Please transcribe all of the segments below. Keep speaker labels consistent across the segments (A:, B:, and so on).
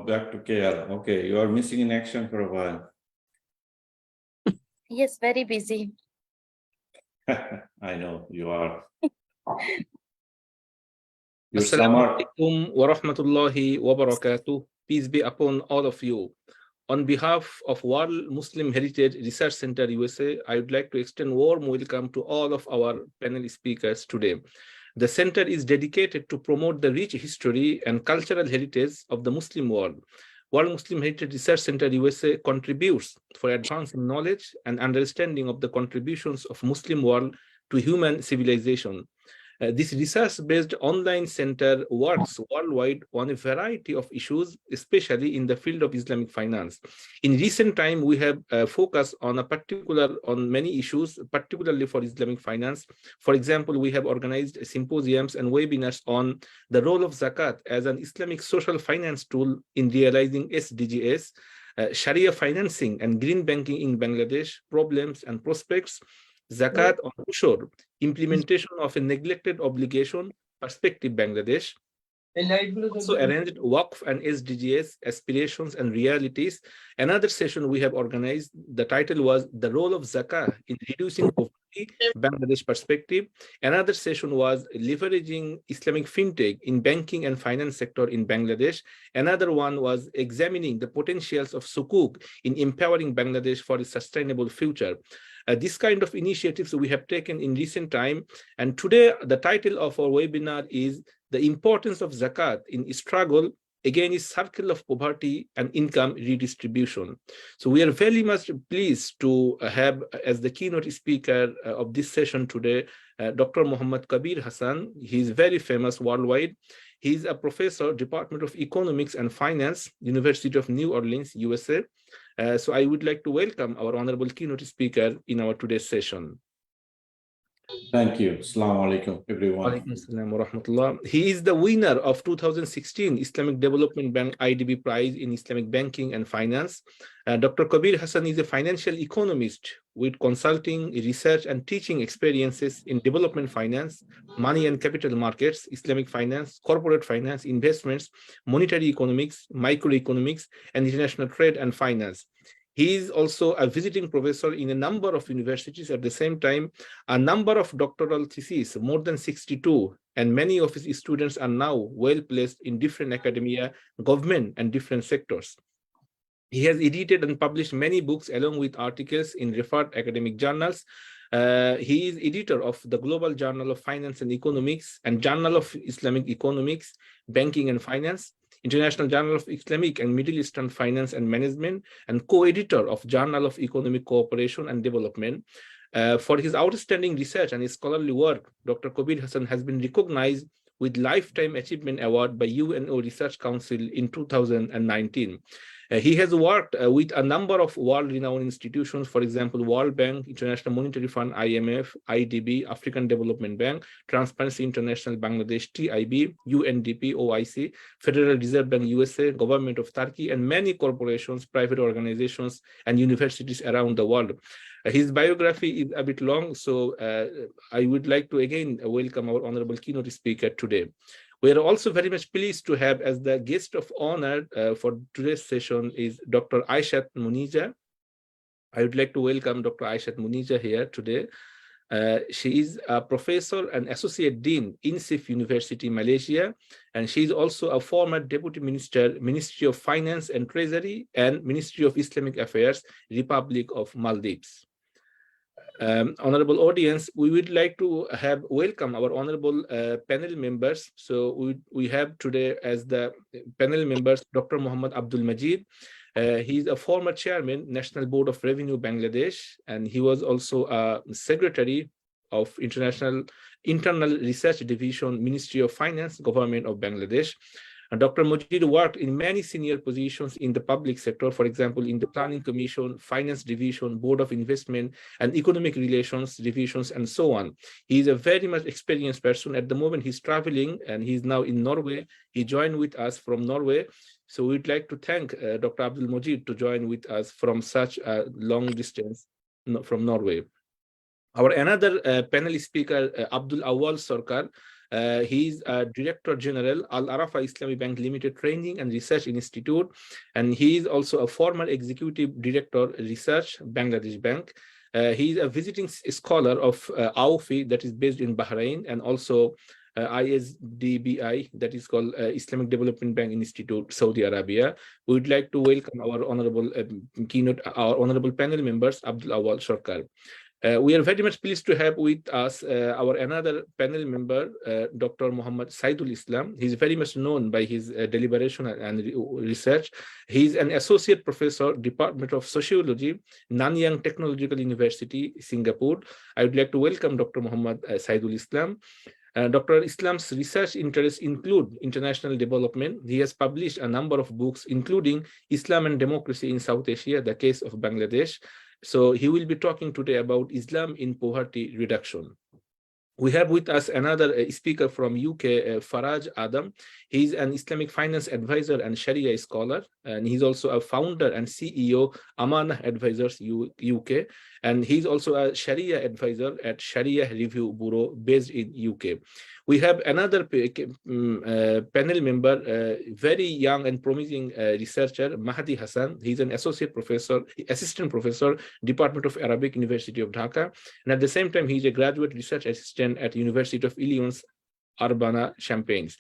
A: back to KL. Okay, you are missing in action for a while.
B: Yes, very busy.
A: I know you are. Your
C: Assalamu
A: summer.
C: alaikum wa rahmatullahi wa barakatuh. Peace be upon all of you. On behalf of World Muslim Heritage Research Center USA, I would like to extend warm welcome to all of our panel speakers today. The center is dedicated to promote the rich history and cultural heritage of the Muslim world. World Muslim Heritage Research Center USA contributes for advancing knowledge and understanding of the contributions of Muslim world to human civilization. This research-based online center works worldwide on a variety of issues, especially in the field of Islamic finance. In recent time, we have focused on many issues, particularly for Islamic finance. For example, we have organized symposiums and webinars on the role of Zakat as an Islamic social finance tool in realizing SDGs, Sharia financing and green banking in Bangladesh, problems and prospects, Zakat on Ushur, implementation of a neglected obligation, perspective Bangladesh. Also arranged Waqf and SDGs, aspirations and realities. Another session we have organized, the title was The Role of Zakah in Reducing Poverty, Bangladesh Perspective. Another session was Leveraging Islamic FinTech in Banking and Finance Sector in Bangladesh. Another one was Examining the Potentials of Sukuk in Empowering Bangladesh for a Sustainable Future. This kind of initiatives we have taken in recent time. And today, the title of our webinar is The Importance of Zakat in Struggle Against Circle of Poverty and Income Redistribution. So we are very much pleased to have as the keynote speaker of this session today, Dr. Mohammad Kabir Hassan. He is very famous worldwide. He is a professor, Department of Economics and Finance, University of New Orleans, USA. So I would like to welcome our honorable keynote speaker in our today's session.
A: Thank you. Assalamu alaikum, everyone.
C: Alaikum assalam wa rahmatullah. He is the winner of 2016 Islamic Development Bank IDB Prize in Islamic Banking and Finance. Dr. Kabir Hassan is a financial economist with consulting, research, and teaching experiences in development finance, money and capital markets, Islamic finance, corporate finance, investments, monetary economics, microeconomics, and international trade and finance. He is also a visiting professor in a number of universities. At the same time, a number of doctoral theses, more than 62, and many of his students are now well placed in different academia, government, and different sectors. He has edited and published many books along with articles in referred academic journals. He is editor of the Global Journal of Finance and Economics and Journal of Islamic Economics, Banking and Finance, International Journal of Islamic and Middle Eastern Finance and Management, and co-editor of Journal of Economic Cooperation and Development. For his outstanding research and his scholarly work, Dr. Kabir Hassan has been recognized with Lifetime Achievement Award by UNO Research Council in 2019. He has worked with a number of world-renowned institutions, for example, World Bank, International Monetary Fund, IMF, IDB, African Development Bank, Transparency International Bangladesh, TIB, UNDP, OIC, Federal Reserve Bank USA, Government of Turkey, and many corporations, private organizations, and universities around the world. His biography is a bit long, so I would like to again welcome our honorable keynote speaker today. We are also very much pleased to have as the guest of honor for today's session is Dr. Aishath Muneeza. I would like to welcome Dr. Aishath Muneeza here today. She is a professor and associate dean, INCEIF University, Malaysia, and she is also a former deputy minister, Ministry of Finance and Treasury, and Ministry of Islamic Affairs, Republic of Maldives. Honorable audience, we would like to have welcome our honorable panel members. So we have today as the panel members Dr. Mohammad Abdul Mazid. He is a former chairman, National Board of Revenue, Bangladesh, and he was also a secretary of Internal Research Division, Ministry of Finance, Government of Bangladesh. And Dr. Mazid worked in many senior positions in the public sector, for example, in the Planning Commission, Finance Division, Board of Investment, and Economic Relations Divisions, and so on. He is a very much experienced person. At the moment, he's traveling, and he's now in Norway. He joined with us from Norway. So we'd like to thank Dr. Abdul Mazid to join with us from such a long distance from Norway. Our another panel speaker, Abdul Awal Sarker. He's Director General, Al-Arafah Islamic Bank Limited Training and Research Institute, and he is also a former Executive Director Research, Bangladesh Bank. He is a visiting scholar of AUFI, that is based in Bahrain, and also ISDBI, that is called Islamic Development Bank Institute, Saudi Arabia. We would like to welcome our honorable our honorable panel members, Abdul, Awal, Sarker. We are very much pleased to have with us our another panel member, Dr. Mohammad Saidul Islam. He's very much known by his deliberation and research. He's an associate professor, Department of Sociology, Nanyang Technological University, Singapore. I would like to welcome Dr. Mohammad Saidul Islam. Dr. Islam's research interests include international development. He has published a number of books, including Islam and Democracy in South Asia, the Case of Bangladesh. So he will be talking today about Islam in poverty reduction. We have with us another speaker from UK, Faraj Adam. He's an Islamic finance advisor and Sharia scholar, and he's also a founder and CEO, Amanah Advisors UK, and he's also a Sharia advisor at Sharia Review Bureau based in UK. We have another panel member, very young and promising researcher, Mahdi Hassan. He's an associate professor, assistant professor, Department of Arabic, University of Dhaka, and at the same time, he's a graduate research assistant at University of Illinois, Urbana-Champaign.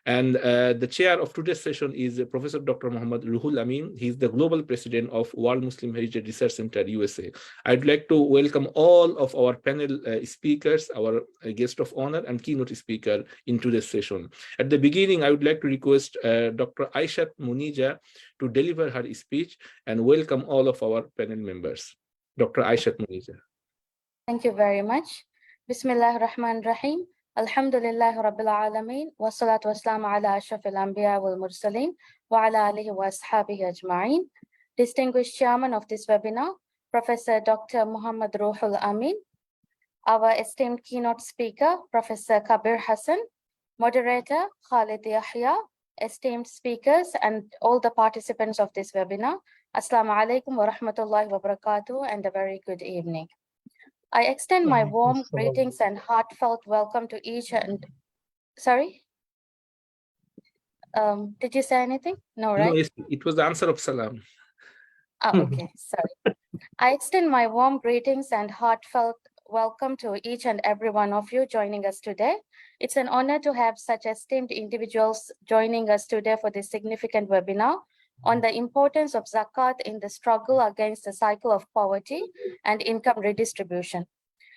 C: And the chair of today's session is Professor Dr. Muhammad Ruhul Amin. He's the global president of World Muslim Heritage Research Center, USA. I'd like to welcome all of our panel speakers, our guest of honor and keynote speaker in today's session. At the beginning, I would like to request Dr. Aishath Muneeza to deliver her speech and welcome all of our panel members. Dr. Aishath Muneeza.
B: Thank you very much. Bismillah ar-Rahman ar-Rahim. Alhamdulillah Rabbil Alameen. Wa salatu wa salam ala ashrafil anbiya wal mursaleen wa ala alihi wa ashabihi ajma'in. Distinguished chairman of this webinar, Professor Dr. Muhammad Ruhul Amin. Our esteemed keynote speaker, Professor Kabir Hassan. Moderator, Khalid Yahya. Esteemed speakers and all the participants of this webinar. Assalamu alaikum wa rahmatullahi wa barakatuh and a very good evening. I extend my warm greetings and heartfelt welcome to each and, sorry? Did you say anything? No, right?
C: No, it was the answer of salam.
B: Oh, okay, sorry. I extend my warm greetings and heartfelt welcome to each and every one of you joining us today. It's an honor to have such esteemed individuals joining us today for this significant webinar on the importance of Zakat in the struggle against the cycle of poverty and income redistribution.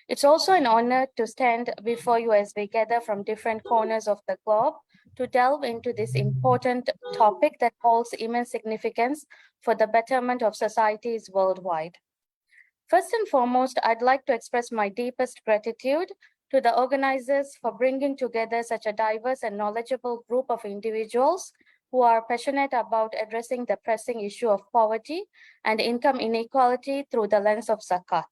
B: It's also an honor to stand before you as we gather from different corners of the globe to delve into this important topic that holds immense significance for the betterment of societies worldwide. First and foremost, I'd like to express my deepest gratitude to the organizers for bringing together such a diverse and knowledgeable group of individuals who are passionate about addressing the pressing issue of poverty and income inequality through the lens of Zakat.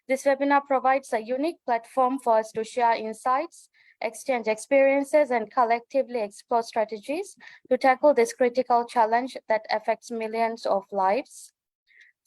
B: This webinar provides a unique platform for us to share insights, exchange experiences, and collectively explore strategies to tackle this critical challenge that affects millions of lives.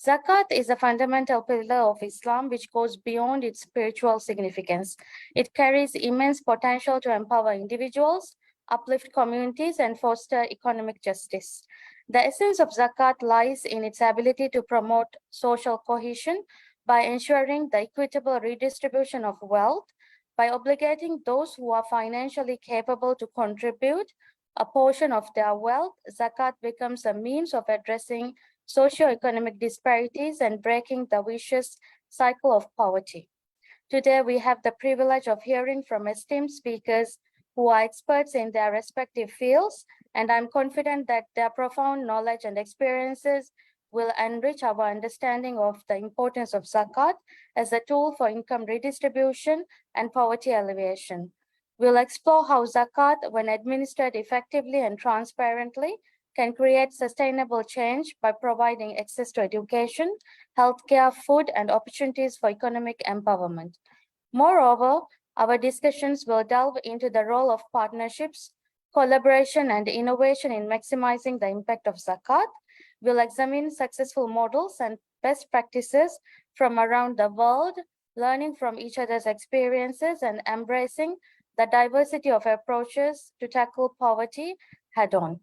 B: Zakat is a fundamental pillar of Islam which goes beyond its spiritual significance. It carries immense potential to empower individuals, uplift communities, and foster economic justice. The essence of Zakat lies in its ability to promote social cohesion by ensuring the equitable redistribution of wealth, by obligating those who are financially capable to contribute a portion of their wealth. Zakat becomes a means of addressing socio-economic disparities and breaking the vicious cycle of poverty. Today, we have the privilege of hearing from esteemed speakers who are experts in their respective fields, and I'm confident that their profound knowledge and experiences will enrich our understanding of the importance of Zakat as a tool for income redistribution and poverty alleviation. We'll explore how Zakat, when administered effectively and transparently, can create sustainable change by providing access to education, healthcare, food, and opportunities for economic empowerment. Moreover, our discussions will delve into the role of partnerships, collaboration, and innovation in maximizing the impact of Zakat. We'll examine successful models and best practices from around the world, learning from each other's experiences and embracing the diversity of approaches to tackle poverty head-on.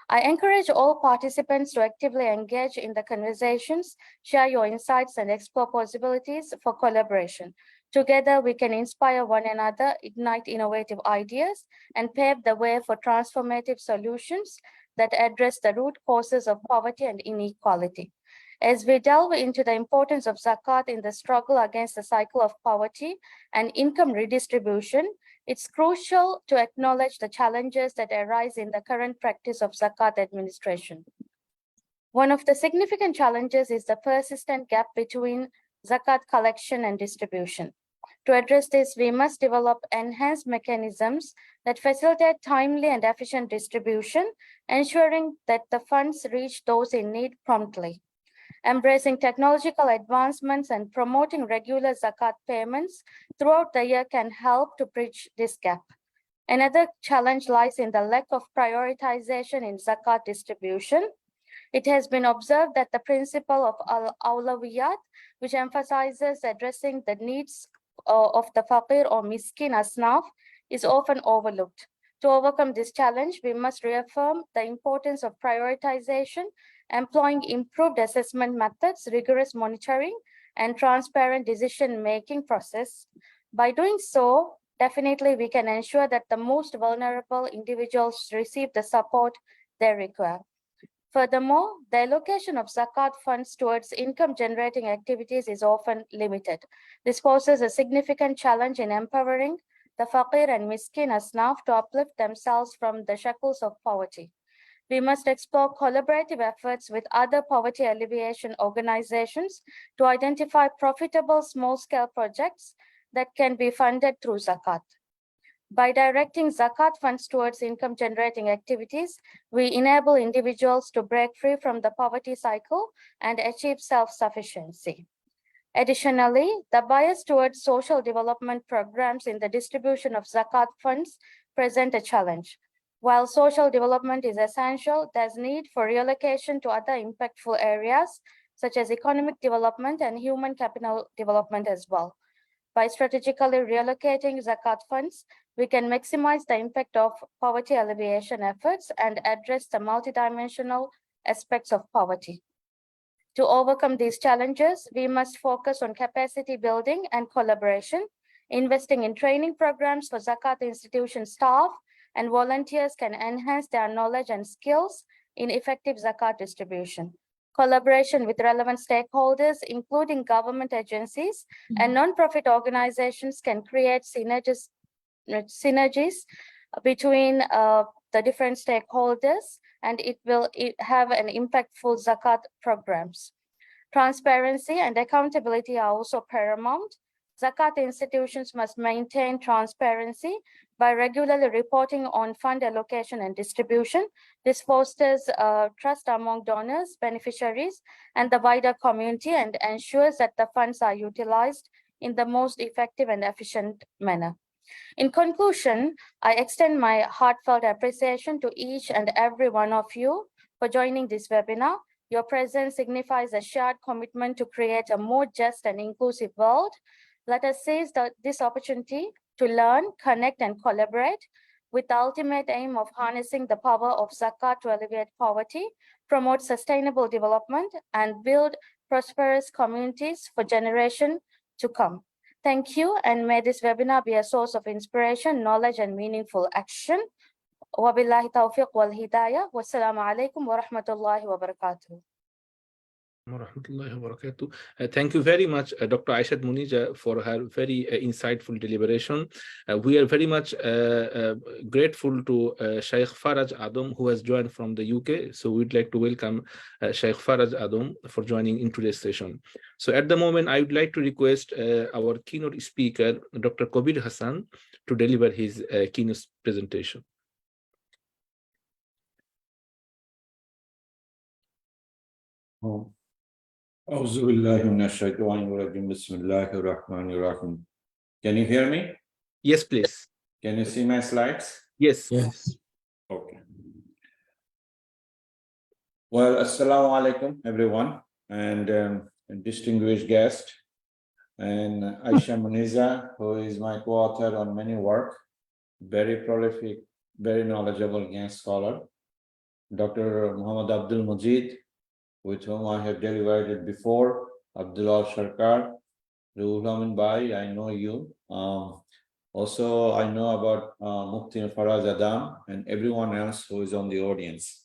B: I encourage all participants to actively engage in the conversations, share your insights, and explore possibilities for collaboration. Together, we can inspire one another, ignite innovative ideas, and pave the way for transformative solutions that address the root causes of poverty and inequality. As we delve into the importance of Zakat in the struggle against the cycle of poverty and income redistribution, it's crucial to acknowledge the challenges that arise in the current practice of Zakat administration. One of the significant challenges is the persistent gap between Zakat collection and distribution. To address this, we must develop enhanced mechanisms that facilitate timely and efficient distribution, ensuring that the funds reach those in need promptly. Embracing technological advancements and promoting regular Zakat payments throughout the year can help to bridge this gap. Another challenge lies in the lack of prioritization in Zakat distribution. It has been observed that the principle of Al-Awlawiyat, which emphasizes addressing the needs of the faqir or miskin asnaf, is often overlooked. To overcome this challenge, we must reaffirm the importance of prioritization, employing improved assessment methods, rigorous monitoring, and transparent decision-making process. By doing so, definitely we can ensure that the most vulnerable individuals receive the support they require. Furthermore, the allocation of Zakat funds towards income-generating activities is often limited. This poses a significant challenge in empowering the faqir and miskin asnaf to uplift themselves from the shackles of poverty. We must explore collaborative efforts with other poverty alleviation organizations to identify profitable small-scale projects that can be funded through Zakat. By directing Zakat funds towards income-generating activities, we enable individuals to break free from the poverty cycle and achieve self-sufficiency. Additionally, the bias towards social development programs in the distribution of Zakat funds present a challenge. While social development is essential, there's need for reallocation to other impactful areas, such as economic development and human capital development as well. By strategically reallocating Zakat funds, we can maximize the impact of poverty alleviation efforts and address the multidimensional aspects of poverty. To overcome these challenges, we must focus on capacity building and collaboration. Investing in training programs for Zakat institution staff and volunteers can enhance their knowledge and skills in effective Zakat distribution. Collaboration with relevant stakeholders, including government agencies and non-profit organizations, can create synergies between the different stakeholders, and it will have an impactful Zakat programs. Transparency and accountability are also paramount. Zakat institutions must maintain transparency by regularly reporting on fund allocation and distribution. This fosters trust among donors, beneficiaries, and the wider community, and ensures that the funds are utilized in the most effective and efficient manner. In conclusion, I extend my heartfelt appreciation to each and every one of you for joining this webinar. Your presence signifies a shared commitment to create a more just and inclusive world. Let us seize this opportunity to learn, connect, and collaborate with the ultimate aim of harnessing the power of Zakat to alleviate poverty, promote sustainable development, and build prosperous communities for generations to come. Thank you, and may this webinar be a source of inspiration, knowledge, and meaningful action. Wabillahi tawfiq wal hidayah. Wassalamu alaikum wa rahmatullahi wa barakatuh.
C: Thank you very much, Dr. Aishath Muneeza, for her very insightful deliberation. We are very much grateful to Sheikh Faraj Adam, who has joined from the UK. So we'd like to welcome Sheikh Faraj Adam for joining in today's session. So at the moment, I would like to request our keynote speaker, Dr. Kabir Hassan, to deliver his keynote presentation.
A: أعوذ بالله من الشيطان الرجيم بسم الله الرحمن الرحيم. Can you hear me?
C: Yes, please.
A: Can you see my slides?
C: Yes.
D: Yes.
A: Okay. Well, assalamu alaikum, everyone, and distinguished guest, and Aishath Muneeza, who is my co-author on many work, very prolific, very knowledgeable young scholar, Dr. Mohammad Abdul Mazid, with whom I have deliberated before, Abdul Sarker, Ruhul Amin Bhai, I know you. Also, I know about Mufti Faraz Adam and everyone else who is on the audience.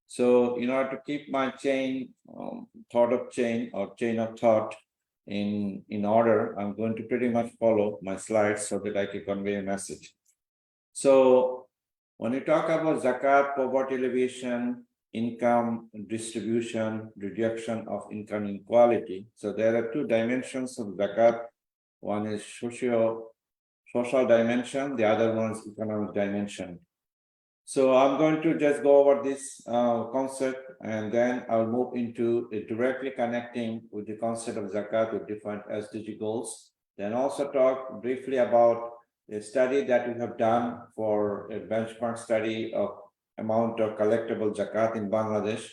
A: So, in order to keep my chain of thought in order, I'm going to pretty much follow my slides so that I can convey a message. So, when you talk about zakat, poverty alleviation, income distribution, reduction of income inequality, so there are two dimensions of zakat. One is social dimension, the other one is economic dimension. So I'm going to just go over this concept, and then I'll move into directly connecting with the concept of zakat with different SDG goals. Then also talk briefly about a study that we have done for a benchmark study of amount of collectible zakat in Bangladesh,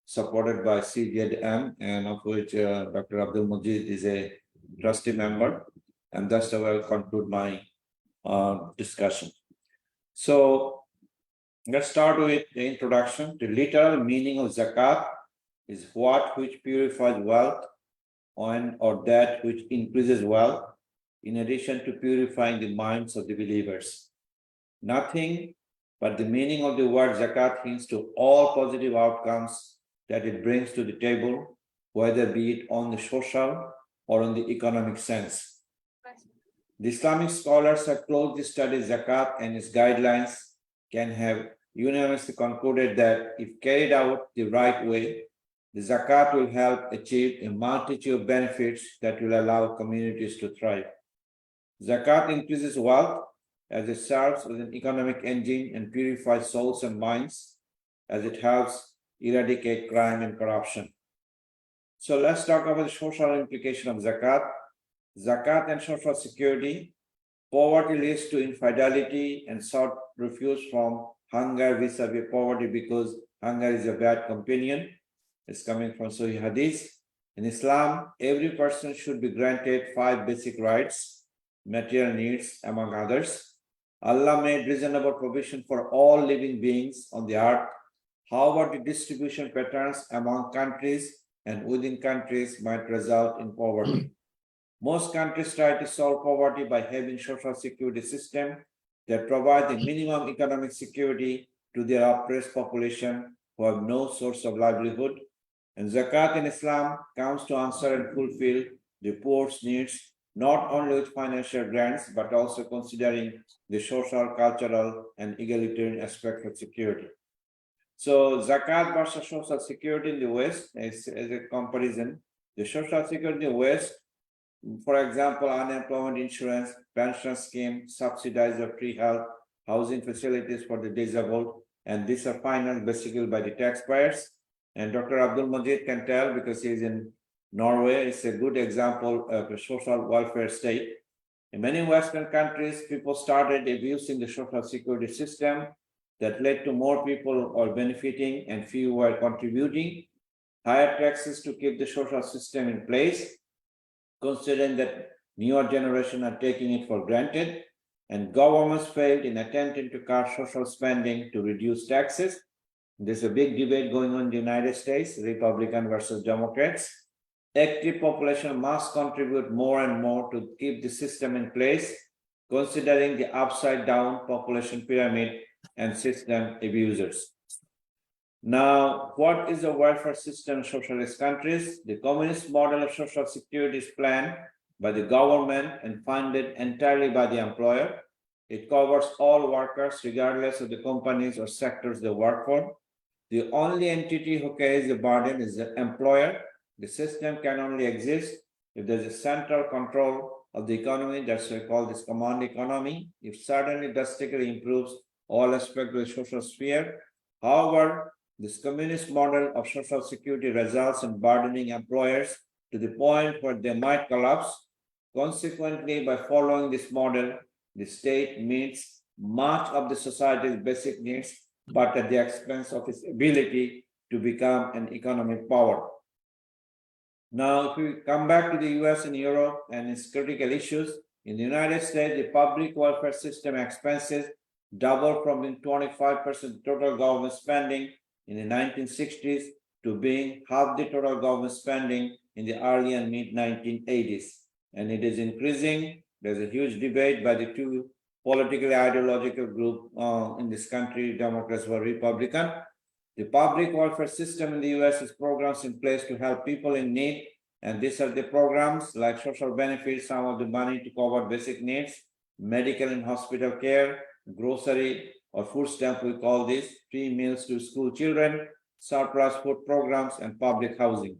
A: supported by CZM, and of which Dr. Abdul Majid is a trustee member. And that's how I'll conclude my discussion. So let's start with the introduction. The literal meaning of zakat is what which purifies wealth or that which increases wealth, in addition to purifying the minds of the believers. Nothing but the meaning of the word zakat hints to all positive outcomes that it brings to the table, whether be it on the social or on the economic sense. The Islamic scholars have closely studied zakat, and its guidelines can have unanimously concluded that if carried out the right way, the zakat will help achieve a multitude of benefits that will allow communities to thrive. Zakat increases wealth as it serves as an economic engine and purifies souls and minds as it helps eradicate crime and corruption. So let's talk about the social implication of zakat. Zakat and social security. Poverty leads to infidelity and sought refuge from hunger vis-a-vis poverty, because hunger is a bad companion. It's coming from Sahih Hadith. In Islam, every person should be granted 5 basic rights, material needs, among others. Allah made reasonable provision for all living beings on the earth. However, the distribution patterns among countries and within countries might result in poverty. Most countries try to solve poverty by having social security system that provide the minimum economic security to their oppressed population who have no source of livelihood. And zakat in Islam comes to answer and fulfill the poor's needs, not only with financial grants, but also considering the social, cultural, and egalitarian aspect of security. So zakat versus social security in the West, as a comparison, the social security in the West, for example, unemployment insurance, pension scheme, subsidized or free health, housing facilities for the disabled, and these are financed basically by the taxpayers. And Dr. Abdul Majid can tell, because he's in Norway. It's a good example of a social welfare state. In many Western countries, people started abusing the social security system that led to more people are benefiting and few were contributing. Higher taxes to keep the social system in place, considering that newer generation are taking it for granted, and governments failed in attempting to cut social spending to reduce taxes. There's a big debate going on in the United States, Republican versus Democrats. Active population must contribute more and more to keep the system in place, considering the upside down population pyramid and system abusers. Now, what is a welfare system in socialist countries? The communist model of social security is planned by the government and funded entirely by the employer. It covers all workers, regardless of the companies or sectors they work for. The only entity who carries the burden is the employer. The system can only exist if there's a central control of the economy. That's why we call this command economy. It certainly drastically improves all aspects of the social sphere. However, this communist model of social security results in burdening employers to the point where they might collapse. Consequently, by following this model, the state meets much of the society's basic needs, but at the expense of its ability to become an economic power. Now, if we come back to the US and Europe and its critical issues, in the United States, the public welfare system expenses doubled from being 25% total government spending in the 1960s to being half the total government spending in the early and mid 1980s. And it is increasing. There's a huge debate by the two politically ideological groups in this country, Democrats or Republican. The public welfare system in the US has programs in place to help people in need. And these are the programs like social benefits, some of the money to cover basic needs, medical and hospital care, grocery or food stamp, we call this, free meals to school children, surplus food programs, and public housing.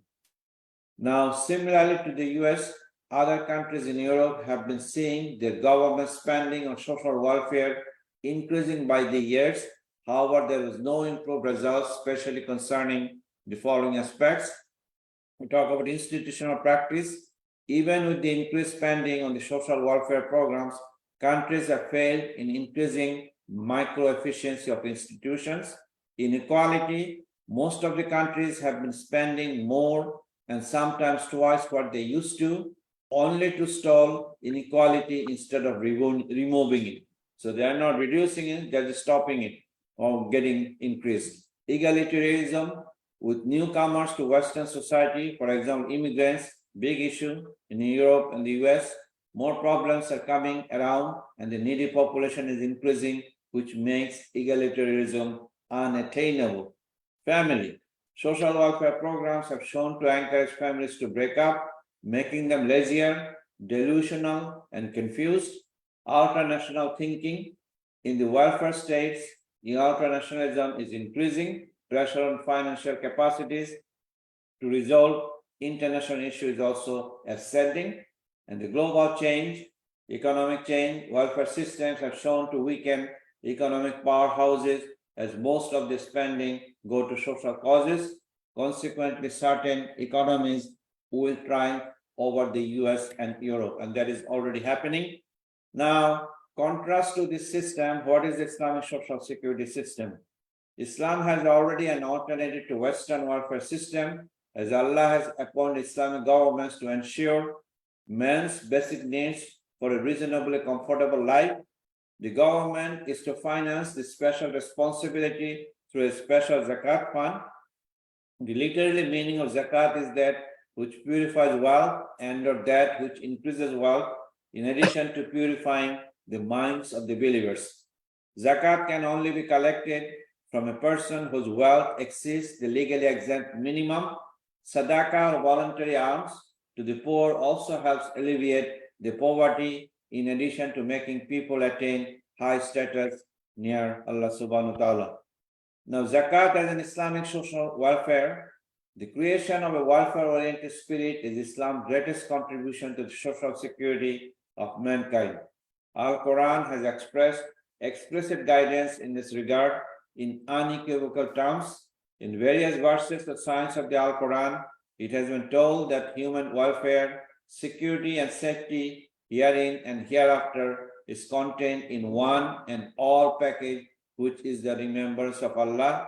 A: Now, similarly to the US, other countries in Europe have been seeing their government spending on social welfare increasing by the years. However, there is no improved results, especially concerning the following aspects. We talk about institutional practice. Even with the increased spending on the social welfare programs, countries have failed in increasing micro-efficiency of institutions. Inequality, most of the countries have been spending more and sometimes twice what they used to, only to stall inequality instead of removing it. So they are not reducing it, they're just stopping it or getting increased. Egalitarianism, with newcomers to Western society, for example, immigrants, big issue in Europe and the US, more problems are coming around and the needy population is increasing, which makes egalitarianism unattainable. Family, social welfare programs have shown to encourage families to break up, making them lazier, delusional, and confused. Ultranational thinking in the welfare states, the ultranationalism is increasing, pressure on financial capacities to resolve international issues also ascending, and the global change, economic change, welfare systems have shown to weaken economic powerhouses as most of the spending go to social causes. Consequently, certain economies will triumph over the US and Europe, and that is already happening. Now, contrast to this system, what is the Islamic social security system? Islam has already an alternative to Western welfare system, as Allah has appointed Islamic governments to ensure man's basic needs for a reasonably comfortable life. The government is to finance the special responsibility through a special Zakat fund. The literary meaning of Zakat is that which purifies wealth and or that which increases wealth, in addition to purifying the minds of the believers. Zakat can only be collected from a person whose wealth exceeds the legally exempt minimum. Sadaqah or voluntary alms to the poor also helps alleviate the poverty, in addition to making people attain high status near Allah subhanahu wa ta'ala. Now, Zakat as an Islamic social welfare, the creation of a welfare-oriented spirit is Islam's greatest contribution to the social security of mankind. Al-Quran has expressed explicit guidance in this regard in unequivocal terms. In various verses of science of the Al-Quran, it has been told that human welfare, security, and safety herein and hereafter is contained in one and all package, which is the remembrance of Allah.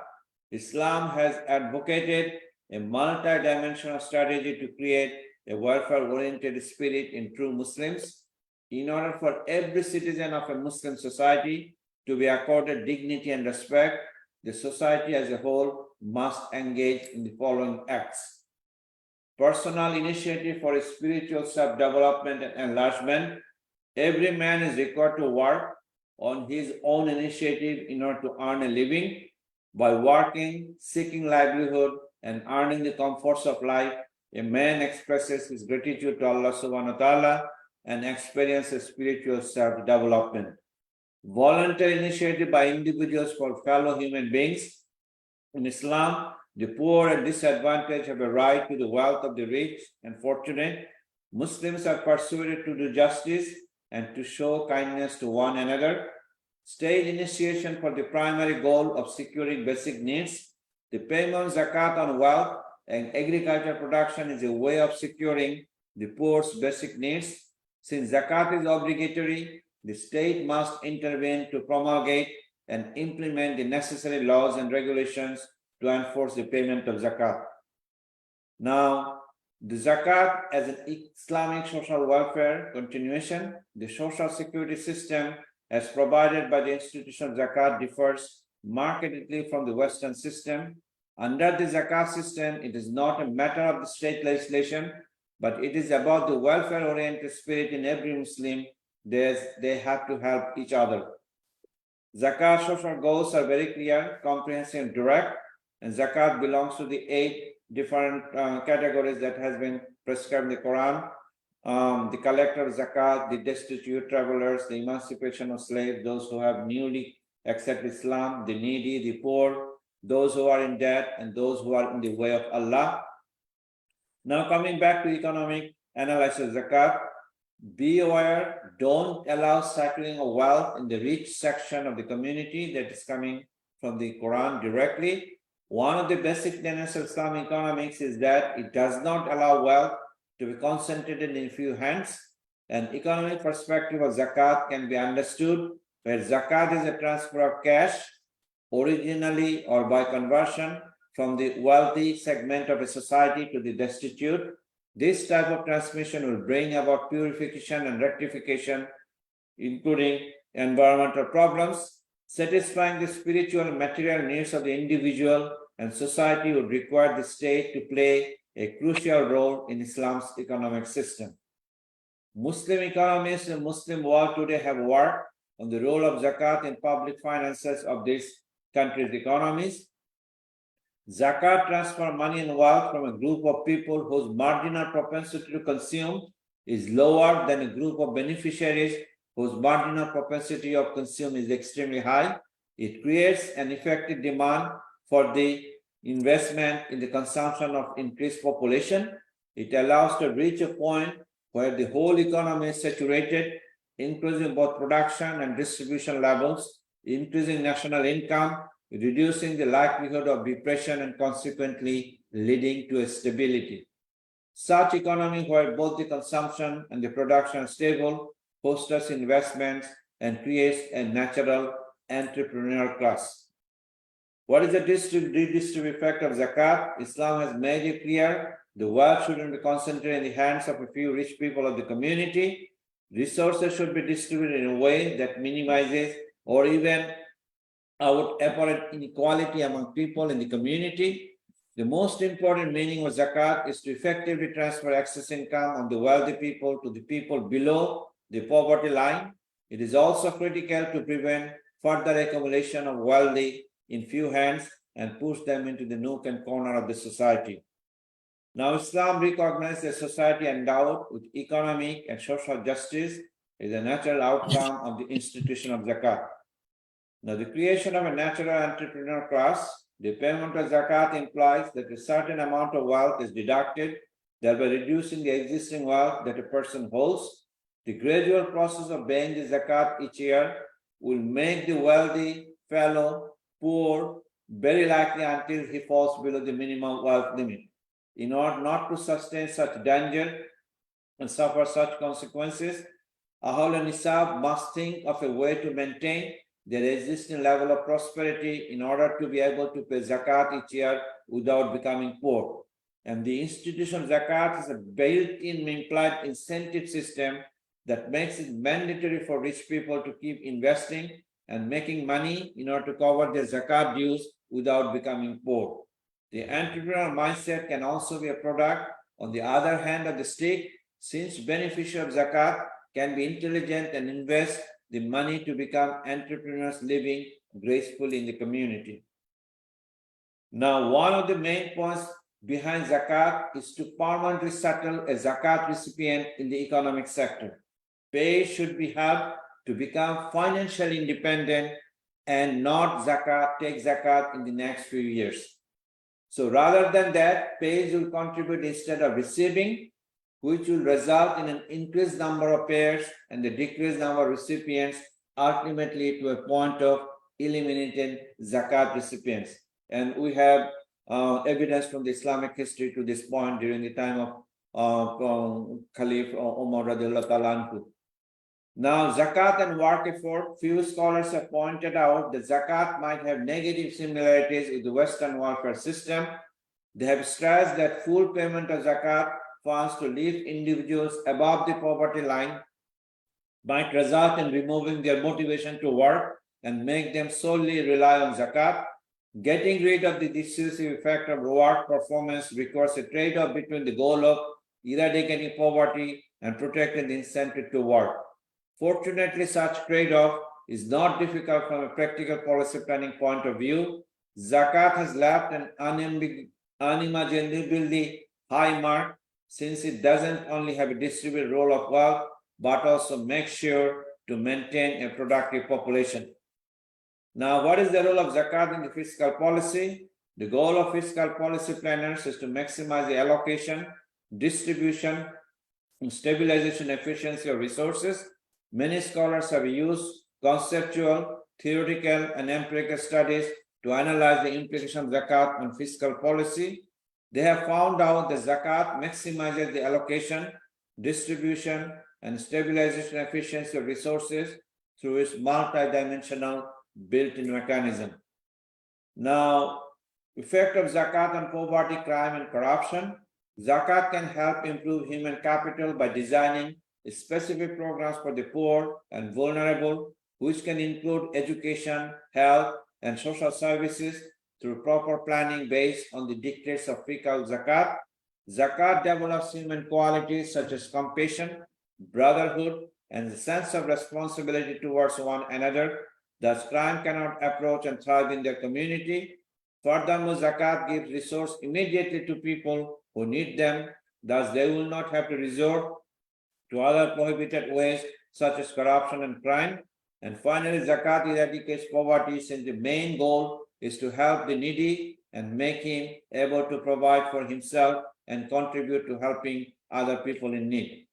A: Islam has advocated a multi-dimensional strategy to create a welfare-oriented spirit in true Muslims. In order for every citizen of a Muslim society to be accorded dignity and respect, the society as a whole must engage in the following acts. Personal initiative for spiritual self-development and enlargement. Every man is required to work on his own initiative in order to earn a living. By working, seeking livelihood, and earning the comforts of life, a man expresses his gratitude to Allah subhanahu wa ta'ala and experiences spiritual self-development. Voluntary initiative by individuals for fellow human beings. In Islam, the poor and disadvantaged have a right to the wealth of the rich and fortunate. Muslims are persuaded to do justice and to show kindness to one another. State initiation for the primary goal of securing basic needs. The payment of zakat on wealth and agricultural production is a way of securing the poor's basic needs. Since zakat is obligatory, the state must intervene to promulgate and implement the necessary laws and regulations to enforce the payment of zakat. Now, the zakat as an Islamic social welfare continuation, the social security system as provided by the institution of Zakat differs markedly from the Western system. Under the Zakat system, it is not a matter of the state legislation, but it is about the welfare-oriented spirit in every Muslim. They have to help each other. Zakat social goals are very clear, comprehensive, and direct, and Zakat belongs to the 8 different categories that has been prescribed in the Quran. The collector of Zakat, the destitute travelers, the emancipation of slaves, those who have newly accepted Islam, the needy, the poor, those who are in debt, and those who are in the way of Allah. Now coming back to economic analysis of Zakat, be aware, don't allow cycling of wealth in the rich section of the community that is coming from the Quran directly. One of the basic tenets of Islamic economics is that it does not allow wealth to be concentrated in a few hands. An economic perspective of Zakat can be understood where Zakat is a transfer of cash, originally or by conversion, from the wealthy segment of a society to the destitute. This type of transmission will bring about purification and rectification, including environmental problems. Satisfying the spiritual and material needs of the individual and society would require the state to play a crucial role in Islam's economic system. Muslim economists in the Muslim world today have worked on the role of Zakat in public finances of this country's economies. Zakat transfers money and wealth from a group of people whose marginal propensity to consume is lower than a group of beneficiaries whose marginal propensity of consume is extremely high. It creates an effective demand for the investment in the consumption of increased population. It allows to reach a point where the whole economy is saturated, increasing both production and distribution levels, increasing national income, reducing the likelihood of depression, and consequently leading to a stability. Such economy where both the consumption and the production are stable fosters investments and creates a natural entrepreneurial class. What is the redistributive effect of Zakat? Islam has made it clear the wealth shouldn't be concentrated in the hands of a few rich people of the community. Resources should be distributed in a way that minimizes or even out apparent inequality among people in the community. The most important meaning of Zakat is to effectively transfer excess income of the wealthy people to the people below the poverty line. It is also critical to prevent further accumulation of wealthy in few hands and push them into the nook and corner of the society. Now, Islam recognizes a society endowed with economic and social justice is a natural outcome of the institution of Zakat. Now, the creation of a natural entrepreneur class, the payment of Zakat implies that a certain amount of wealth is deducted, thereby reducing the existing wealth that a person holds. The gradual process of paying the Zakat each year will make the wealthy fellow poor very likely until he falls below the minimum wealth limit. In order not to sustain such danger and suffer such consequences, Ahl and Nisab must think of a way to maintain their existing level of prosperity in order to be able to pay Zakat each year without becoming poor. And the institution of Zakat is a built-in implied incentive system that makes it mandatory for rich people to keep investing and making money in order to cover their Zakat dues without becoming poor. The entrepreneurial mindset can also be a product, on the other hand, of the stick, since beneficiaries of Zakat can be intelligent and invest the money to become entrepreneurs living gracefully in the community. Now, one of the main points behind Zakat is to permanently settle a Zakat recipient in the economic sector. Pay should be helped to become financially independent and not take Zakat in the next few years. So rather than that, payers will contribute instead of receiving, which will result in an increased number of payers and the decreased number of recipients, ultimately to a point of eliminating Zakat recipients. And we have evidence from the Islamic history to this point during the time of Caliph Umar radiallahu ta'ala anhu. Now, Zakat and work effort, few scholars have pointed out that Zakat might have negative similarities with the Western welfare system. They have stressed that full payment of Zakat funds to lift individuals above the poverty line might result in removing their motivation to work and make them solely rely on zakat. Getting rid of the decisive effect of reward performance requires a trade-off between the goal of eradicating poverty and protecting the incentive to work. Fortunately, such trade-off is not difficult from a practical policy planning point of view. Zakat has left an unimaginably high mark, since it doesn't only have a distributed role of wealth, but also makes sure to maintain a productive population. Now, what is the role of zakat in the fiscal policy? The goal of fiscal policy planners is to maximize the allocation, distribution, and stabilization efficiency of resources. Many scholars have used conceptual, theoretical, and empirical studies to analyze the implication of zakat on fiscal policy. They have found out that zakat maximizes the allocation, distribution, and stabilization efficiency of resources through its multidimensional built-in mechanism. Now, effect of zakat on poverty, crime, and corruption. Zakat can help improve human capital by designing specific programs for the poor and vulnerable, which can include education, health, and social services through proper planning based on the dictates of fiqh zakat. Zakat develops human qualities such as compassion, brotherhood, and the sense of responsibility towards one another. Thus, crime cannot approach and thrive in their community. Furthermore, zakat gives resource immediately to people who need them. Thus, they will not have to resort to other prohibited ways such as corruption and crime. And finally, zakat eradicates poverty, since the main goal is to help the needy and make him able to provide for himself and contribute to helping other people in need.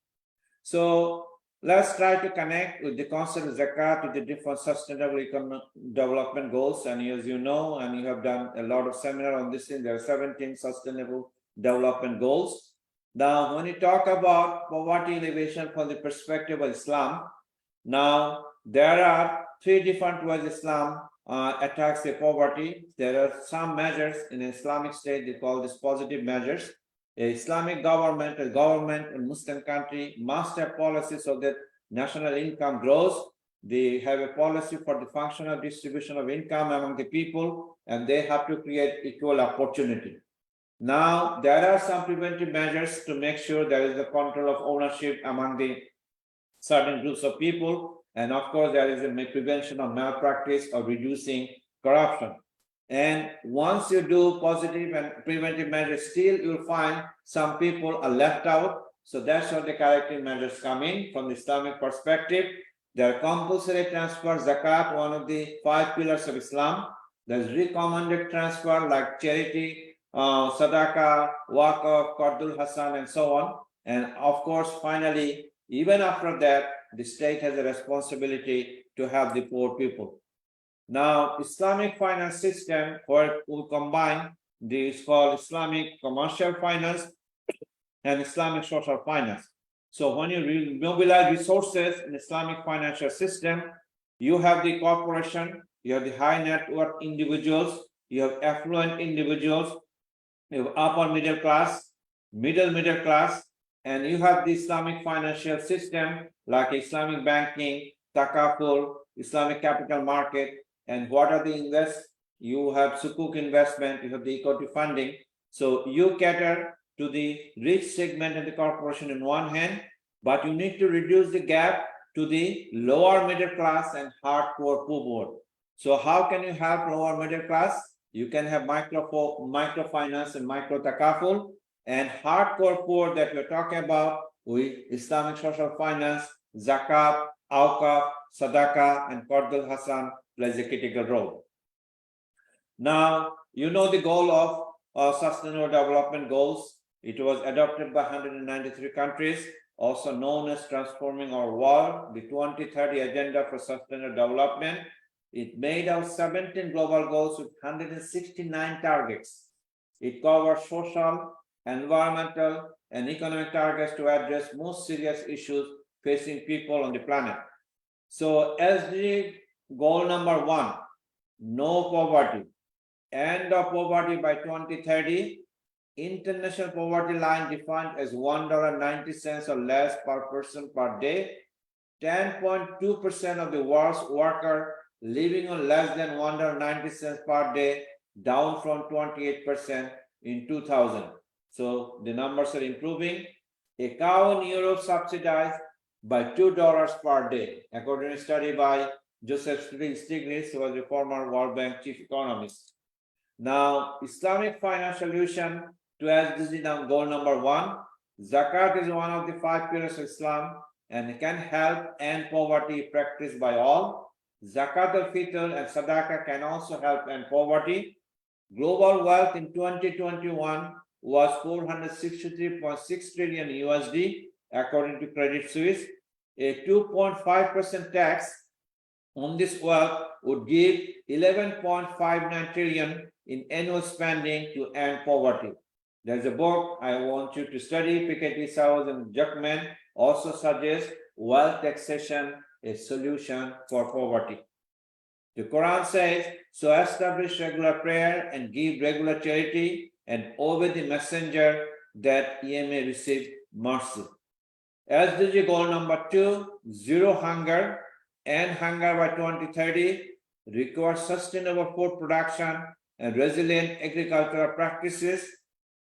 A: So let's try to connect with the concept of zakat to the different sustainable economic development goals. And as you know, and you have done a lot of seminar on this thing, there are 17 sustainable development goals. Now, when you talk about poverty elevation from the perspective of Islam, now there are three different ways Islam attacks the poverty. There are some measures in Islamic state, they call this positive measures. A Islamic government, a government in Muslim country must have policies so that national income grows. They have a policy for the functional distribution of income among the people, and they have to create equal opportunity. Now, there are some preventive measures to make sure there is a control of ownership among the certain groups of people. And of course, there is a prevention of malpractice or reducing corruption. And once you do positive and preventive measures, still you'll find some people are left out. So that's where the corrective measures come in from the Islamic perspective. There are compulsory transfer, zakat, one of the 5 pillars of Islam. There's recommended transfer like charity, sadaqah, waqf, qardul Hassan, and so on. And of course, finally, even after that, the state has a responsibility to help the poor people. Now, Islamic finance system, where we combine this called Islamic commercial finance and Islamic social finance. So when you mobilize resources in Islamic financial system, you have the corporation, you have the high net worth individuals, you have affluent individuals, you have upper middle class, middle class, and you have the Islamic financial system like Islamic banking, takaful, Islamic capital market. And what are the invests? You have sukuk investment, you have the equity funding. So you cater to the rich segment of the corporation in one hand, but you need to reduce the gap to the lower middle class and hardcore poor. So how can you help lower middle class? You can have microfinance and micro takaful, and hardcore poor that we're talking about with Islamic social finance, zakat, awqaf, sadaqah, and qardul Hassan plays a critical role. Now, you know the goal of Sustainable Development Goals. It was adopted by 193 countries, also known as Transforming Our World, the 2030 Agenda for Sustainable Development. It made out 17 global goals with 169 targets. It covers social, environmental, and economic targets to address most serious issues facing people on the planet. So SDG goal number 1, no poverty. End of poverty by 2030. International poverty line defined as $1.90 or less per person per day. 10.2% of the world's workers living on less than $1.90 per day, down from 28% in 2000. So the numbers are improving. A cow in Europe subsidized by $2 per day, according to a study by Joseph Stiglitz, who was a former World Bank chief economist. Now, Islamic finance solution to SDG goal number 1. Zakat is one of the 5 pillars of Islam and can help end poverty practiced by all. Zakat al-Fitr and Sadaqah can also help end poverty. Global wealth in 2021 was 463.6 trillion USD, according to Credit Suisse. A 2.5% tax on this wealth would give 11.59 trillion in annual spending to end poverty. There's a book I want you to study. Piketty, Sowers, and Jackman also suggest wealth taxation a solution for poverty. The Quran says, so establish regular prayer and give regular charity and obey the messenger that ye may receive mercy. SDG goal number 2, zero hunger, end hunger by 2030, requires sustainable food production and resilient agricultural practices.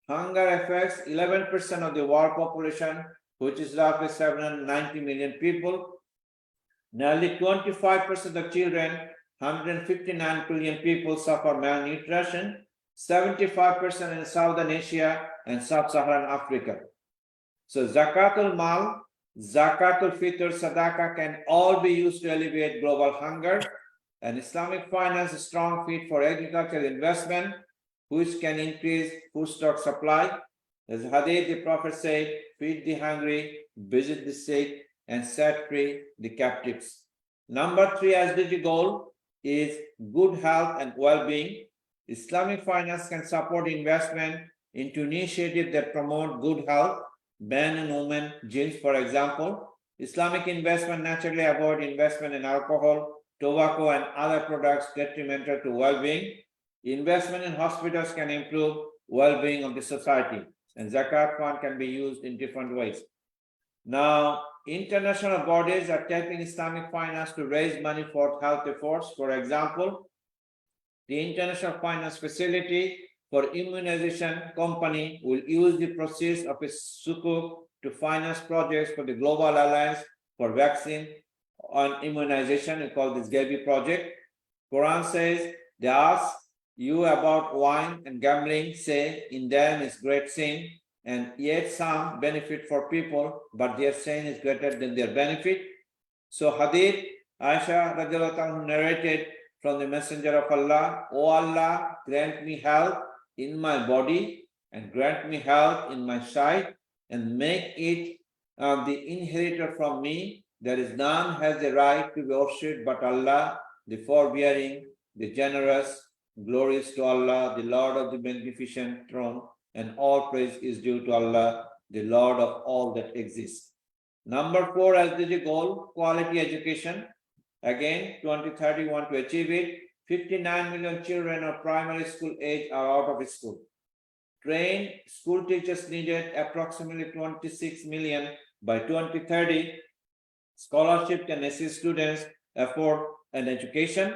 A: Hunger affects 11% of the world population, which is roughly 790 million people. Nearly 25% of children, 159 billion people, suffer malnutrition, 75% in Southern Asia and Sub-Saharan Africa. So Zakatul Mal, Zakatul Fitr, Sadaqah can all be used to alleviate global hunger. And Islamic finance is a strong fit for agricultural investment, which can increase food stock supply. As Hadith, the Prophet said, feed the hungry, visit the sick, and set free the captives. Number 3 SDG goal is good health and well-being. Islamic finance can support investment into initiatives that promote good health, men and women genes, for example. Islamic investment naturally avoid investment in alcohol, tobacco, and other products detrimental to well-being. Investment in hospitals can improve well-being of the society, and Zakat fund can be used in different ways. Now, international bodies are tapping Islamic finance to raise money for health efforts. For example, the International Finance Facility for Immunization Company will use the proceeds of its sukuk to finance projects for the Global Alliance for Vaccine on Immunization. We call this GAVI project. Quran says, they ask you about wine and gambling, say in them is great sin, and yet some benefit for people, but their sin is greater than their benefit. So Hadith, Aisha radiallahu anha narrated from the Messenger of Allah, O Allah, grant me health in my body and grant me health in my sight and make it the inheritor from me. There is none has the right to be worshipped but Allah, the forbearing, the generous. Glory is to Allah, the Lord of the magnificent throne, and all praise is due to Allah, the Lord of all that exists. Number 4 SDG goal, quality education. Again, 2030 want to achieve it. 59 million children of primary school age are out of school. Trained school teachers needed, approximately 26 million by 2030. Scholarship can assist students afford an education.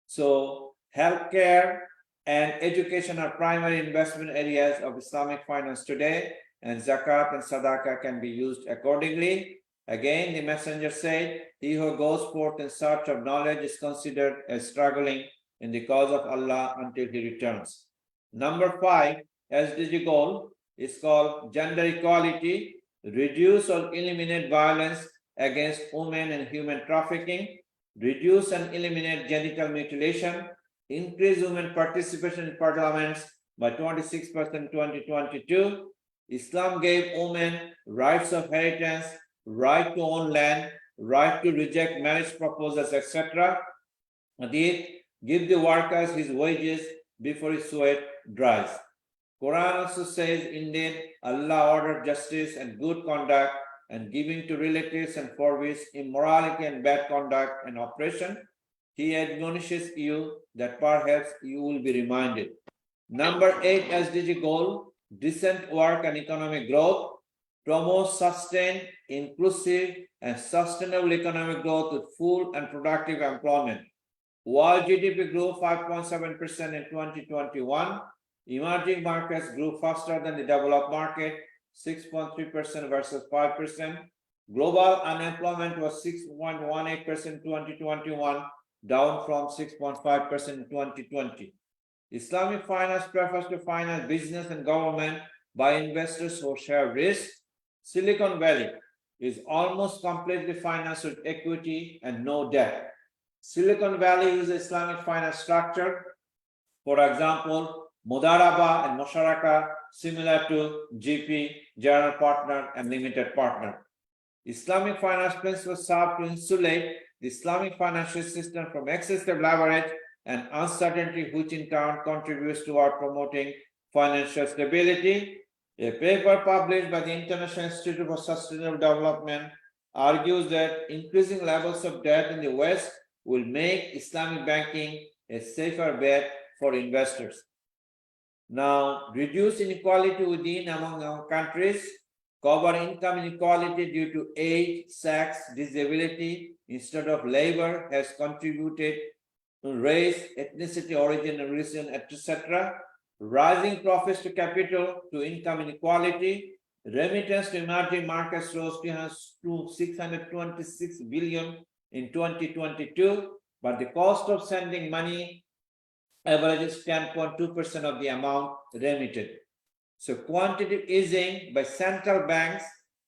A: So healthcare and education are primary investment areas of Islamic finance today, and Zakat and Sadaqah can be used accordingly. Again, the messenger said, he who goes forth in search of knowledge is considered as struggling in the cause of Allah until he returns. Number 5 SDG goal is called gender equality, reduce or eliminate violence against women and human trafficking, reduce and eliminate genital mutilation, increase women participation in parliaments by 26% in 2022. Islam gave women rights of inheritance, right to own land, right to reject marriage proposals, etc. Hadith, give the workers his wages before his sweat dries. Quran also says, indeed, Allah ordered justice and good conduct and giving to relatives and forbids immorality and bad conduct and oppression. He admonishes you that perhaps you will be reminded. Number 8 SDG goal, decent work and economic growth. promotes sustained, inclusive, and sustainable economic growth with full and productive employment. World GDP grew 5.7% in 2021. Emerging markets grew faster than the developed market, 6.3% versus 5%. Global unemployment was 6.18% in 2021, down from 6.5% in 2020. Islamic finance prefers to finance business and government by investors who share risk. Silicon Valley is almost completely financed with equity and no debt. Silicon Valley uses Islamic finance structure. For example, Mudaraba and Musharaka, similar to GP, general partner, and limited partner. Islamic finance principles serve to insulate the Islamic financial system from excessive leverage and uncertainty, which in turn contributes toward promoting financial stability. A paper published by the International Institute for Sustainable Development argues that increasing levels of debt in the West will make Islamic banking a safer bet for investors. Now, reduce inequality within among our countries, cover income inequality due to age, sex, disability instead of labor has contributed to race, ethnicity, origin, religion, etc. Rising profits to capital to income inequality, remittance to emerging markets rose to 626 billion in 2022, but the cost of sending money averages 10.2% of the amount remitted. So quantitative easing by central banks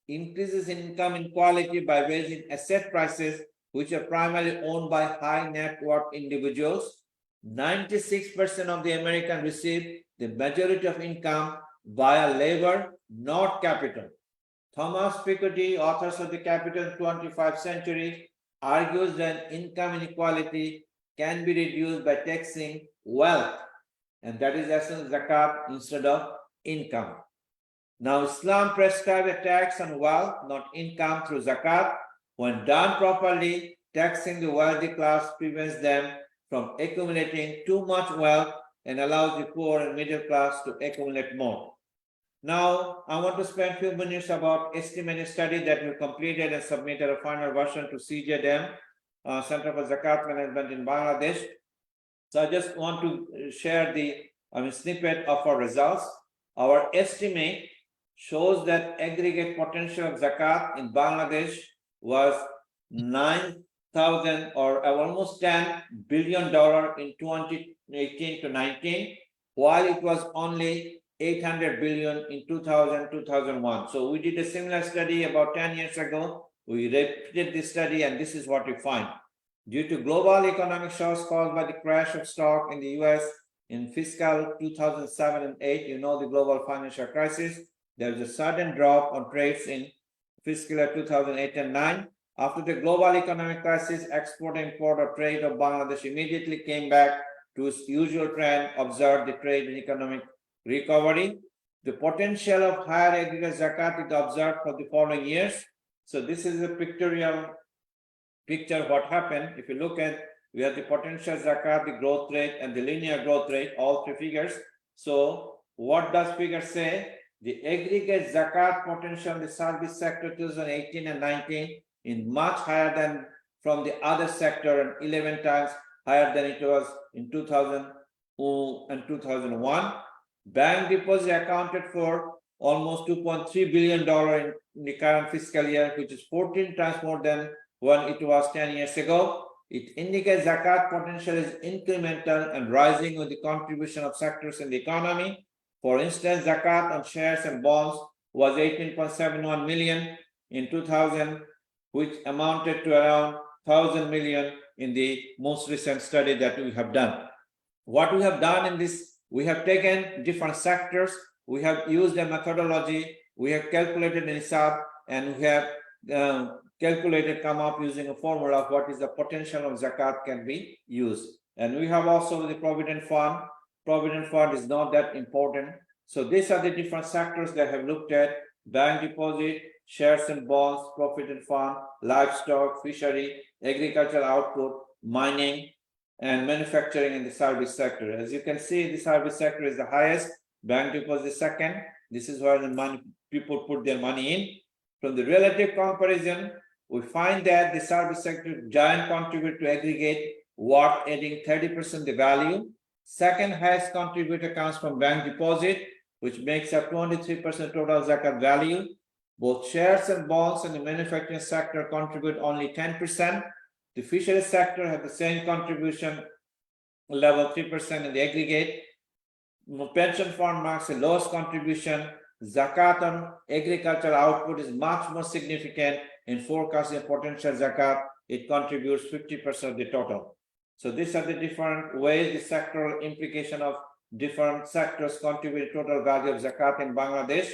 A: increases income inequality by raising asset prices, which are primarily owned by high net worth individuals. 96% of the Americans receive the majority of income via labor, not capital. Thomas Piketty, authors of the Capital in the 21st Century, argues that income inequality can be reduced by taxing wealth, and that is essence zakat instead of income. Now, Islam prescribes a tax on wealth, not income, through zakat. When done properly, taxing the wealthy class prevents them from accumulating too much wealth and allows the poor and middle class to accumulate more. Now, I want to spend a few minutes about estimated study that we completed and submitted a final version to CJDM, Center for Zakat Management in Bangladesh. So I just want to share the snippet of our results. Our estimate shows that aggregate potential of zakat in Bangladesh was 9,000 or almost $10 billion in 2018 to 19, while it was only 800 billion in 2000-2001. So we did a similar study about 10 years ago. We repeated this study, and this is what we find. Due to global economic shocks caused by the crash of stock in the US in fiscal 2007 and 8, you know, the global financial crisis, there was a sudden drop on trades in fiscal year 2008 and 9. After the global economic crisis, export and import of trade of Bangladesh immediately came back to its usual trend, observed the trade and economic recovery. The potential of higher aggregate zakat is observed for the following years. So this is a pictorial picture of what happened. If you look at, we have the potential zakat, the growth rate, and the linear growth rate, all three figures. So what does figure say? The aggregate zakat potential in the service sector 2018 and 19 is much higher than from the other sector and 11 times higher than it was in 2000 and 2001. Bank deposit accounted for almost $2.3 billion in the current fiscal year, which is 14 times more than when it was 10 years ago. It indicates zakat potential is incremental and rising with the contribution of sectors in the economy. For instance, zakat on shares and bonds was 18.71 million in 2000, which amounted to around 1,000 million in the most recent study that we have done. What we have done in this, we have taken different sectors, we have used a methodology, we have calculated an INCEIF, and we have come up using a formula of what is the potential of zakat can be used. And we have also the Provident Fund. Provident Fund is not that important. So these are the different sectors that have looked at: bank deposit, shares and bonds, Provident Fund, livestock, fishery, agricultural output, mining, and manufacturing in the service sector. As you can see, the service sector is the highest, bank deposit second, This is where the money people put their money in. From the relative comparison, we find that the service sector giant contribute to aggregate worth adding 30% the value. Second highest contributor comes from bank deposit, which makes up 23% total zakat value. Both shares and bonds in the manufacturing sector contribute only 10%. The fisheries sector has the same contribution level, 3% in the aggregate. Pension fund marks the lowest contribution. Zakat on agricultural output is much more significant in forecasting potential zakat. It contributes 50% of the total. So these are the different ways the sectoral implication of different sectors contribute to total value of zakat in Bangladesh.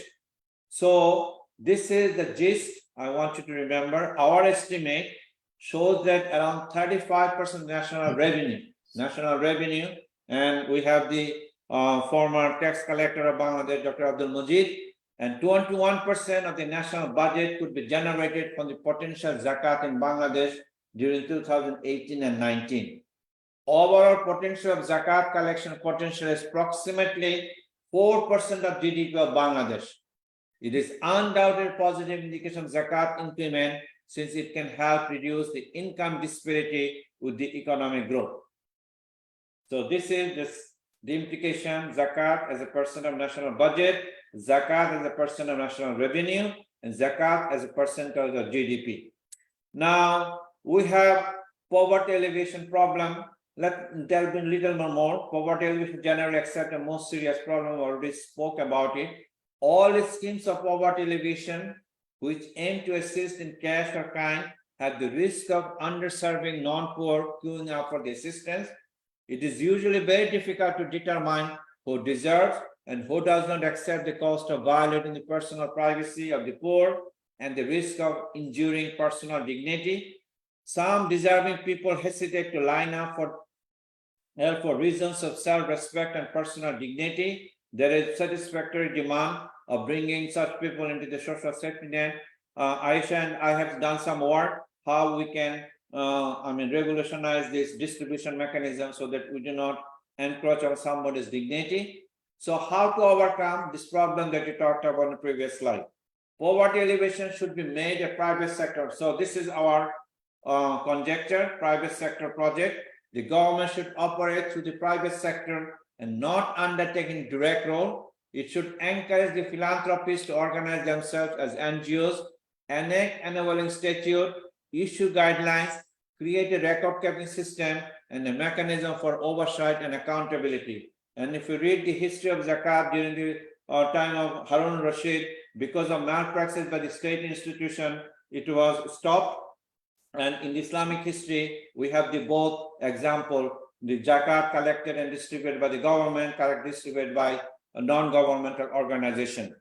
A: So this is the gist I want you to remember. Our estimate shows that around 35% national revenue, and we have the former tax collector of Bangladesh, Dr. Abdul Mazid, and 21% of the national budget could be generated from the potential zakat in Bangladesh during 2018 and 19. Overall potential of zakat collection potential is approximately 4% of GDP of Bangladesh. It is undoubtedly positive indication of zakat increment since it can help reduce the income disparity with the economic growth. So this is the implication: zakat as a percent of national budget, zakat as a percent of national revenue, and zakat as a percentage of GDP. Now we have poverty alleviation problem. Let's delve in a little more. Poverty alleviation generally accept the most serious problem. We already spoke about it. All schemes of poverty alleviation which aim to assist in cash or kind have the risk of underserving non-poor queuing up for the assistance. It is usually very difficult to determine who deserves and who does not accept the cost of violating the personal privacy of the poor and the risk of injuring personal dignity. Some deserving people hesitate to line up for help for reasons of self-respect and personal dignity. There is satisfactory demand of bringing such people into the social safety net. Aisha and I have done some work how we can revolutionize this distribution mechanism so that we do not encroach on somebody's dignity. So how to overcome this problem that you talked about in the previous slide? Poverty alleviation should be made a private sector. So this is our conjecture, private sector project. The government should operate through the private sector and not undertaking direct role. It should encourage the philanthropists to organize themselves as NGOs, enact enabling statute, issue guidelines, create a record-keeping system, and a mechanism for oversight and accountability. And if you read the history of zakat during the time of Harun Rashid, because of malpractice by the state institution, it was stopped. And in Islamic history, we have the both example, the zakat collected and distributed by the government, distributed by a non-governmental organization.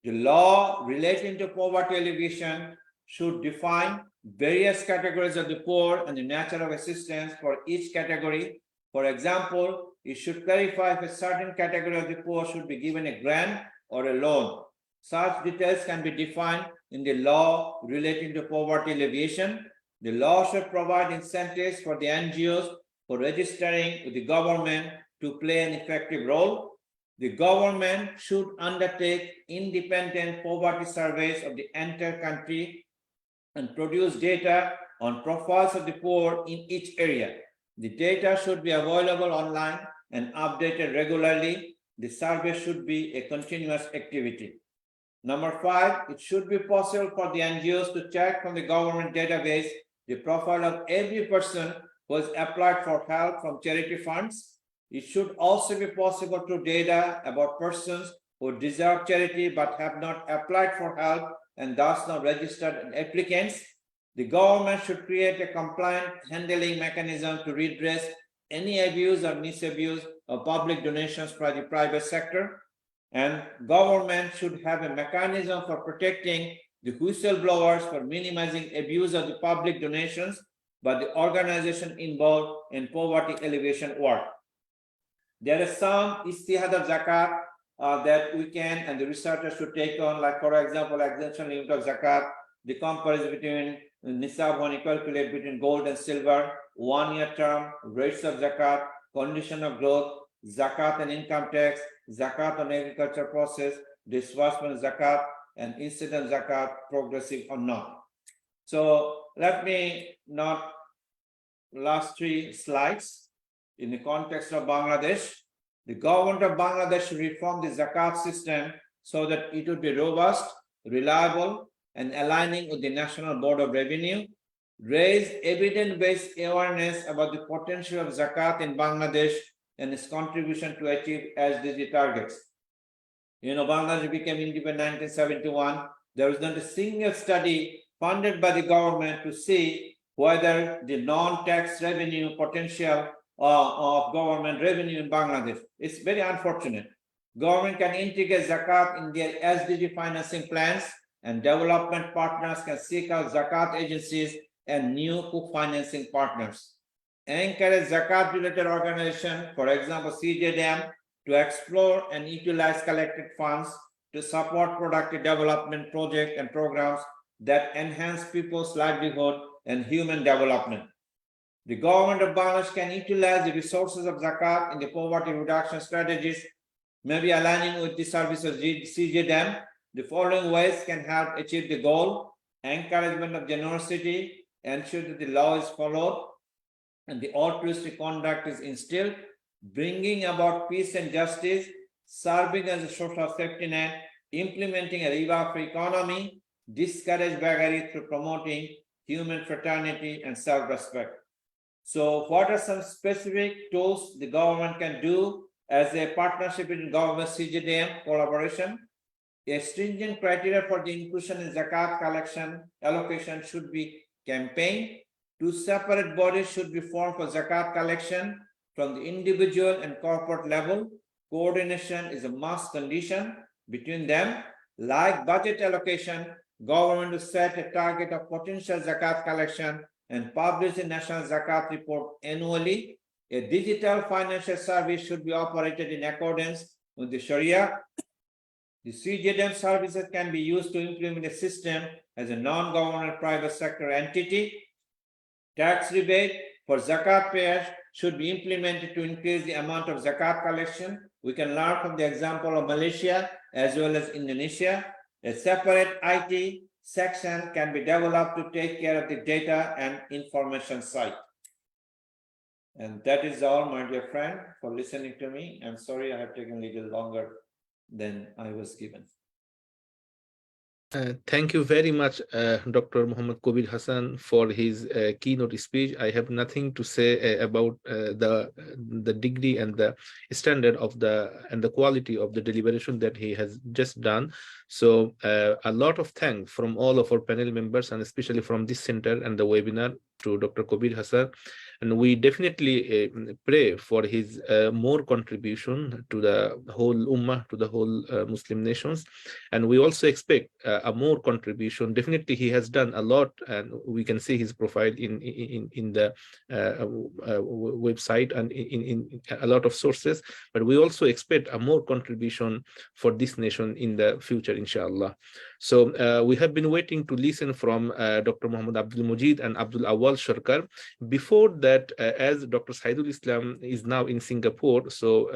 A: The law relating to poverty alleviation should define various categories of the poor and the nature of assistance for each category. For example, it should clarify if a certain category of the poor should be given a grant or a loan. Such details can be defined in the law relating to poverty alleviation. The law should provide incentives for the NGOs for registering with the government to play an effective role. The government should undertake independent poverty surveys of the entire country and produce data on profiles of the poor in each area. The data should be available online and updated regularly. The survey should be a continuous activity. Number 5, it should be possible for the NGOs to check from the government database the profile of every person who has applied for help from charity funds. It should also be possible to data about persons who deserve charity but have not applied for help and thus not registered applicants. The government should create a compliant handling mechanism to redress any abuse or misabuse of public donations by the private sector. And government should have a mechanism for protecting the whistleblowers for minimizing abuse of the public donations by the organization involved in poverty alleviation work. There is some istihad of zakat that we can and the researchers should take on, like for example, exemption limit of zakat, the comparison between nisab when you calculate between gold and silver, 1-year term, rates of zakat, condition of growth, zakat and income tax, zakat on agriculture process, disbursement zakat, and incident zakat progressive or not. So let me not last 3 slides. In the context of Bangladesh, the government of Bangladesh should reform the zakat system so that it would be robust, reliable, and aligning with the National Board of Revenue, raise evidence-based awareness about the potential of zakat in Bangladesh and its contribution to achieve SDG targets. You know, Bangladesh became independent in 1971. There was not a single study funded by the government to see whether the non-tax revenue potential of government revenue in Bangladesh. It's very unfortunate. Government can integrate zakat in their SDG financing plans, and development partners can seek out zakat agencies and new co-financing partners. Encourage zakat-related organizations, for example, CJDM, to explore and utilize collected funds to support productive development projects and programs that enhance people's livelihood and human development. The government of Bangladesh can utilize the resources of zakat in the poverty reduction strategies, maybe aligning with the service of CJDM. The following ways can help achieve the goal: encouragement of generosity, ensure that the law is followed, and the altruistic conduct is instilled, bringing about peace and justice, serving as a social safety net, implementing a riba-free economy, discourage beggary through promoting human fraternity and self-respect. So what are some specific tools the government can do as a partnership between government CJDM collaboration? A stringent criteria for the inclusion in zakat collection allocation should be campaigned. 2 separate bodies should be formed for zakat collection from the individual and corporate level. Coordination is a must condition between them. Like budget allocation, government will set a target of potential zakat collection and publish the national zakat report annually. A digital financial service should be operated in accordance with the Sharia. The CJDM services can be used to implement a system as a non-governmental private sector entity. Tax rebate for zakat payers should be implemented to increase the amount of zakat collection. We can learn from the example of Malaysia as well as Indonesia. A separate IT section can be developed to take care of the data and information side. And that is all, my dear friend, for listening to me. I'm sorry I have taken a little longer than I was given.
C: Thank you very much, Dr. Mohammad Kabir Hassan, for his keynote speech. I have nothing to say about the degree and the standard of the quality of the deliberation that he has just done. So a lot of thanks from all of our panel members, and especially from this center and the webinar, to Dr. Kabir Hassan. And we definitely pray for his more contribution to the whole Ummah, to the whole Muslim nations. And we also expect a more contribution. Definitely he has done a lot, and we can see his profile in the website and in a lot of sources. But we also expect a more contribution for this nation in the future, inshallah. So we have been waiting to listen from Dr. Muhammad Abdul Majid and Abdul Awal Sarker. Before that, as Dr. Saidul Islam is now in Singapore, so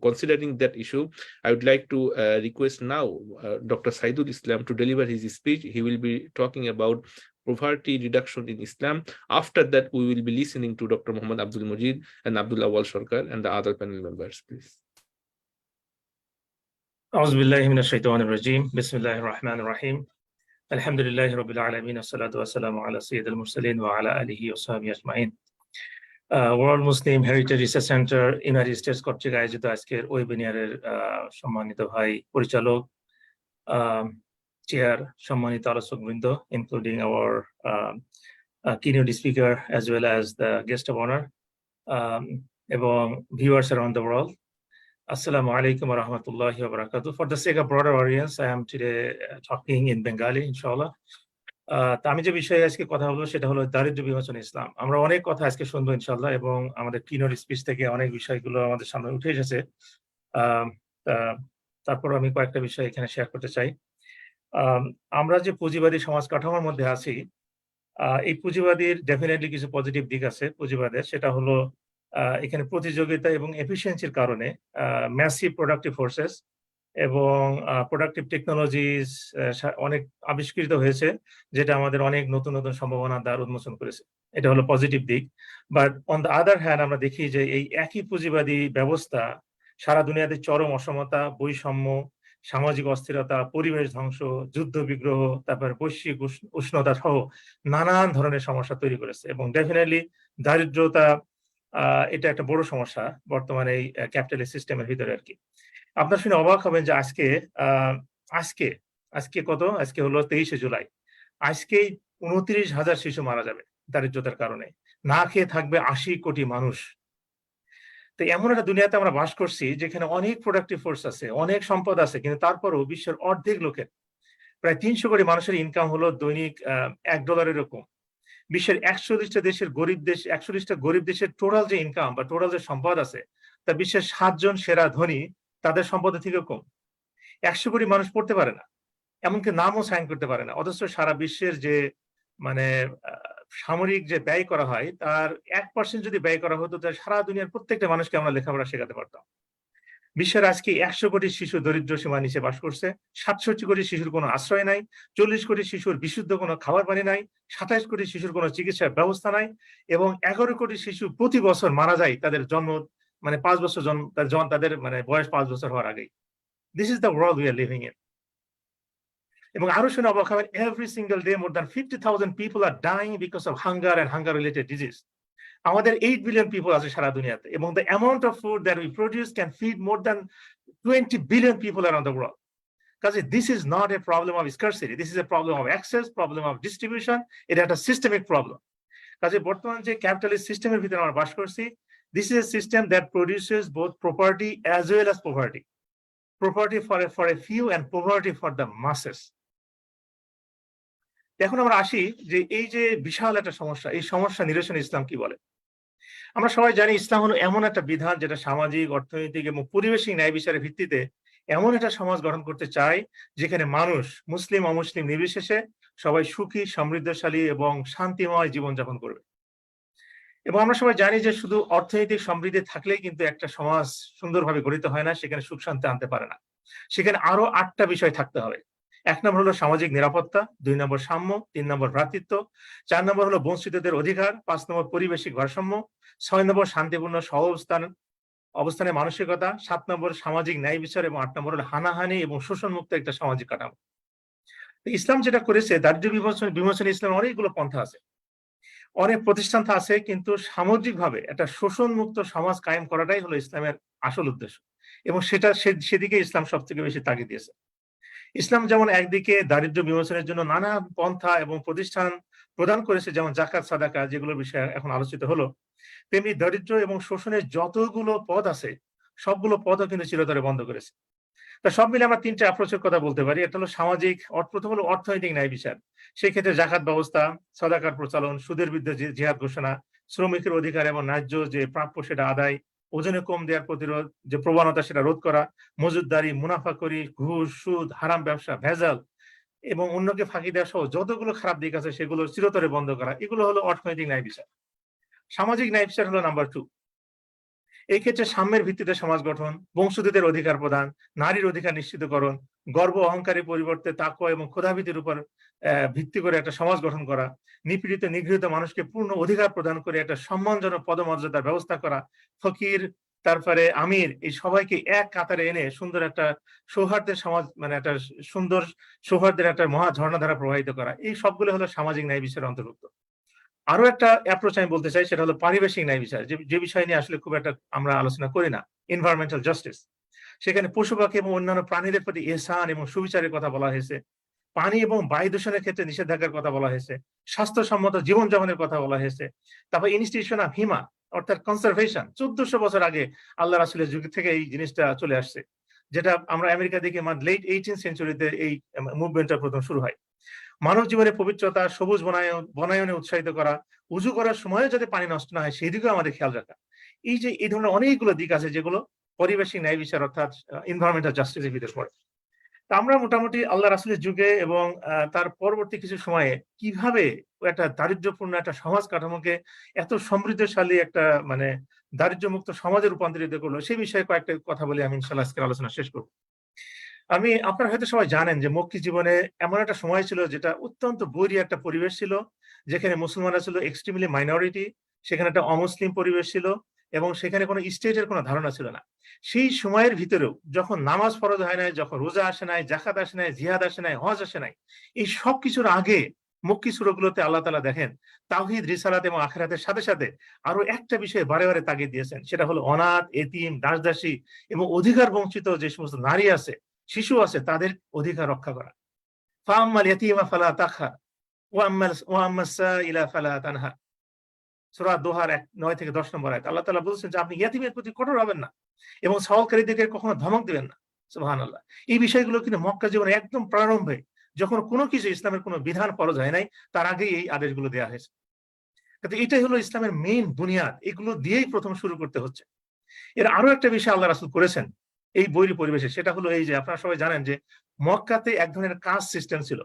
C: considering that issue, I would like to request now Dr. Saidul Islam to deliver his speech. He will be talking about poverty reduction in Islam. After that, we will be listening to Dr. Muhammad Abdul Majid and Abdul Awal Sarker and the other panel members, please.
D: أعوذ بالله من الشيطان الرجيم بسم الله الرحمن الرحيم الحمد لله رب العالمين والصلاة والسلام على سيد المرسلين وعلى آله وصحبه أجمعين World Muslim Heritage Research Center United states কর্তৃক আয়োজিত আজকের ওয়েবিনারের সম্মানিত ভাই পরিচালক chair সম্মানিত আলোচকবৃন্দ including our keynote speaker as well as the guest of honor এবং viewers around the world. Assalamu alaikum wa rahmatullahi wa barakatuh. For the sake of broader audience, I am today talking in Bengali, inshallah. তা আমি যে বিষয়ে আজকে কথা বলবো সেটা হলো দারিদ্র্য বিমোচন ইসলাম। আমরা অনেক কথা আজকে শুনবো ইনশাআল্লাহ, এবং আমাদের কিনোট স্পিচ থেকে অনেক বিষয়গুলো আমাদের সামনে উঠে এসেছে। তারপর আমি কয়েকটা বিষয় এখানে শেয়ার করতে চাই। আমরা যে পুঁজিবাদী সমাজ কাঠামোর মধ্যে আছি, এই পুঁজিবাদীর ডেফিনেটলি কিছু পজিটিভ দিক আছে পুঁজিবাদের। সেটা হলো এখানে প্রতিযোগিতা এবং এফিসিয়েন্সির কারণে ম্যাসিভ প্রোডাক্টিভ ফোর্সেস এবং প্রোডাক্টিভ টেকনোলজিস অনেক আবিষ্কৃত হয়েছে, যেটা আমাদের অনেক নতুন নতুন সম্ভাবনার দ্বার উন্মোচন করেছে। এটা হলো পজিটিভ দিক। But on the other hand আমরা দেখি যে এই একই পুঁজিবাদী ব্যবস্থা সারা দুনিয়াতে চরম অসমতা, বৈষম্য, সামাজিক অস্থিরতা, পরিবেশ ধ্বংস, যুদ্ধ বিগ্রহ, তারপর বৈশ্বিক উষ্ণতা সহ নানান ধরনের সমস্যা তৈরি করেছে। এবং ডেফিনেটলি দারিদ্রতা এটা একটা বড় সমস্যা বর্তমানে এই ক্যাপিটালিস্ট সিস্টেমের ভিতরে আর কি। আপনার শুনে অবাক হবেন যে আজকে কত? আজকে হলো 23শে জুলাই। আজকেই 29,000 শিশু মারা যাবে দারিদ্রতার কারণে। না খেয়ে থাকবে 80 কোটি মানুষ। তো এমন একটা দুনিয়াতে আমরা বাস করছি যেখানে অনেক প্রোডাক্টিভ ফোর্স আছে, অনেক সম্পদ আছে, কিন্তু তারপরেও বিশ্বের অর্ধেক লোকের, প্রায় 300 কোটি মানুষের ইনকাম হলো দৈনিক $1 এরকম। বিশ্বের 41টা গরিব দেশের টোটাল যে ইনকাম বা টোটাল যে সম্পদ আছে, তা বিশ্বের 7 জন সেরা ধনী তাদের সম্পদের থেকেও কম। 100 কোটি মানুষ পড়তে পারে না, এমনকি নামও সাইন করতে পারে না। অথচ সারা বিশ্বের যে মানে সামরিক যে ব্যয় করা হয়, তার 1% যদি ব্যয় করা হতো, তাহলে সারা দুনিয়ার প্রত্যেকটা মানুষকে আমরা লেখাপড়া শেখাতে পারতাম। বিশ্বের আজকে 100 কোটি শিশু দরিদ্র সীমার নিচে বাস করছে, 67 কোটি শিশুর কোনো আশ্রয় নাই, 40 কোটি শিশুর বিশুদ্ধ কোনো খাবার পানি নাই, 27 কোটি শিশুর কোনো চিকিৎসার ব্যবস্থা নাই, এবং 11 কোটি শিশু প্রতি বছর মারা যায় তাদের জন্ম মানে 5 বছর তাদের মানে বয়স 5 বছর হওয়ার আগেই। This is the world we are living in. এবং আরো শুনে অবাক হবেন, every single day more than 50,000 people are dying because of hunger and hunger related disease. আমাদের 8 বিলিয়ন পিপল আছে সারা দুনিয়াতে, এবং the amount of food that we produce can feed more than 20 billion people around the world. কাজে this is not a problem of scarcity, this is a problem of access, problem of distribution. এটা একটা systemic problem. কাজে বর্তমান যে capitalist সিস্টেমের ভিতরে আমরা বাস করছি, this is a system that produces both property as well as poverty, property for a few and poverty for the মাসেস। এখন আমরা আসি যে এই যে বিশাল একটা সমস্যা, এই সমস্যা নিরসনে ইসলাম কি বলে। আমরা সবাই জানি ইসলাম হলো এমন একটা বিধান যেটা সামাজিক, অর্থনৈতিক এবং পরিবেশিক ন্যায় বিচারের ভিত্তিতে এমন একটা সমাজ গঠন করতে চায় যেখানে মানুষ, মুসলিম অমুসলিম নির্বিশেষে সবাই সুখী, সমৃদ্ধশালী এবং শান্তিময় জীবনযাপন করবে। এবং আমরা সবাই জানি যে শুধু অর্থনৈতিক সমৃদ্ধি থাকলেই কিন্তু একটা সমাজ সুন্দরভাবে গঠিত হয় না, সেখানে সুখ শান্তি আনতে পারে না। সেখানে আরো 8টা বিষয় থাকতে হবে। 1 নম্বর হলো সামাজিক নিরাপত্তা, 2 নম্বর সাম্য, 3 নম্বর ভ্রাতৃত্ব, 4 নম্বর হলো বঞ্চিতদের অধিকার, 5 নম্বর পরিবেশিক ভারসাম্য, 6 নম্বর শান্তিপূর্ণ অবস্থানের মানসিকতা, 7 নম্বর সামাজিক ন্যায় বিচার, এবং 8 নম্বর হলো হানাহানি এবং শোষণমুক্ত একটা সামাজিক কাঠামো। ইসলাম যেটা করেছে, দারিদ্র্য বিমোচনে ইসলামের অনেকগুলো পন্থা আছে, অনেক প্রতিষ্ঠান আছে, কিন্তু সামগ্রিকভাবে একটা শোষণমুক্ত সমাজ কায়েম করাটাই হলো ইসলামের আসল উদ্দেশ্য, এবং সেদিকে ইসলাম সব থেকে বেশি তাগিদ দিয়েছে। ইসলাম যেমন একদিকে দারিদ্র্য বিমোচনের জন্য নানা পন্থা এবং প্রতিষ্ঠান প্রদান করেছে, যেমন জাকাত, সাদাকা, যেগুলোর বিষয়ে এখন আলোচিত হলো, তেমনি দারিদ্র্য এবং শোষণের যতগুলো পদ আছে সবগুলো পদও কিন্তু চিরতরে বন্ধ করেছে। তা সব মিলে আমরা 3টে অ্যাপ্রোচের কথা বলতে পারি। একটা হলো সামাজিক, প্রথম হলো অর্থনৈতিক ন্যায় বিচার, সেই ক্ষেত্রে জাকাত ব্যবস্থা, সাদাকার প্রচলন, সুদের বিরুদ্ধে জিহাদ ঘোষণা, শ্রমিকের অধিকার এবং ন্যায্য যে প্রাপ্য সেটা আদায়, ওজনে কম দেওয়ার প্রতিরোধ, যে প্রবণতা সেটা রোধ করা, মজুদদারি, মুনাফাখোরি, ঘুষ, সুদ, হারাম ব্যবসা, ভেজাল এবং অন্যকে ফাঁকি দেওয়া সহ যতগুলো খারাপ দিক আছে সেগুলো চিরতরে বন্ধ করা, এগুলো হলো অর্থনৈতিক ন্যায় বিচার। সামাজিক ন্যায় বিচার হলো নাম্বার 2। এই ক্ষেত্রে সাম্যের ভিত্তিতে সমাজ গঠন, বংশোদ্ভূতের অধিকার প্রদান, নারীর অধিকার নিশ্চিতকরণ, গর্ব অহংকারের পরিবর্তে তাকওয়া এবং খোদাভীতির উপর ভিত্তি করে একটা সমাজ গঠন করা, নিপীড়িত নিগৃহীত মানুষকে পূর্ণ অধিকার প্রদান করে একটা সম্মানজনক পদমর্যাদার ব্যবস্থা করা, ফকির তারপরে আমির এই সবাইকে এক কাতারে এনে সুন্দর একটা সৌহার্দ্যের সমাজ, মানে একটা সুন্দর সৌহার্দ্যের একটা মহা ঝর্ণাধারা প্রবাহিত করা, এই সবগুলো হলো সামাজিক ন্যায় বিচারের অন্তর্ভুক্ত। আরো একটা অ্যাপ্রোচ আমি বলতে চাই, সেটা হলো পারিবেশিক ন্যায় বিচার, যে বিষয় নিয়ে আসলে খুব একটা আমরা আলোচনা করি না, এনভায়রনমেন্টাল জাস্টিস। সেখানে পশু পাখি এবং অন্যান্য প্রাণীদের প্রতি ইহসান এবং সুবিচারের কথা বলা হয়েছে, পানি এবং বায়ু দূষণের ক্ষেত্রে নিষেধাজ্ঞার কথা বলা হয়েছে, স্বাস্থ্যসম্মত জীবনযাপনের কথা বলা হয়েছে। তারপর ইনস্টিটিউশন অফ হিমা অর্থাৎ কনজারভেশন, 1400 বছর আগে আল্লাহ রাসূলের যুগ থেকে এই জিনিসটা চলে আসছে, যেটা আমরা আমেরিকা দেখি লেট 18th সেঞ্চুরিতে এই মুভমেন্টটা প্রথম শুরু হয়। মানব জীবনের পবিত্রতা, সবুজ বনায়নে উৎসাহিত করা, উজু করার সময়ও যাতে পানি নষ্ট না হয় সেই দিকেও আমাদের খেয়াল রাখা। এই ধরনের অনেকগুলো দিক আছে যেগুলো পরিবেশিক ন্যায় বিচার অর্থাৎ এনভায়রনমেন্টাল জাস্টিসের ভিতরে পড়ে। তা আমরা মোটামুটি আল্লাহ রাসূলের যুগে এবং তার পরবর্তী কিছু সময়ে কিভাবে একটা দারিদ্র্যপূর্ণ একটা সমাজ কাঠামোকে এত সমৃদ্ধশালী একটা মানে দারিদ্র্যমুক্ত সমাজে রূপান্তরিত করলো, সেই বিষয়ে কয়েকটা কথা বলে আমি ইনশাআল্লাহ আজকের আলোচনা শেষ করব। আপনারা হয়তো সবাই জানেন যে মক্কি জীবনে এমন একটা সময় ছিল যেটা অত্যন্ত বৈরী একটা পরিবেশ ছিল, যেখানে মুসলমানরা ছিল এক্সট্রিমলি মাইনরিটি, সেখানে একটা অমুসলিম পরিবেশ ছিল এবং সেখানে কোনো স্টেটের কোনো ধারণা ছিল না। সেই সময়ের ভিতরেও যখন নামাজ ফরজ হয় নাই, যখন রোজা আসে নাই, জাকাত আসে নাই, জিহাদ আসে নাই, হজ আসে নাই, এই সব কিছুর আগে মক্কি সূরাগুলোতে আল্লাহ তাআলা দেখেন তাওহীদ, রিসালাত এবং আখিরাতের সাথে সাথে আরো একটা বিষয়ে বারে বারে তাগিদ দিয়েছেন, সেটা হলো অনাথ, এতিম, দাস-দাসী এবং অধিকার বঞ্চিত যে সমস্ত নারী আছে, শিশু আছে, তাদের অধিকার রক্ষা করা। ফাআম্মাল ইয়াতীমা ফালা তাকহার ওয়া আম্মাস সাইলা ফালা তানহার। সূরা দোহার 9 থেকে 10 নম্বর আয়াত। আল্লাহ তাআলা বলেছেন যে আপনি ইয়াতীমের প্রতি কঠোর হবেন না এবং সওয়ালকারীদেরকে কখনো ধমক দিবেন না। সুবহানাল্লাহ। এই বিষয়গুলো কিন্তু মক্কা জীবনের একদম প্রারম্ভে, যখন কোনো কিছু ইসলামের কোনো বিধান ফরজ হয় নাই, তার আগেই এই আদেশগুলো দেয়া হয়েছে। কিন্তু এটাই হলো ইসলামের মেইন বুনিয়াদ। এগুলো দিয়েই প্রথম শুরু করতে হচ্ছে। এর আরো একটা বিষয় আল্লাহ রাসূল করেছেন এই বৈরী পরিবেশে, সেটা হলো এই যে আপনারা সবাই জানেন যে মক্কাতে এক ধরনের কাস্ট সিস্টেম ছিল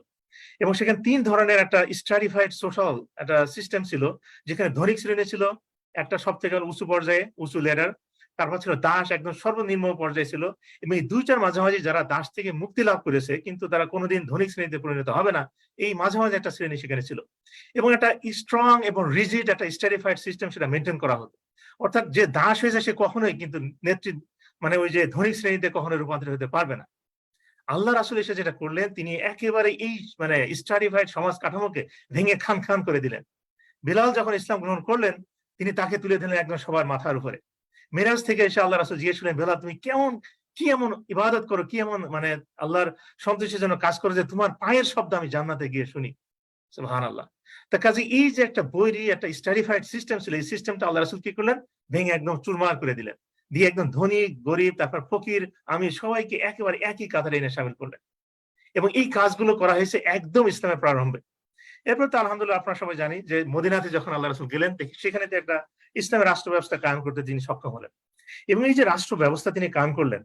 D: এবং সেখানে 3 ধরনের একটা স্ট্রাটিফাইড সোশ্যাল একটা সিস্টেম ছিল, যেখানে ধনিক শ্রেণী ছিল একটা সবথেকে উঁচু পর্যায়ে, উঁচু লেডার। তারপর ছিল দাস, একদম সর্বনিম্ন পর্যায়ে ছিল এবং এই দুইটার মাঝামাঝি যারা দাস থেকে মুক্তি লাভ করেছে কিন্তু তারা কোনোদিন ধনিক শ্রেণীতে পরিণত হবে না, এই মাঝামাঝি একটা শ্রেণী সেখানে ছিল এবং একটা স্ট্রং এবং রিজিড একটা স্ট্রাটিফাইড সিস্টেম সেটা মেনটেন করা হতো। অর্থাৎ যে দাস হয়েছে সে কখনোই কিন্তু মানে ওই যে ধনিক শ্রেণীতে কখনোই রূপান্তরিত হতে পারবে না। আল্লাহ রাসূল এসে যেটা করলেন, তিনি একেবারে এই মানে স্ট্রাটিফাইড সমাজ কাঠামোকে ভেঙে খান খান করে দিলেন। বিলাল যখন ইসলাম গ্রহণ করলেন, তিনি তাকে তুলে দিলেন একদম সবার মাথার উপরে। মেরাজ থেকে এসে আল্লাহ রাসূল জিজ্ঞেস করলেন, বেলাল তুমি কি এমন ইবাদত করো, কি এমন মানে আল্লাহর সন্তুষ্টির জন্য কাজ করো যে তোমার পায়ের শব্দ আমি জান্নাতে গিয়ে শুনি। সুবহানাল্লাহ। তা কাজে এই যে একটা বৈরী একটা স্ট্রাটিফাইড সিস্টেম ছিল, এই সিস্টেমটা আল্লাহ রাসূল কি করলেন, ভেঙে একদম চুরমার করে দিলেন। দিয়ে একদম ধনী, গরিব, তারপর ফকির, আমির সবাইকে একেবারে একই কাতারে এনে শামিল করলেন এবং এই কাজগুলো করা হয়েছে একদম ইসলামের প্রারম্ভে। এরপর তো আলহামদুলিল্লাহ আপনারা সবাই জানি যে মদিনাতে যখন আল্লাহ রাসূল গেলেন, সেখানে তো একটা ইসলামের রাষ্ট্র ব্যবস্থা কায়েম করতে তিনি সক্ষম হলেন এবং এই যে রাষ্ট্র ব্যবস্থা তিনি কায়েম করলেন,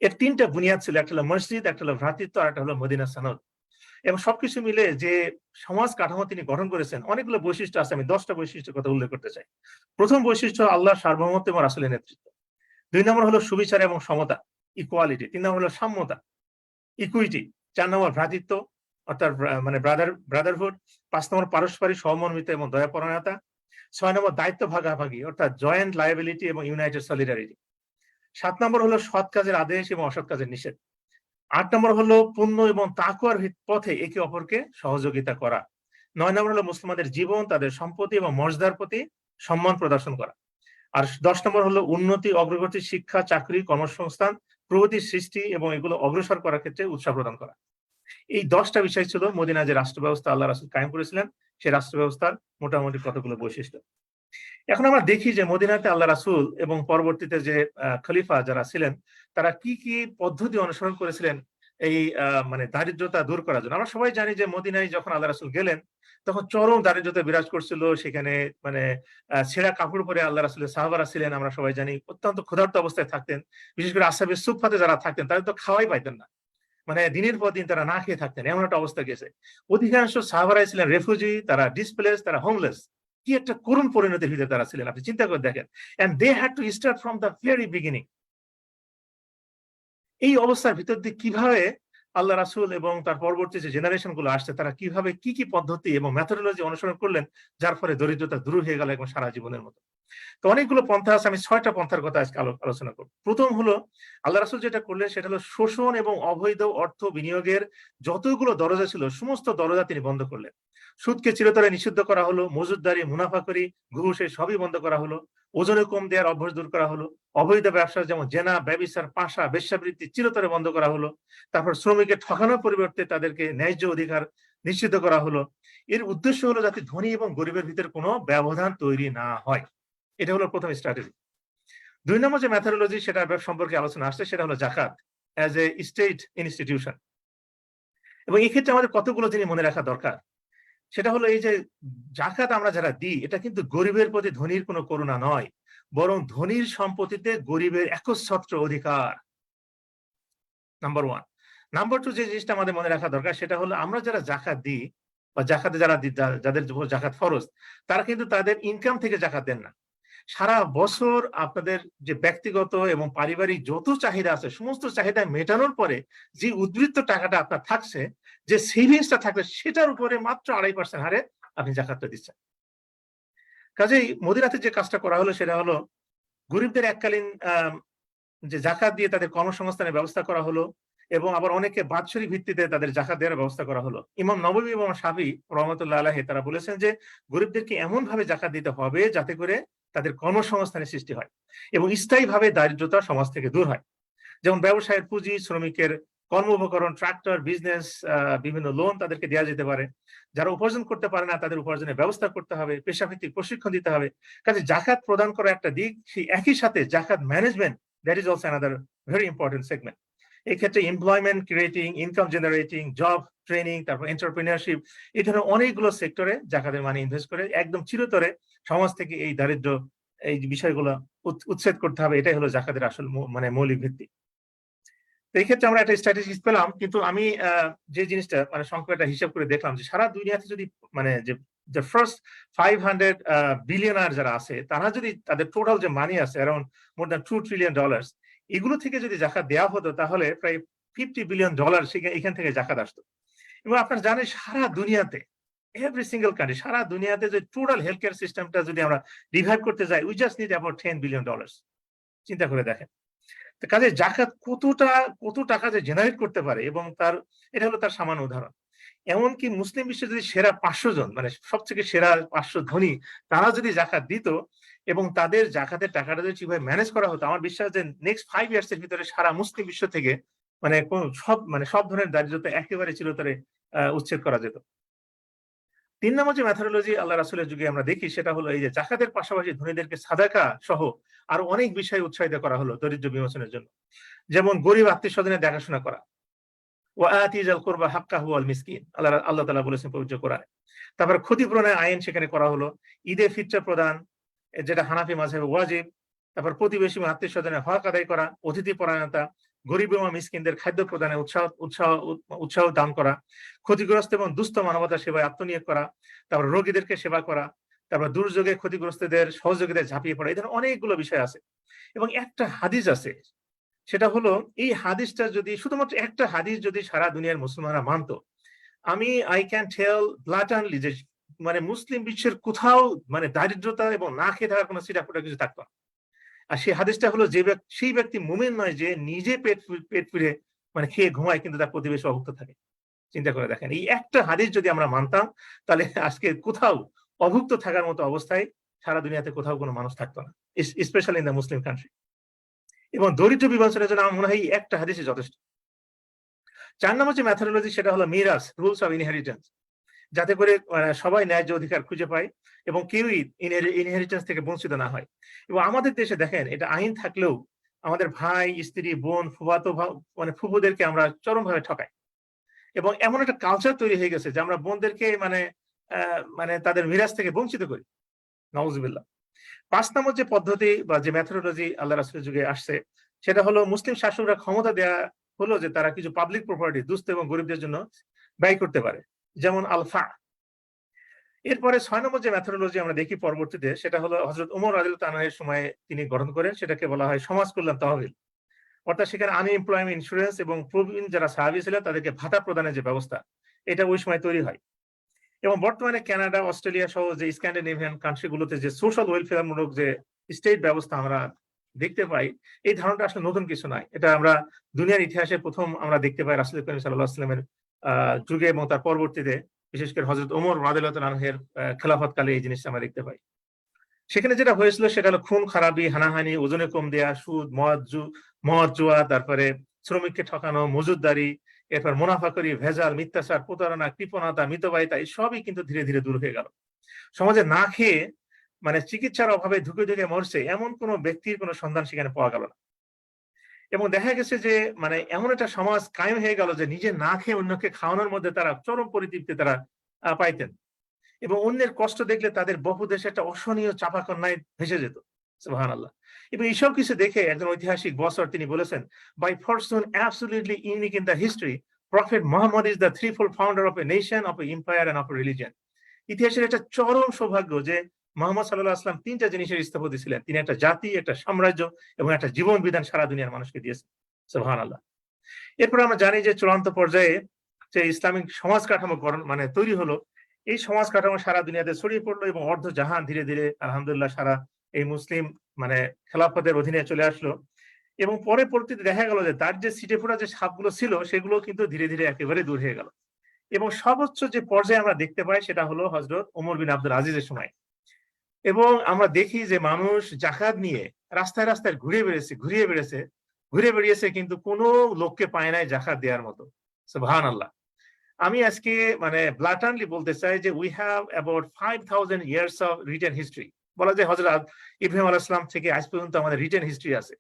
D: এর 3টা বুনিয়াদ ছিল। একটা হলো মসজিদ, একটা হলো ভ্রাতৃত্ব, আর একটা হলো মদিনা সনদ। এবং সবকিছু মিলে যে সমাজ কাঠামো তিনি গঠন করেছেন, অনেকগুলো বৈশিষ্ট্য আছে। আমি 10টা বৈশিষ্ট্যের কথা উল্লেখ করতে চাই। প্রথম বৈশিষ্ট্য আল্লাহর সার্বভৌমত্ব এবং রাসূলের নেতৃত্ব। 2 নম্বর হলো সুবিচার এবং সমতা, ইকুয়ালিটি। 3 নম্বর হলো সাম্যতা, ইকুইটি। 4 নম্বর ভ্রাতৃত্ব অর্থাৎ মানে ব্রাদারহুড। 5 নম্বর পারস্পরিক সহমর্মিতা এবং দয়াপরায়ণতা। 6 নম্বর দায়িত্ব ভাগাভাগি অর্থাৎ জয়েন্ট লায়াবিলিটি এবং ইউনাইটেড সলিডারিটি। 7 নম্বর হলো সৎ কাজের আদেশ এবং অসৎ কাজের নিষেধ। 8 নম্বর হলো পুণ্য এবং তাকওয়ার পথে একে অপরকে সহযোগিতা করা। 9 নম্বর হলো মুসলমানদের জীবন, তাদের সম্পত্তি এবং মর্যাদার প্রতি সম্মান প্রদর্শন করা। আর 10 নম্বর হলো উন্নতি, অগ্রগতি, শিক্ষা, চাকরি, কর্মসংস্থান, প্রগতির সৃষ্টি এবং এগুলো অগ্রসর করার ক্ষেত্রে উৎসাহ প্রদান করা। এই 10টা বিষয় ছিল মদিনা যে রাষ্ট্র ব্যবস্থা আল্লাহ রাসূল কায়েম করেছিলেন, সেই রাষ্ট্র ব্যবস্থার মোটামুটি কতগুলো বৈশিষ্ট্য। এখন আমরা দেখি যে মদিনাতে আল্লাহ রাসূল এবং পরবর্তীতে যে খলিফা যারা ছিলেন, তারা কি কি পদ্ধতি অনুসরণ করেছিলেন এই মানে দারিদ্রতা দূর করার জন্য। আমরা সবাই জানি যে মদিনায় যখন আল্লাহ রাসূল গেলেন, তখন চরম দারিদ্রতা বিরাজ করছিল। সেখানে মানে ছেঁড়া কাপড় পরে আল্লাহ রাসূলের সাহাবারা ছিলেন, আমরা সবাই জানি অত্যন্ত ক্ষুধার্ত অবস্থায় থাকতেন। বিশেষ করে আসহাবে সুফফাতে যারা থাকতেন, তারা তো খাওয়াই পাইতেন না। মানে দিনের পর দিন তারা না খেয়ে থাকতেন, এমন একটা অবস্থা গেছে। অধিকাংশ সাহাবারাই ছিলেন রেফিউজি, তারা ডিসপ্লেস, তারা হোমলেস। কি একটা করুণ পরিণতির ভিতরে তারা ছিলেন, আপনি চিন্তা করে দেখেন। And they had to start from the very beginning. এই অবস্থার ভিতর দিয়ে কিভাবে আল্লাহ রাসূল এবং তার পরবর্তী যে জেনারেশন গুলো আসছে, তারা কিভাবে কি কি পদ্ধতি এবং মেথোডোলজি অনুসরণ করলেন, যার ফলে দরিদ্রতা দূর হয়ে গেল এবং সারা জীবনের মতো। তো অনেকগুলো পন্থা আছে, আমি 6টা পন্থার কথা আজকে আলোচনা করব। প্রথম হলো আল্লাহ রাসূল যেটা করলেন, সেটা হলো শোষণ এবং অবৈধ অর্থ বিনিয়োগের যতগুলো দরজা ছিল সমস্ত দরজা তিনি বন্ধ করলেন। সুদকে চিরতরে নিষিদ্ধ করা হলো, মজুদদারি, মুনাফাখোরি, ঘুষ এই সবই বন্ধ করা হলো। ওজনে কম দেওয়ার অভ্যাস দূর করা হলো। অবৈধ ব্যবসা যেমন জেনা, ব্যভিচার, পাশা, বেশ্যাবৃত্তি চিরতরে বন্ধ করা হলো। তারপর শ্রমিকের ঠকানোর পরিবর্তে তাদেরকে ন্যায্য অধিকার নিশ্চিত করা হলো। এর উদ্দেশ্য হলো যাতে ধনী এবং গরিবের ভিতরে কোনো ব্যবধান তৈরি না হয়। এটা হলো প্রথম স্ট্র্যাটেজি। 2 নম্বর যে মেথোডোলজি সেটা সম্পর্কে আলোচনা আসছে, সেটা হলো জাকাত অ্যাজ এ স্টেট ইনস্টিটিউশন। এবং এই ক্ষেত্রে আমাদের কতগুলো জিনিস মনে রাখা দরকার। সেটা হলো এই যে জাকাত আমরা যারা দিই, এটা কিন্তু গরিবের প্রতি ধনীর কোনো করুণা নয়, বরং ধনীর সম্পত্তিতে গরিবের একচ্ছত্র অধিকার। নাম্বার 1। নাম্বার 2 যে জিনিসটা আমাদের মনে রাখা দরকার, সেটা হলো আমরা যারা জাকাত দিই বা জাকাতে যারা যাদের উপর জাকাত ফরজ, তারা কিন্তু তাদের ইনকাম থেকে জাকাত দেন না। সারা বছর আপনাদের যে ব্যক্তিগত এবং পারিবারিক যত চাহিদা আছে সমস্ত চাহিদা মেটানোর পরে যে উদ্বৃত্ত টাকাটা আপনার থাকছে, যে সেভিংসটা থাকবে, সেটার উপরে মাত্র 2.5% হারে আপনি জাকাতটা দিচ্ছেন। কাজেই মদিনাতে যে কাজটা করা হলো সেটা হলো গরিবদের এককালীন যে জাকাত দিয়ে তাদের কর্মসংস্থানের ব্যবস্থা করা হলো, এবং আবার অনেকে বাৎসরিক ভিত্তিতে তাদের জাকাত দেওয়ার ব্যবস্থা করা হলো। ইমাম নববী এবং শাফি রহমতুল্লাহ আলাইহি তারা বলেছেন যে গরিবদেরকে এমন ভাবে জাকাত দিতে হবে যাতে করে তাদের কর্মসংস্থানের সৃষ্টি হয় এবং স্থায়ীভাবে দারিদ্রতা সমাজ থেকে দূর হয়। যেমন ব্যবসায়ের পুঁজি, শ্রমিকের কর্ম উপকরণ, ট্রাক্টর, বিজনেস, বিভিন্ন লোন তাদেরকে দেওয়া যেতে পারে। যারা উপার্জন করতে পারে না তাদের উপার্জনের ব্যবস্থা করতে হবে, পেশাভিত্তিক প্রশিক্ষণ দিতে হবে। কাজে জাকাত প্রদান করা একটা দিক, সেই একই সাথে জাকাত management, that is also another very important segment. এই ক্ষেত্রে employment creating, income generating, job training, তারপর এন্টারপ্রেনিয়রশিপ, এই ধরনের অনেকগুলো সেক্টরে জাকাতের মানি ইনভেস্ট করে একদম চিরতরে সমাজ থেকে এই দারিদ্র, এই বিষয়গুলো উচ্ছেদ করতে হবে। এটাই হলো জাকাতের আসল মানে মৌলিক ভিত্তি। এই ক্ষেত্রে আমরা একটা স্ট্যাটিস্টিক্স পেলাম, কিন্তু আমি যে জিনিসটা মানে সংক্ষেপে একটা হিসাব করে দেখলাম যে সারা দুনিয়াতে যদি মানে যে ফার্স্ট 500 বিলিয়নার যারা আছে, তারা যদি তাদের টোটাল যে মানি আছে অ্যারাউন্ড মোর দ্যান $2 ট্রিলিয়ন, এগুলো থেকে যদি জাকাত দেওয়া হতো তাহলে প্রায় $50 বিলিয়ন এখান থেকে জাকাত আসতো। এবং আপনারা জানেন সারা দুনিয়াতে, এভরি সিঙ্গেল কান্ট্রি, সারা দুনিয়াতে যে টোটাল হেলথ কেয়ার সিস্টেমটা যদি আমরা রিভাইভ করতে যাই, we just need about $10 billion. চিন্তা করে দেখেন। কাজে জাকাত কত টাকা যে জেনারেট করতে পারে, এবং এটা হলো তার সামান্য উদাহরণ। এমনকি মুসলিম বিশ্বের যদি সেরা 500 জন, মানে সবথেকে সেরা 500 ধনী, তারা যদি জাকাত দিত এবং তাদের জাকাতের টাকাটা যদি ঠিকভাবে ম্যানেজ করা হতো, আমার বিশ্বাস যে নেক্সট 5 ইয়ার্স এর ভিতরে সারা মুসলিম বিশ্ব থেকে সব ধরনের দারিদ্রতা একেবারে চিরতরে উচ্ছেদ করা যেত। 3 নম্বর যে মেথোডোলজি আল্লাহ রাসূলের যুগে আমরা দেখি সেটা হলো এই যে জাকাতের পাশাপাশি ধনীদেরকে সাদাকা সহ আরো অনেক বিষয় উৎসাহিত করা হলো দরিদ্র বিমোচনের জন্য। যেমন গরিব আত্মীয়-স্বজনের দেখাশোনা করা, ওয়া আতিজাল কুরবা হাক্কাহু ওয়াল মিসকিন, আল্লাহ তাআলা বলেছেন পবিত্র কোরআনে। তারপর ক্ষতিপূরণের আইন সেখানে করা হলো। ঈদে ফিতরা প্রদান, যেটা হানাফি মাযহাবে ওয়াজিব। তারপর প্রতিবেশী এবং আত্মীয়-স্বজনের হক আদায় করা, অতিথি পরায়ণতা, গরিব এবং মিসকিনদের খাদ্য প্রদানে উৎসাহ দান করা, ক্ষতিগ্রস্ত এবং দুস্থ মানবতা সেবায় আত্মনিয়োগ করা, তারপর রোগীদেরকে সেবা করা, তারপর দুর্যোগে ক্ষতিগ্রস্তদের সহযোগিতায় ঝাঁপিয়ে পড়া। এই ধরনের অনেকগুলো বিষয় আছে। এবং একটা হাদিস আছে, সেটা হলো এই হাদিসটা যদি শুধুমাত্র একটা হাদিস যদি সারা দুনিয়ার মুসলমানরা মানতো, আই ক্যান টেল ব্লাটান্টলি যে মানে মুসলিম বিশ্বের কোথাও মানে দারিদ্রতা এবং না খেয়ে থাকার কোনো সিটাফোটা কিছু থাকতো না। আর সেই হাদিসটা হলো সেই ব্যক্তি মুমিন নয় যে নিজে পেট পুড়ে মানে খেয়ে ঘুমায় কিন্তু তার প্রতিবেশী অভুক্ত থাকে। চিন্তা করে দেখেন, এই একটা হাদিস যদি আমরা মানতাম তাহলে আজকে কোথাও অভুক্ত থাকার মতো অবস্থায় সারা দুনিয়াতে কোথাও কোনো মানুষ থাকতো না, specially in the Muslim country. এবং দরিদ্র বিমোচনের জন্য আমার মনে হয় একটা হাদিসই যথেষ্ট। 4 নম্বর যে মেথোডোলজি সেটা হলো মিরাস, রুলস অফ ইনহেরিটেন্স, যাতে করে সবাই ন্যায্য অধিকার খুঁজে পায় এবং কেউই ইনহেরিটেন্স থেকে বঞ্চিত না হয়। এবং আমাদের দেশে দেখেন এটা আইন থাকলেও আমাদের ভাই, স্ত্রী, বোন, ফুফাতো মানে ফুফুদেরকে আমরা চরমভাবে ঠকাই। এবং এমন একটা কালচার তৈরি হয়ে গেছে যে আমরা বোনদেরকে মানে তাদের মিরাস থেকে বঞ্চিত করি। নাউজুবিল্লাহ। 5 নম্বর যে পদ্ধতি বা যে মেথোডোলজি আল্লাহ রাসূলের যুগে আসছে সেটা হলো মুসলিম শাসকরা ক্ষমতা দেয়া হলো যে তারা কিছু পাবলিক প্রপার্টি দুস্থ এবং গরিবদের জন্য ব্যয় করতে পারে, যেমন আলফা। এরপরে 6 নম্বর যে মেথোডোলজি আমরা দেখি পরবর্তীতে সেটা হলো হযরত ওমর রাদিয়াল্লাহু তাআলা এর সময়ে তিনি গঠন করেন, সেটাকে বলা হয় সমাজ কল্যাণ তহবিল। অর্থাৎ সেখানে আনএমপ্লয়মেন্ট ইন্স্যুরেন্স এবং প্রবীণ যারা সাহাবী ছিলেন তাদেরকে ভাতা প্রদানের যে ব্যবস্থা, এটা ওই সময় তৈরি হয়। এবং বর্তমানে কানাডা, অস্ট্রেলিয়া সহ যে স্ক্যান্ডিনেভিয়ান কান্ট্রিগুলোতে যে সোশ্যাল ওয়েলফেয়ারমূলক যে স্টেট ব্যবস্থা আমরা দেখতে পাই, এই ধারণাটা আসলে নতুন কিছু নয়। এটা আমরা দুনিয়ার ইতিহাসে প্রথম আমরা দেখতে পাই রাসূল করিম সাল্লাল্লাহু আলাইহি ওয়াসাল্লামের যুগে এবং তার পরবর্তীতে বিশেষ করে হযরত ওমর রাদিয়াল্লাহু তাআলা আনহুর খেলাফতকালে এই জিনিসটা আমরা দেখতে পাই। সেখানে যেটা হয়েছিল সেটা হলো খুন খারাপি, হানাহানি, ওজনে কম দেয়া, সুদ, মদ জুয়া, তারপরে শ্রমিককে ঠকানো, মজুদদারি, এরপর মুনাফাকরি, ভেজাল, মিথ্যাচার, প্রতারণা, কৃপণতা, মিতবায়িতা, এই সবই কিন্তু ধীরে ধীরে দূর হয়ে গেল। সমাজে না খেয়ে মানে চিকিৎসার অভাবে ধুকে মরছে এমন কোনো ব্যক্তির কোনো সন্ধান সেখানে পাওয়া গেল না। এবং দেখা গেছে যে মানে এমন একটা সমাজ কায়েম হয়ে গেল যে নিজে না খেয়ে অন্যকে খাওয়ানোর মধ্যে তারা চরম পরিতৃপ্তি তারা পাইতেন। এবং অন্যের কষ্ট দেখলে তাদের বহুদেশে একটা অসহনীয় চাপাকন্যায় ভেসে যেত। সুবহানাল্লাহ। এবং এইসব কিছু দেখে একজন ঐতিহাসিক বসর তিনি বলেছেন, by person absolutely unique in the history, prophet Muhammad is the threefold founder of a nation, of a empire and of a religion. ইতিহাসের একটা চরম সৌভাগ্য যে মোহাম্মদ সাল্লাল্লাহু আলাইহি ওয়াসাল্লাম তিনটা জিনিসের স্থপতি ছিলেন। তিনি একটা জাতি, একটা সাম্রাজ্য এবং একটা জীবন বিধান সারা দুনিয়ার মানুষকে দিয়েছেন। সুবহানাল্লাহ। এরপর আমরা জানি যে চূড়ান্ত পর্যায়ে যে ইসলামিক সমাজ কাঠামো মানে তৈরি হলো, এই সমাজ কাঠামো সারা দুনিয়াতে ছড়িয়ে পড়লো এবং অর্ধ জাহান ধীরে ধীরে আলহামদুলিল্লাহ সারা এই মুসলিম মানে খেলাফতের অধীনে চলে আসলো। এবং পরে পরবর্তীতে দেখা গেল যে তার যে ছিটে ফোটা যে সাপগুলো ছিল সেগুলো কিন্তু ধীরে ধীরে একেবারে দূর হয়ে গেল। এবং সর্বোচ্চ যে পর্যায়ে আমরা দেখতে পাই সেটা হলো হযরত ওমর বিন আব্দুল আজিজের সময়। এবং আমরা দেখি যে মানুষ জাকাত নিয়ে রাস্তায় রাস্তায় ঘুরে বেড়িয়েছে কিন্তু কোনো লোককে পায় নাই জাকাত দেওয়ার মতো। সুবহানাল্লাহ। আমি আজকে মানে ব্লাটানলি বলতে চাই যে we have about 5000 years of written history. বলা যায় হযরত ইব্রাহিম আলাইহিস সালাম থেকে আজ পর্যন্ত আমাদের রিটেন হিস্ট্রি আছে।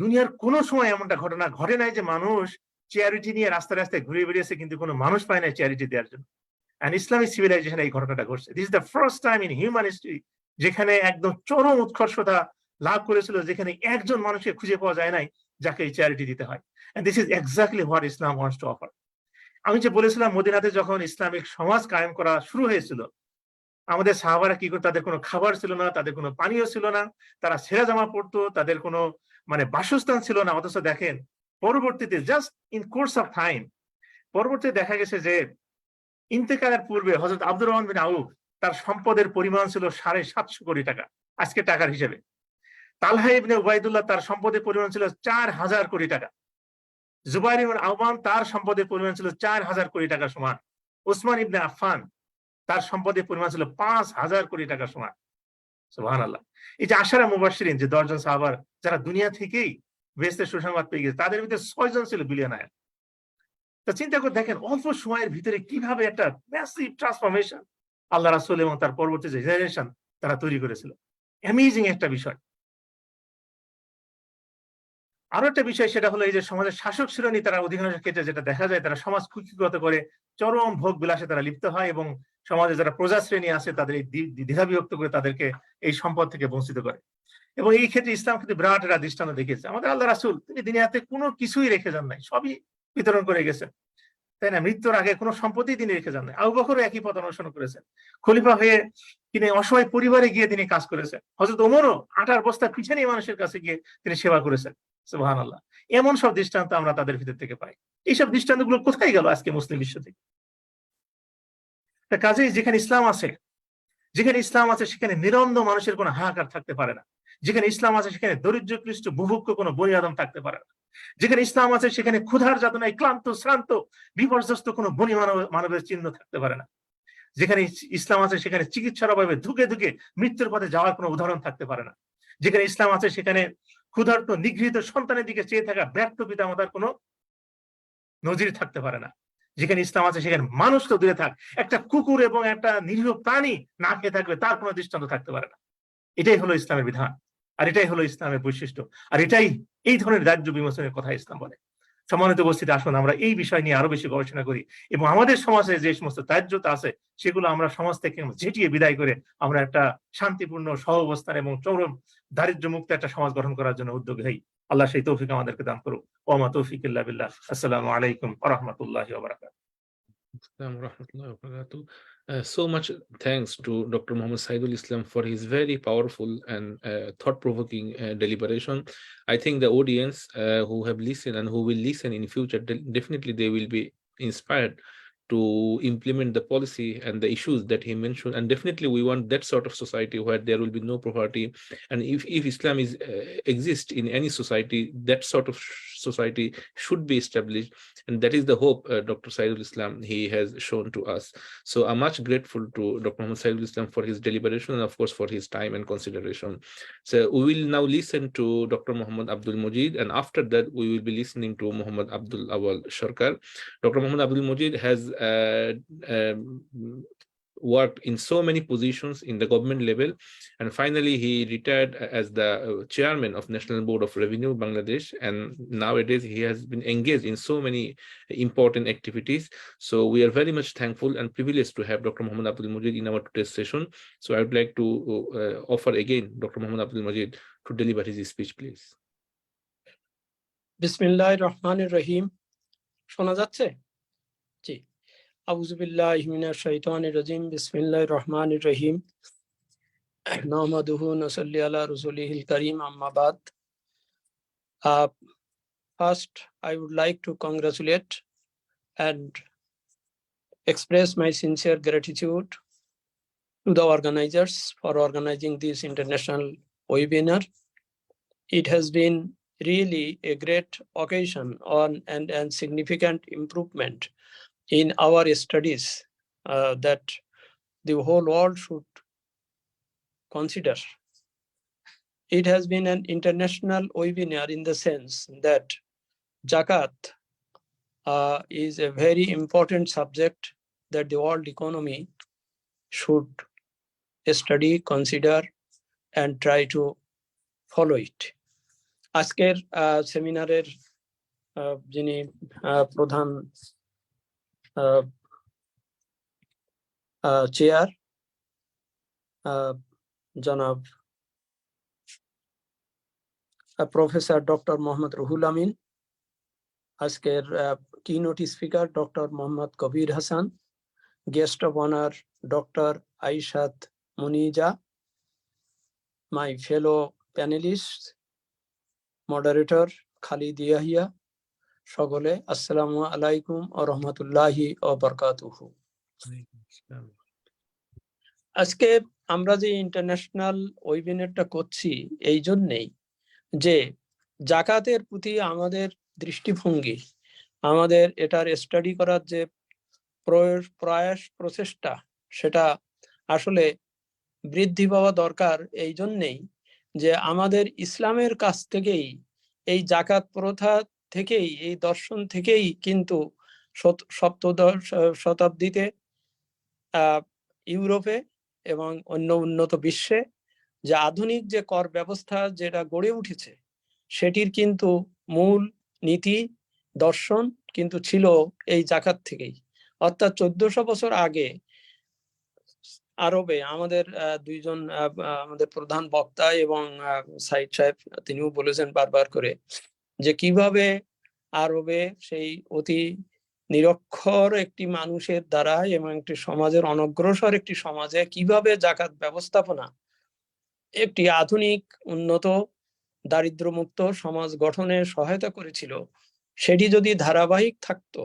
D: দুনিয়ার কোনো সময় এমনটা ঘটনা ঘটে নাই যে মানুষ চ্যারিটি নিয়ে রাস্তায় রাস্তায় ঘুরে বেরিয়েছে কিন্তু কোনো মানুষ পায় নাই চ্যারিটি দেওয়ার জন্য। And Islamic civilization এই ঘটনাটা ঘটছে। This is the first time in human history যেখানে একদম চরম উৎকর্ষতা লাভ করেছিল, যেখানে একজন মানুষকে খুঁজে পাওয়া যায় নাই যাকে এই চ্যারিটি দিতে হয়। And this is exactly what Islam wants to offer. আমি যে বলেছিলাম মদিনাতে যখন ইসলামিক সমাজ কায়েম করা শুরু হয়েছিল, আমাদের সাহাবারা কি করতো, তাদের কোনো খাবার ছিল না, তাদের কোনো পানীয় ছিল না, তারা ছেঁড়া জামা পরতো, তাদের কোনো মানে বাসস্থান ছিল না। অথচ দেখেন পরবর্তীতে just in course of time পরবর্তীতে দেখা গেছে যে ইন্তেকালের পূর্বে হযরত আব্দুর রহমান বিন আউফ তার সম্পদের পরিমাণ ছিল 750 কোটি টাকা আজকে টাকার হিসেবে। তালহা ইবনে উবাইদুল্লাহ তার সম্পদের পরিমাণ ছিল 4000 কোটি টাকা। জুবাইর ইবনে আওয়াম তার সম্পদের পরিমাণ ছিল 4000 কোটি টাকা সমান। ওসমান ইবনে আফফান তার সম্পদের পরিমাণ ছিল 5000 কোটি টাকা সমান। সুবহানাল্লাহ। এই যে আশারা মুবাশশিরিন যে 10 জন সাহাবার যারা দুনিয়া থেকেই বেহেশতের সুসংবাদ পেয়ে গেছে, তাদের ভিতরে 6 জন ছিল বিলিয়নার। তা চিন্তা করে দেখেন অল্প সময়ের ভিতরে কিভাবে একটা ম্যাসিভ ট্রান্সফরমেশন আল্লাহ রাসূল এবং তার পরবর্তী যে জেনারেশন তারা তৈরি করেছিল। অ্যামেজিং একটা বিষয়। আরো একটা বিষয় সেটা হলো এই যে সমাজের শাসক শ্রেণী তারা অধিকাংশ ক্ষেত্রে যেটা দেখা যায় তারা সমাজ কুক্ষিগত করে চরম ভোগ বিলাসে তারা লিপ্ত হয় এবং সমাজে যারা প্রজা শ্রেণী আছে তাদের এই দ্বিধাবিভক্ত করে তাদেরকে এই সম্পদ থেকে বঞ্চিত করে। এবং এই ক্ষেত্রে ইসলাম কিন্তু বিরাট একটা দৃষ্টান্ত দেখিয়েছে। আমাদের আল্লাহ রাসূল তিনি দুনিয়াতে কোনো কিছুই রেখে যান নাই, সবই বিতরণ করে গেছেন, তাই না? মৃত্যুর আগে কোনো সম্পত্তি তিনি রেখে যান নাই। আবু বকরও একই পথ অনুসরণ করেছেন। খলিফা হয়ে তিনি অসহায় পরিবারে গিয়ে তিনি কাজ করেছেন। হযরত ওমরও আটার বস্তা পিঠে নিয়ে মানুষের কাছে গিয়ে তিনি সেবা করেছেন। সুবহানাল্লাহ। এমন সব দৃষ্টান্ত আমরা তাদের ভিতর থেকে পাই। এইসব দৃষ্টান্তগুলো কোথায় গেল আজকে মুসলিম বিশ্ব থেকে? কাজেই যেখানে ইসলাম আছে সেখানে নিরন্ধ মানুষের কোনো হাহাকার থাকতে পারে না। যেখানে ইসলাম আছে সেখানে দরিদ্র ক্লিষ্ট বুভুক্ষ কোনো বনি আদম থাকতে পারে না। যেখানে ইসলাম আছে সেখানে ক্ষুধার যাতনায় ক্লান্ত শ্রান্ত বিপর্যস্ত কোনো বনি মানবের চিহ্ন থাকতে পারে না। যেখানে ইসলাম আছে সেখানে চিকিৎসার অভাবে ধুকে ধুকে মৃত্যুর পথে যাওয়ার কোনো উদাহরণ থাকতে পারে না। যেখানে ইসলাম আছে সেখানে ক্ষুধার্ত নিগৃহীত সন্তানের দিকে চেয়ে থাকা ব্যর্থ পিতামাতার কোনো নজির থাকতে পারে না। যেখানে ইসলাম আছে সেখানে মানুষ তো দূরে থাক, একটা কুকুর এবং একটা নিরীহ প্রাণী না খেয়ে থাকবে তার কোনো দৃষ্টান্ত থাকতে পারে না। এটাই হলো ইসলামের বিধান, আর এটাই হলো ইসলামের বৈশিষ্ট্য, আর এটাই এই ধরনের দারিদ্র্য বিমোচনের কথা ইসলাম বলে। সম্মানিত উপস্থিতি, আসুন আমরা এই বিষয় নিয়ে আরো বেশি গবেষণা করি এবং আমাদের সমাজে যে সমস্ত দারিদ্রতা আছে সেগুলো আমরা সমাজ থেকে ঝেঁটিয়ে বিদায় করে আমরা একটা শান্তিপূর্ণ সহাবস্থান এবং চরম দারিদ্র্য মুক্ত একটা সমাজ গঠন করার জন্য উদ্যোগী হই। আল্লাহ সেই তৌফিক আমাদেরকে দান করুক। ওয়া মা তৌফিক ইল্লা বিল্লাহ। আসসালামু আলাইকুম ওয়া রাহমাতুল্লাহি ওয়া বারাকাতুহু।
C: So much thanks to Dr. Mohammad Saidul Islam for his very powerful and thought-provoking deliberation. I think the audience who have listened and who will listen in future, definitely they will be inspired to implement the policy and the issues that he mentioned. And definitely we want that sort of society where there will be no poverty. And if Islam is exists in any society, that sort of society should be established. And that is the hope Dr. Saidul Islam he has shown to us. So I'm much grateful to Dr. Mohammad Saidul Islam for his deliberation and of course for his time and consideration. So we will now listen to Dr. Mohammad Abdul Majid, and after that we will be listening to Mohammad Abdul Awal Sarker. Dr. Mohammad Abdul Majid has worked in so many positions in the government level, and finally he retired as the chairman of National Board of Revenue Bangladesh, and nowadays he has been engaged in so many important activities. So we are very much thankful and privileged to have Dr. Mohammad Abdul Majid in our today's session. So I would like to offer again Dr. Mohammad Abdul Majid to deliver his speech, please.
E: বিসমিল্লাহির রহমানির রহিম। শোনা যাচ্ছে? জি। আউযু বিল্লাহি মিনাশ শাইতানির রাজিম। বিসমিল্লাহির রহমানির রহিম। নাহমাদুহু নাসাল্লি আলা রাসূলিহিল কারীম আম্মা বাদ। First, I would like to congratulate and express my sincere gratitude to the organizers for organizing this international webinar. It has been really a great occasion and significant improvement in our studies that the whole world should consider. It has been an international webinar in the sense that Zakat is a very important subject that the world economy should study, consider, and try to follow it. আজকের সেমিনারের যিনি প্রধান chair জনাব professor doctor Mohammad Ruhul Amin, আজকের keynote speaker doctor Mohammad Kabir Hasan, guest of honour doctor Aishath Muniza, my fellow panelists, moderator Khalid Yahya, সকলে আসসালামু আলাইকুম ওয়া রাহমাতুল্লাহি ওয়া বারাকাতুহু। আজকে আমরা যে ইন্টারন্যাশনাল ওয়েবিনারটা করছি এই জন্যেই যে জাকাতের প্রতি আমাদের দৃষ্টিভঙ্গি, আমাদের এটার স্টাডি করার যে প্রয়াস প্রচেষ্টা, সেটা আসলে বৃদ্ধি পাওয়া দরকার এই জন্যেই যে আমাদের ইসলামের কাছ থেকেই, এই জাকাত প্রথা থেকেই, এই দর্শন থেকেই কিন্তু সপ্তদশ শতাব্দীতে ইউরোপে এবং অন্য উন্নত বিশ্বে যে আধুনিক যে কর ব্যবস্থা যেটা গড়ে উঠেছে, সেটির কিন্তু মূল নীতি দর্শন কিন্তু ছিল এই জাকাত থেকেই। অর্থাৎ 1400 বছর আগে আরবে আমাদের দুইজন আমাদের প্রধান বক্তা এবং সাইদ সাহেব তিনিও বলেছেন বারবার করে যে কিভাবে আরবে সেই অতি নিরক্ষর একটি মানুষের দ্বারা এবং একটি সমাজের অনগ্রসর একটি সমাজে কিভাবে জাকাত ব্যবস্থাপনা একটি আধুনিক উন্নত দারিদ্র্যমুক্ত সমাজ গঠনে সহায়তা করেছিল, সেটি যদি ধারাবাহিক থাকতো,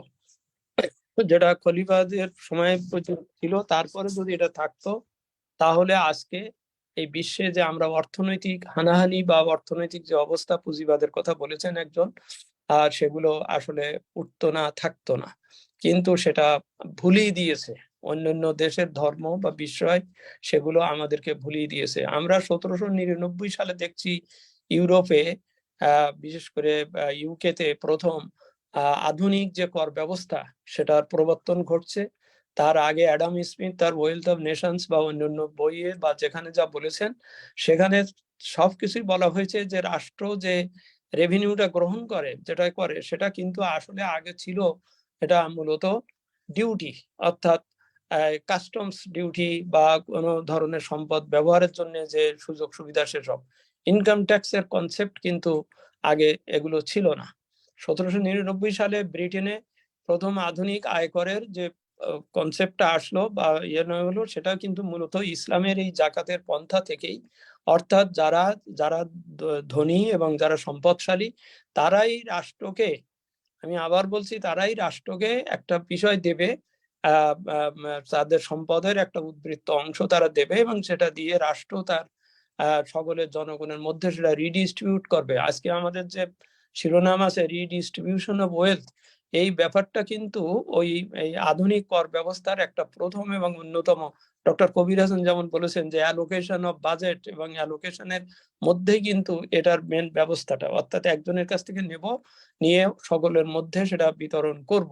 E: যেটা খলিফাদের সময় পর্যন্ত ছিল, তারপরে যদি এটা থাকতো, তাহলে আজকে এই বিশ্বে যে আমরা অর্থনৈতিক হানাহানি বা অর্থনৈতিক যে অবস্থা পুঁজিবাদের কথা বলেছেন একজন, আর সেগুলো আসলে উঠতো না, থাকতো না। কিন্তু সেটা ভুলিয়ে দিয়েছে অন্যান্য দেশের ধর্ম বা বিষয়, সেগুলো আমাদেরকে ভুলিয়ে দিয়েছে। আমরা 1799 সালে দেখছি ইউরোপে বিশেষ করে ইউকেতে প্রথম আধুনিক যে কর ব্যবস্থা সেটার প্রবর্তন ঘটছে। তার আগে অ্যাডাম স্মিথ তার ওয়েলথ অফ নেশনস বা অন্যান্য বইয়ে বা যেখানে যা বলেছেন, সেখানে সবকিছুই বলা হয়েছে যে রাষ্ট্র যে রেভিনিউটা গ্রহণ করে, যেটা করে, সেটা কিন্তু আসলে আগে ছিল এটা মূলত ডিউটি, অর্থাৎ কাস্টমস ডিউটি বা কোনো ধরনের সম্পদ ব্যবহারের জন্য যে সুযোগ সুবিধা, সেসব ইনকাম ট্যাক্সের কনসেপ্ট কিন্তু আগে এগুলো ছিল না। 1799 সালে ব্রিটেনে প্রথম আধুনিক আয়করের যে কনসেপ্টটা আসলো বা হলো, সেটা কিন্তু মূলত ইসলামের এই জাকাতের পন্থা থেকেই। অর্থাৎ যারা যারা ধনী এবং যারা সম্পদশালী, তারাই রাষ্ট্রকে, আমি আবার বলছি, তারাই রাষ্ট্রকে একটা বিষয় দেবে, তাদের সম্পদের একটা উদ্বৃত্ত অংশ তারা দেবে এবং সেটা দিয়ে রাষ্ট্র তার সকলের জনগণের মধ্যে সেটা রিডিস্ট্রিবিউট করবে। আজকে আমাদের যে শিরোনাম আছে রিডিস্ট্রিবিউশন অফ ওয়েলথ, এই ব্যাপারটা কিন্তু ওই এই আধুনিক কর ব্যবস্থার একটা প্রথম এবং অন্যতম। ডক্টর কবির হাসান যেমন বলেছেন যে অ্যালোকেশন অফ বাজেট এবং অ্যালোকেশনের মধ্যেই কিন্তু এটার মেন ব্যবস্থাটা, অর্থাৎ একজনের কাছ থেকে নেব, নিয়ে সকলের মধ্যে সেটা বিতরণ করব।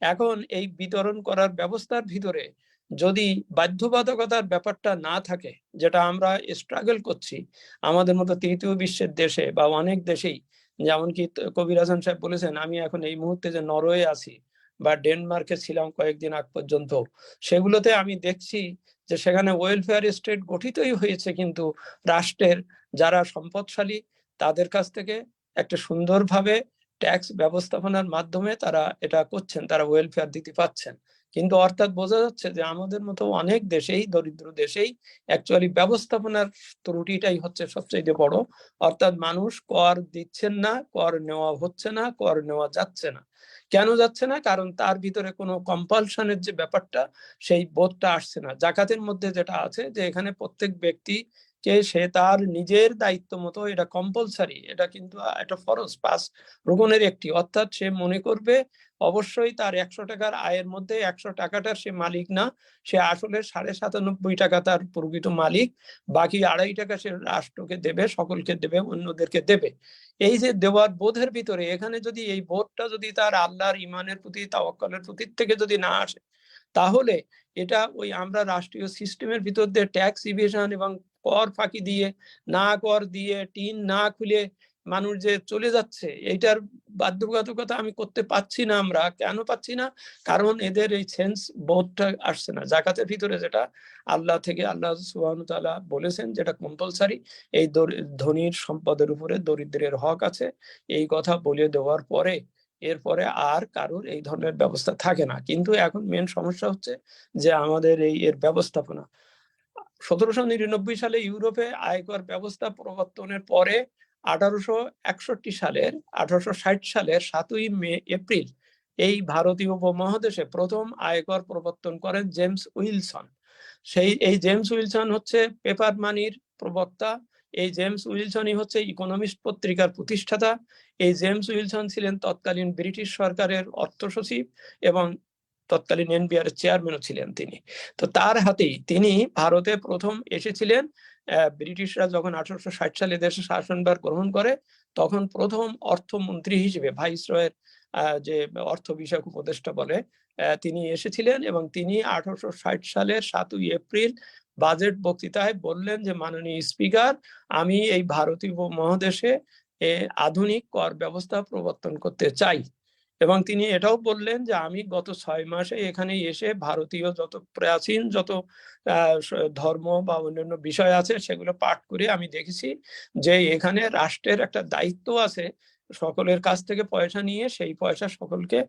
E: এখন এই বিতরণ করার ব্যবস্থার ভিতরে যদি বাধ্যবাধকতার ব্যাপারটা না থাকে, যেটা আমরা স্ট্রাগল করছি আমাদের মতো তৃতীয় বিশ্বের দেশে বা অনেক দেশেই, যেমন কি কবির হাসান সাহেব বলেছেন, আমি এখন এই মুহূর্তে যে নরওয়ে আছি বা ডেনমার্কে ছিলাম কয়েকদিন আগ পর্যন্ত, সেগুলোতে আমি দেখছি যে সেখানে ওয়েলফেয়ার স্টেট গঠিতই হয়েছে, কিন্তু রাষ্ট্রের যারা সম্পদশালী তাদের কাছ থেকে একটা সুন্দরভাবে ট্যাক্স ব্যবস্থাপনার মাধ্যমে তারা এটা করছেন, তারা ওয়েলফেয়ার দিতে পাচ্ছেন। কিন্তু অর্থাৎ বোঝা যাচ্ছে যে আমাদের মতো অনেক দেশেই, দরিদ্র দেশেই অ্যাকচুয়ালি ব্যবস্থাপনার ত্রুটিটাই হচ্ছে সবচেয়ে বড়। অর্থাৎ মানুষ কর দিচ্ছেন না, কর নেওয়া হচ্ছে না, কর নেওয়া যাচ্ছে না। কেন যাচ্ছে না? কারণ তার ভিতরে কোনো কম্পালশনের যে ব্যাপারটা, সেই বোধটা আসছে না। জাকাতের মধ্যে যেটা আছে যে এখানে প্রত্যেক ব্যক্তি কে সে তার নিজের দায়িত্ব মতো, এটা কম্পালসারি, এটা কিন্তু একটা ফরজ, 5 রুকনের একটি। অর্থাৎ সে মনে করবে অবশ্যই তার 100 টাকার আয়ের মধ্যে 100 টাকাটার সে মালিক না, সে আসলে 97.5 টাকা তার প্রকৃত মালিক, বাকি 2.5 টাকা সে রাষ্ট্রকে দেবে, সকলকে দেবে, অন্যদেরকে দেবে। এই যে দেওয়ার বোধের ভিতরে, এখানে যদি এই বোধটা যদি তার আল্লাহর ইমানের প্রতি, তাওয়াক্কুলের প্রতি থেকে যদি না আসে, তাহলে এটা ওই আমরা রাষ্ট্রীয় সিস্টেমের ভিতর দিয়ে ট্যাক্স ইভেশন এবং কর ফাঁকি দিয়ে, না কর দিয়ে, টিন না খুলে মানুষ যে চলে যাচ্ছে, এইটার বাধ্যবাধকতা আমি করতে পারছি না। আমরা কেন পাচ্ছি না? কারণ এদের এই সেন্স বোধটা আসছে না। জাকাতের ভিতরে যেটা আল্লাহ থেকে, আল্লাহ সুবহানাহু ওয়া তাআলা বলেছেন যেটা কম্পালসারি, এই ধনীর সম্পদের উপরে দরিদ্রের হক আছে, এই কথা বলে দেওয়ার পরে এরপরে আর কারোর এই ধরনের ব্যবস্থা থাকে না। কিন্তু এখন মেন সমস্যা হচ্ছে যে আমাদের এর ব্যবস্থাপনা। 1799 সালে ইউরোপে আয়কর ব্যবস্থা প্রবর্তনের পরে 1860 সালের 7ই এপ্রিল এই ভারতীয় উপমহাদেশে প্রথম আয়কর প্রবর্তন করেন জেমস উইলসন। এই জেমস উইলসন হচ্ছে পেপার মানির প্রবক্তা। এই জেমস উইলসনই হচ্ছে ইকোনমিস্ট পত্রিকার প্রতিষ্ঠাতা। এই জেমস উইলসন ছিলেন তৎকালীন ব্রিটিশ সরকারের অর্থ সচিব এবং তৎকালীন এনবিআর এর চেয়ারম্যানও ছিলেন তিনি। তো তার হাতেই তিনি ভারতে প্রথম এসেছিলেন। ব্রিটিশরা যখন 1860 সালে দেশে শাসনভার গ্রহণ করে, তখন প্রথম অর্থমন্ত্রী হিসেবে ভাইসরয়ের যে অর্থ বিষয়ক উপদেষ্টা বলে, তিনি এসেছিলেন এবং তিনি 1860 সালের 7ই এপ্রিল বাজেট বক্তৃতায় বললেন যে, মাননীয় স্পিকার, আমি এই ভারতীয় উপমহাদেশে আধুনিক কর ব্যবস্থা প্রবর্তন করতে চাই। এবং তিনি এটাও বললেন যে, আমি গত 6 মাসে এখানে এসে ভারতীয় যত প্রাচীন যত ধর্ম বা অন্যান্য বিষয় আছে সেগুলো পাঠ করে আমি দেখেছি যে এখানে রাষ্ট্রের একটা দায়িত্ব আছে সকলের কাছ থেকে পয়সা নিয়ে সেই পয়সা সকলকে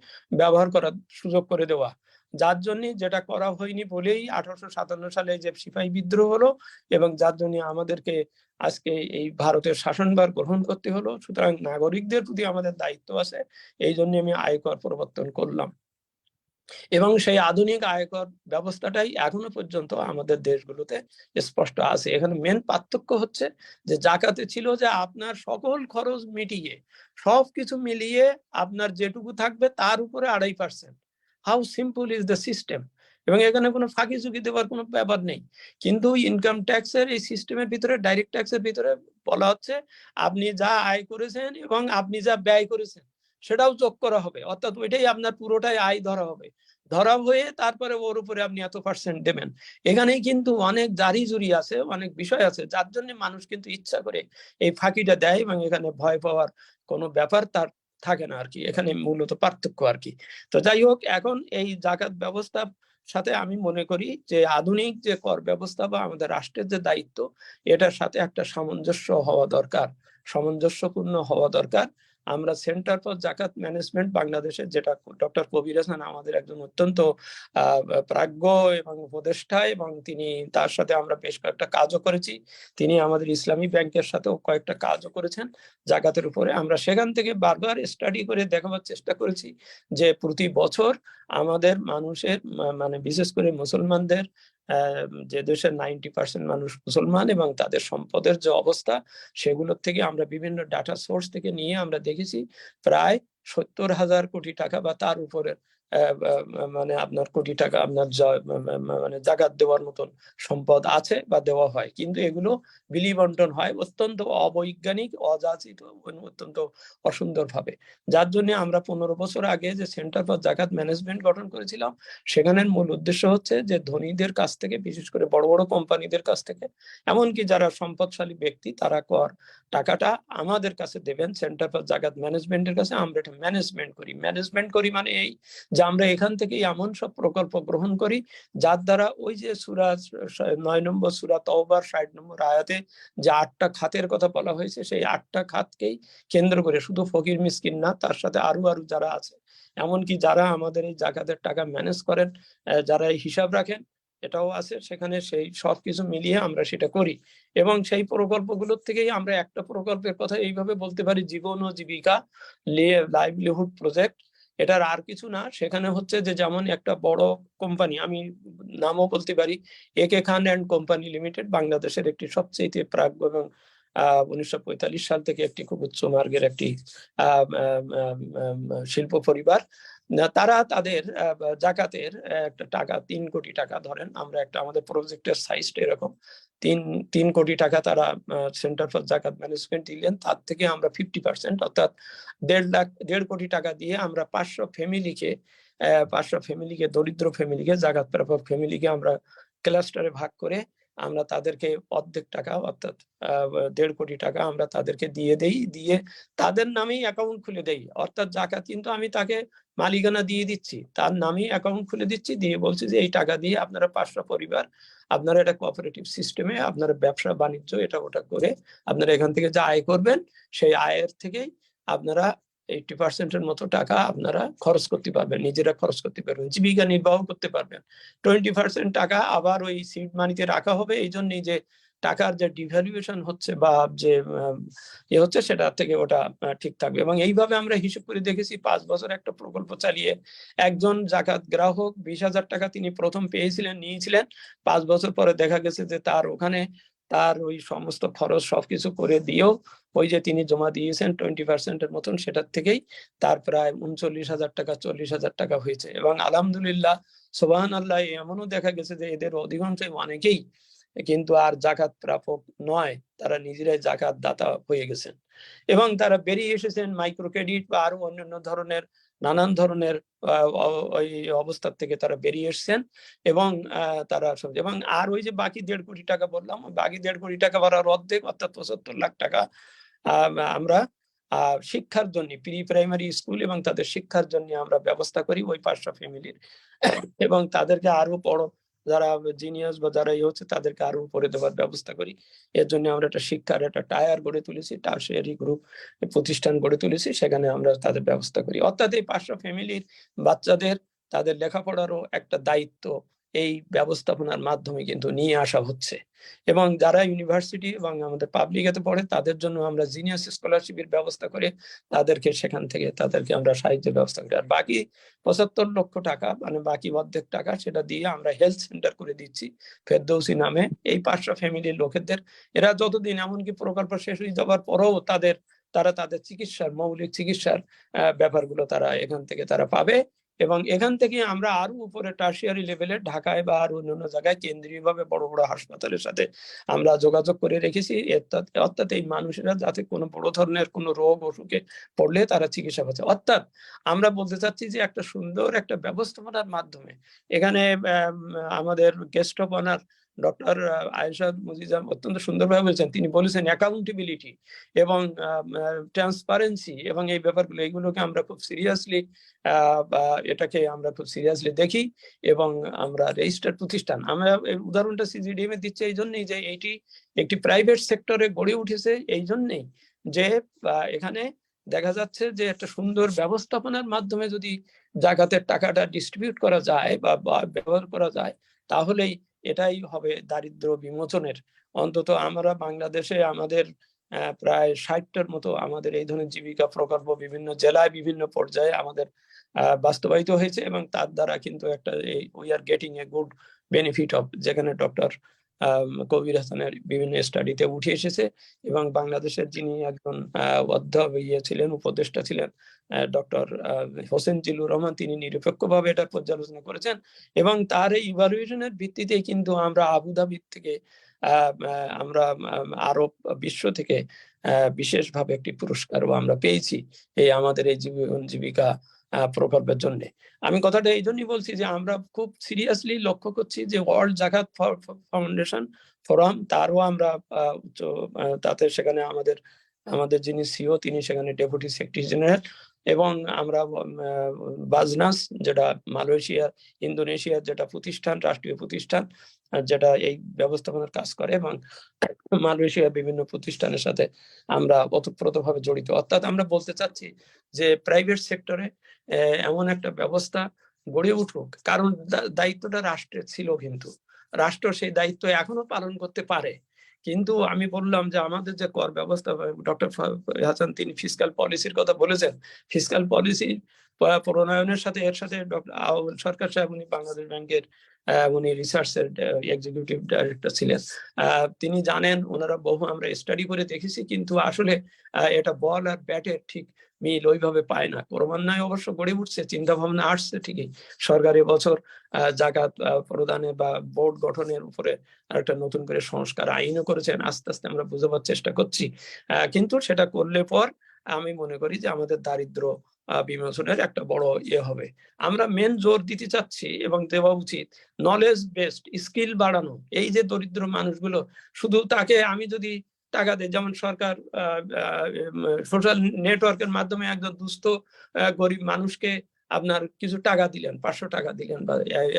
E: ব্যবহার করার সুযোগ করে দেওয়া। যার জন্য যেটা করা হয়নি বলেই 1857 সালে যে সিপাহী বিদ্রোহ হলো এবং যার জন্য আমাদেরকে আজকে এই ভারতের শাসনভার গ্রহণ করতে হলো। সুতরাং নাগরিকদের প্রতি আমাদের দায়িত্ব আছে, এই জন্য আমি আয়কর প্রবর্তন করলাম। এবং সেই আধুনিক আয়কর ব্যবস্থাটাই এখনো পর্যন্ত আমাদের দেশগুলোতে স্পষ্ট আছে। এখানে মেন পার্থক্য হচ্ছে যে জাকাতে ছিল যে আপনার সকল খরচ মিটিয়ে, সবকিছু মিলিয়ে আপনার যেটুকু থাকবে তার উপরে 2.5%। How simple is the system. এবং এখানে কোনো ফাঁকি ঝুঁকি দেওয়ার কোনো ব্যাপার নেই। কিন্তু ইনকাম ট্যাক্সের এই সিস্টেমের ভিতরে, ডাইরেক্ট ট্যাক্সের ভিতরে বলা হচ্ছে আপনি যা আয় করেছেন এবং আপনি যা ব্যয় করেছেন সেটাও যোগ করা হবে। অর্থাৎ ওইটাই আপনার পুরোটাই আয় ধরা হবে, ধরা হয়ে তারপরে ওর উপরে আপনি এত % দেবেন। এখানেই কিন্তু অনেক জারি জুরি আছে, অনেক বিষয় আছে, যার জন্য মানুষ কিন্তু ইচ্ছা করে এই ফাঁকিটা দেয় এবং এখানে ভয় পাওয়ার কোনো ব্যাপার তার থাকে না আর কি। এখানে মূলত পার্থক্য আর কি। তো যাই হোক, এখন এই জাকাত ব্যবস্থার সাথে আমি মনে করি যে আধুনিক যে কর ব্যবস্থা বা আমাদের রাষ্ট্রের যে দায়িত্ব, এটার সাথে একটা সামঞ্জস্য হওয়া দরকার, সামঞ্জস্যপূর্ণ হওয়া দরকার। আমরা সেন্টার ফর জাকাত ম্যানেজমেন্ট বাংলাদেশের, যেটা ডক্টর কবির হাসান আমাদের একজন অত্যন্ত প্রাজ্ঞ এবং উপদেষ্টা, এবং তিনি তার সাথে আমরা বেশ কয়েকটা কাজও করেছি। তিনি আমাদের ইসলামী ব্যাংকের সাথেও কয়েকটা কাজও করেছেন জাকাতের উপরে। আমরা সেখান থেকে বারবার স্টাডি করে দেখাবার চেষ্টা করেছি যে প্রতি বছর আমাদের মানুষের মানে বিশেষ করে মুসলমানদের, যে দেশের 90% মানুষ মুসলমান এবং তাদের সম্পদের যে অবস্থা, সেগুলোর থেকে আমরা বিভিন্ন ডাটা সোর্স থেকে নিয়ে আমরা দেখেছি প্রায় 70,000 কোটি টাকা বা তার উপরে মানে আপনার কোটি টাকা আপনার মানে জাকাত দেওয়ার মতন সম্পদ আছে বা দেওয়া হয়। কিন্তু এগুলো বিলি বন্টন হয় অত্যন্ত অবৈজ্ঞানিক, অযাচিত, অত্যন্ত অসুন্দর ভাবে। যার জন্য আমরা 15 বছর আগে যে সেন্টার ফর জাকাত ম্যানেজমেন্ট গঠন করেছিলাম, সেখানের মূল উদ্দেশ্য হচ্ছে যে ধনীদের কাছ থেকে, বিশেষ করে বড় বড় কোম্পানিদের কাছ থেকে, এমনকি যারা সম্পদশালী ব্যক্তি, তারা টাকাটা আমাদের কাছে দেবেন, সেন্টার ফর জাকাত ম্যানেজমেন্টের কাছে। আমরা এটা ম্যানেজমেন্ট করি মানে এই যে আমরা এখান থেকে এমন সব প্রকল্প গ্রহণ করি যার দ্বারা ওই যে সূরা 9 নম্বর সূরা তওবার 60 নম্বর আয়াতে যে 8টা খাতের কথা বলা হয়েছে, সেই 8টা খাতকেই কেন্দ্র করে শুধু ফকির মিসকিন না, তার সাথে আরো যারা আছে এমনকি যারা আমাদের এই জাকাতের টাকা ম্যানেজ করেন, যারা এই হিসাব রাখেন, এটাও আছে সেখানে। সেই সবকিছু মিলিয়ে আমরা সেটা করি। এবং সেই প্রকল্পগুলোর থেকেই আমরা একটা প্রকল্পের কথা এইভাবে বলতে পারি, জীবন ও জীবিকা লাইভলিহুড প্রজেক্ট। এটার আর কিছু না, সেখানে হচ্ছে যে যেমন একটা বড় কোম্পানি, আমি নামও বলতে পারি, একে খান অ্যান্ড কোম্পানি লিমিটেড, বাংলাদেশের একটি সবচেয়ে প্রাজ্ঞ এবং 1945 সাল থেকে একটি খুব উচ্চ মার্গের একটি শিল্প পরিবার। তারা তাদের জাকাতের একটা টাকা 3 কোটি টাকা ধরেন, আমরা একটা আমাদের প্রজেক্টের সাইজটা এরকম, 3 কোটি টাকা তারা সেন্টার ফর জাকাত ম্যানেজমেন্ট দিলেন। তার থেকে আমরা 50% অর্থাৎ 1.5 কোটি টাকা দিয়ে আমরা 500 ফ্যামিলিকে দরিদ্র ফ্যামিলিকে, জাকাত প্রাপক ফ্যামিলিকে আমরা ক্লাস্টারে ভাগ করে আমরা তাদেরকে অর্ধেক টাকা অর্থাৎ 1.5 কোটি টাকা আমরা তাদেরকে দিয়ে দেই, দিয়ে তাদের নামেই অ্যাকাউন্ট খুলে দেই। অর্থাৎ জাকাত কিন্তু আমি তাকে মালিকানা দিয়ে দিচ্ছি, তার নামেই অ্যাকাউন্ট খুলে দিচ্ছি, দিয়ে বলছি যে এই টাকা দিয়ে আপনারা 500 পরিবার, আপনারা এটা কোঅপারেটিভ সিস্টেমে আপনারা ব্যবসা বাণিজ্য এটা ওটা করে আপনারা এখান থেকে যা আয় করবেন, সেই আয়ের থেকেই আপনারা 80% এর মতো টাকা আপনারা খরচ করতে পারবেন, নিজেরা খরচ করতে পারবেন, জীবিকা নির্বাহ করতে পারবেন। 20% টাকা আবার ওই সিড মানিতে রাখা হবে, এই জন্যই যে টাকার যে ডিভ্যালুয়েশন হচ্ছে বা যে হচ্ছে সেটা থেকে ওটা ঠিক থাকবে। এবং এইভাবে আমরা হিসেব করে দেখেছি 5 বছর একটা প্রকল্প চালিয়ে একজন জাকাত গ্রাহক 20,000 টাকা তিনি প্রথম পেয়েছিলেন, নিয়েছিলেন। 5 বছর পরে দেখা গেছে যে তার ওখানে তার ওই সমস্ত খরচ সবকিছু করে দিয়েও ওই যে তিনি জমা দিয়েছেন 20% এর মতন, সেটার থেকেই তার প্রায় 39,000 টাকা 40,000 টাকা হয়েছে। এবং আলহামদুলিল্লাহ, সুবহানাল্লাহ, এমনও দেখা গেছে যে এদের অধিকাংশই অনেকেই কিন্তু আর জাকাত প্রাপক নয়, তারা নিজেরাই জাকাত দাতা হয়ে গেছেন এবং তারা বেরিয়ে এসেছেন মাইক্রো ক্রেডিট বা আরো অন্যান্য ধরনের নানান ধরনের ওই অবস্থার থেকে তারা বেরিয়ে এসেছেন। এবং তারা সব, এবং আর ওই যে বাকি 1.5 কোটি টাকা বললাম, বাকি 1.5 কোটি টাকা বাড়ার অর্ধেক অর্থাৎ 75 লাখ টাকা আমরা শিক্ষার জন্য, প্রি প্রাইমারি স্কুল এবং তাদের শিক্ষার জন্য আমরা ব্যবস্থা করি ওই 500 ফ্যামিলির। এবং তাদেরকে আরো বড় যারা জিনিয়াস বা যারা হচ্ছে তাদেরকে আরো উপরে দেওয়ার ব্যবস্থা করি। এর জন্য আমরা একটা শিক্ষার একটা টায়ার গড়ে তুলেছি, টার্সিয়ারি গ্রুপ প্রতিষ্ঠান গড়ে তুলেছি, সেখানে আমরা তাদের ব্যবস্থা করি। অর্থাৎ এই 500 ফ্যামিলির বাচ্চাদের তাদের লেখাপড়ারও একটা দায়িত্ব এই ব্যবস্থাপনার মাধ্যমে কিন্তু নিয়ে আসা হচ্ছে। এবং যারা ইউনিভার্সিটি এবং আমাদের পাবলিকেতে পড়ে তাদের জন্য আমরা জিনিয়াস স্কলারশিপের ব্যবস্থা করে তাদেরকে সেখান থেকে তাদেরকে আমরা সাহায্যের ব্যবস্থা করি। আর বাকি 75 লক্ষ টাকা মানে বাকি অর্ধেক টাকা সেটা দিয়ে আমরা হেলথ সেন্টার করে দিচ্ছি ফেরদৌসি নামে এই 500 ফ্যামিলির লোকেদের। এরা যতদিন এমনকি প্রকল্প শেষ হয়ে যাওয়ার পরেও তারা তাদের চিকিৎসার মৌলিক চিকিৎসার ব্যাপারগুলো তারা এখান থেকে তারা পাবে। এবং এখান থেকে আমরা আরো উপরে টার্সিয়ারি লেভেলে ঢাকায় বা আর অন্যান্য জায়গায় কেন্দ্রীয়ভাবে বড় বড় হাসপাতালের সাথে আমরা যোগাযোগ করে রেখেছি, অর্থাৎ এই মানুষেরা যাতে কোনো বড় ধরনের কোনো রোগ অসুখে পড়লে তারা চিকিৎসা পাচ্ছে। অর্থাৎ আমরা বলতে চাচ্ছি যে একটা সুন্দর একটা ব্যবস্থাপনার মাধ্যমে এখানে আমাদের গেস্ট অফ অনার ডক্টর আয়েশাত মুনিজা অত্যন্ত সুন্দরভাবে বলেছেন। তিনি বলেছেন অ্যাকাউন্টেবিলিটি এবং ট্রান্সপারেন্সি এবং এই ব্যাপারগুলো, এইগুলোকে আমরা খুব সিরিয়াসলি এটাকে আমরা খুব সিরিয়াসলি দেখি এবং আমরা রেজিস্টার্ড প্রতিষ্ঠান, আমরা উদাহরণটা সিজিডিএম এ দিচ্ছি এই জন্যই যে এইটি একটি প্রাইভেট সেক্টরে গড়ে উঠেছে, এই জন্যই যে এখানে দেখা যাচ্ছে যে একটা সুন্দর ব্যবস্থাপনার মাধ্যমে যদি জাকাতের টাকাটা ডিস্ট্রিবিউট করা যায় বা ব্যবহার করা যায়, তাহলেই এটাই হবে দারিদ্র বিমোচনের। অন্তত আমরা বাংলাদেশে আমাদের প্রায় 60টার মতো আমাদের এই ধরনের জীবিকা প্রকল্প বিভিন্ন জেলায় বিভিন্ন পর্যায়ে আমাদের বাস্তবায়িত হয়েছে এবং তার দ্বারা কিন্তু একটা we are getting a good benefit of, যেখানে ডক্টর কবির হাসানের বিভিন্ন স্টাডিতে উঠে এসেছে। এবং বাংলাদেশের যিনি একজন ছিলেন, উপদেষ্টা ছিলেন, ডক্টর হোসেন জিল্লুর রহমান, তিনি নিরপেক্ষভাবে এটা পর্যালোচনা করেছেন এবং তার এই ইভালুয়েশনের ভিত্তিতে কিন্তু আমরা আবুধাবি থেকে আমরা আরব বিশ্ব থেকে বিশেষভাবে একটি পুরস্কারও আমরা পেয়েছি এই আমাদের এই জীবিকা প্রকল্পের জন্য। আমি কথাটা এই জন্যই বলছি যে আমরা খুব সিরিয়াসলি লক্ষ্য করছি যে ওয়ার্ল্ড জাকাত ফাউন্ডেশন ফোরাম, তারও আমরা তাতে সেখানে আমাদের যিনি সিও তিনি সেখানে ডেপুটি সেক্রেটারি জেনারেল, এবং আমরা বাজনাস, যেটা মালয়েশিয়া, ইন্দোনেশিয়ার যেটা প্রতিষ্ঠান, রাষ্ট্রীয় প্রতিষ্ঠান, যেটা এই ব্যবস্থাপনার কাজ করে, এবং মালয়েশিয়ার বিভিন্ন প্রতিষ্ঠানের সাথে আমরা ওতপ্রোতভাবে জড়িত। অর্থাৎ আমরা বলতে চাচ্ছি যে প্রাইভেট সেক্টরে এমন একটা ব্যবস্থা গড়ে উঠুক, কারণ দায়িত্বটা রাষ্ট্রের ছিল, কিন্তু রাষ্ট্র সেই দায়িত্ব এখনো পালন করতে পারে। কিন্তু আমি বললাম যে আমাদের যে কর ব্যবস্থা, ডক্টর হাসান তিনি ফিসকাল পলিসির কথা বলেছেন, ফিসকাল পলিসি প্রণয়নের সাথে এর সাথে ডক্টর আওয়াল সরকার সাহেব, উনি বাংলাদেশ ব্যাংকের উনি রিসার্চের এক্সিকিউটিভ ডাইরেক্টর ছিলেন, তিনি জানেন, ওনারা বহু আমরা স্টাডি করে দেখেছি, কিন্তু আসলে এটা বল আর ব্যাটের ঠিক মিল ওইভাবে পায় না। ক্রমান্বয়ে অবশ্য গড়ে উঠছে, চিন্তা ভাবনা আসছে ঠিকই। সরকার এবছর জাকাত প্রদানে বা বোর্ড গঠনের উপরে আরেকটা নতুন করে সংস্কার আইনও করেছেন, আস্তে আস্তে আমরা বুঝাবার চেষ্টা করছি। কিন্তু সেটা করলে পর আমি মনে করি যে আমাদের দারিদ্র বিমোচনের একটা বড় ইয়ে হবে। আমরা মেন জোর দিতে চাচ্ছি এবং দেওয়া উচিত নলেজ বেসড স্কিল বাড়ানো। এই যে দরিদ্র মানুষগুলো, শুধু তাকে আমি যদি টাকা দেয়, যেমন সরকার সোশ্যাল নেটওয়ার্কের মাধ্যমে একজন দুস্থ গরিব মানুষকে আপনার কিছু টাকা দিলেন, 500 টাকা দিলেন, বা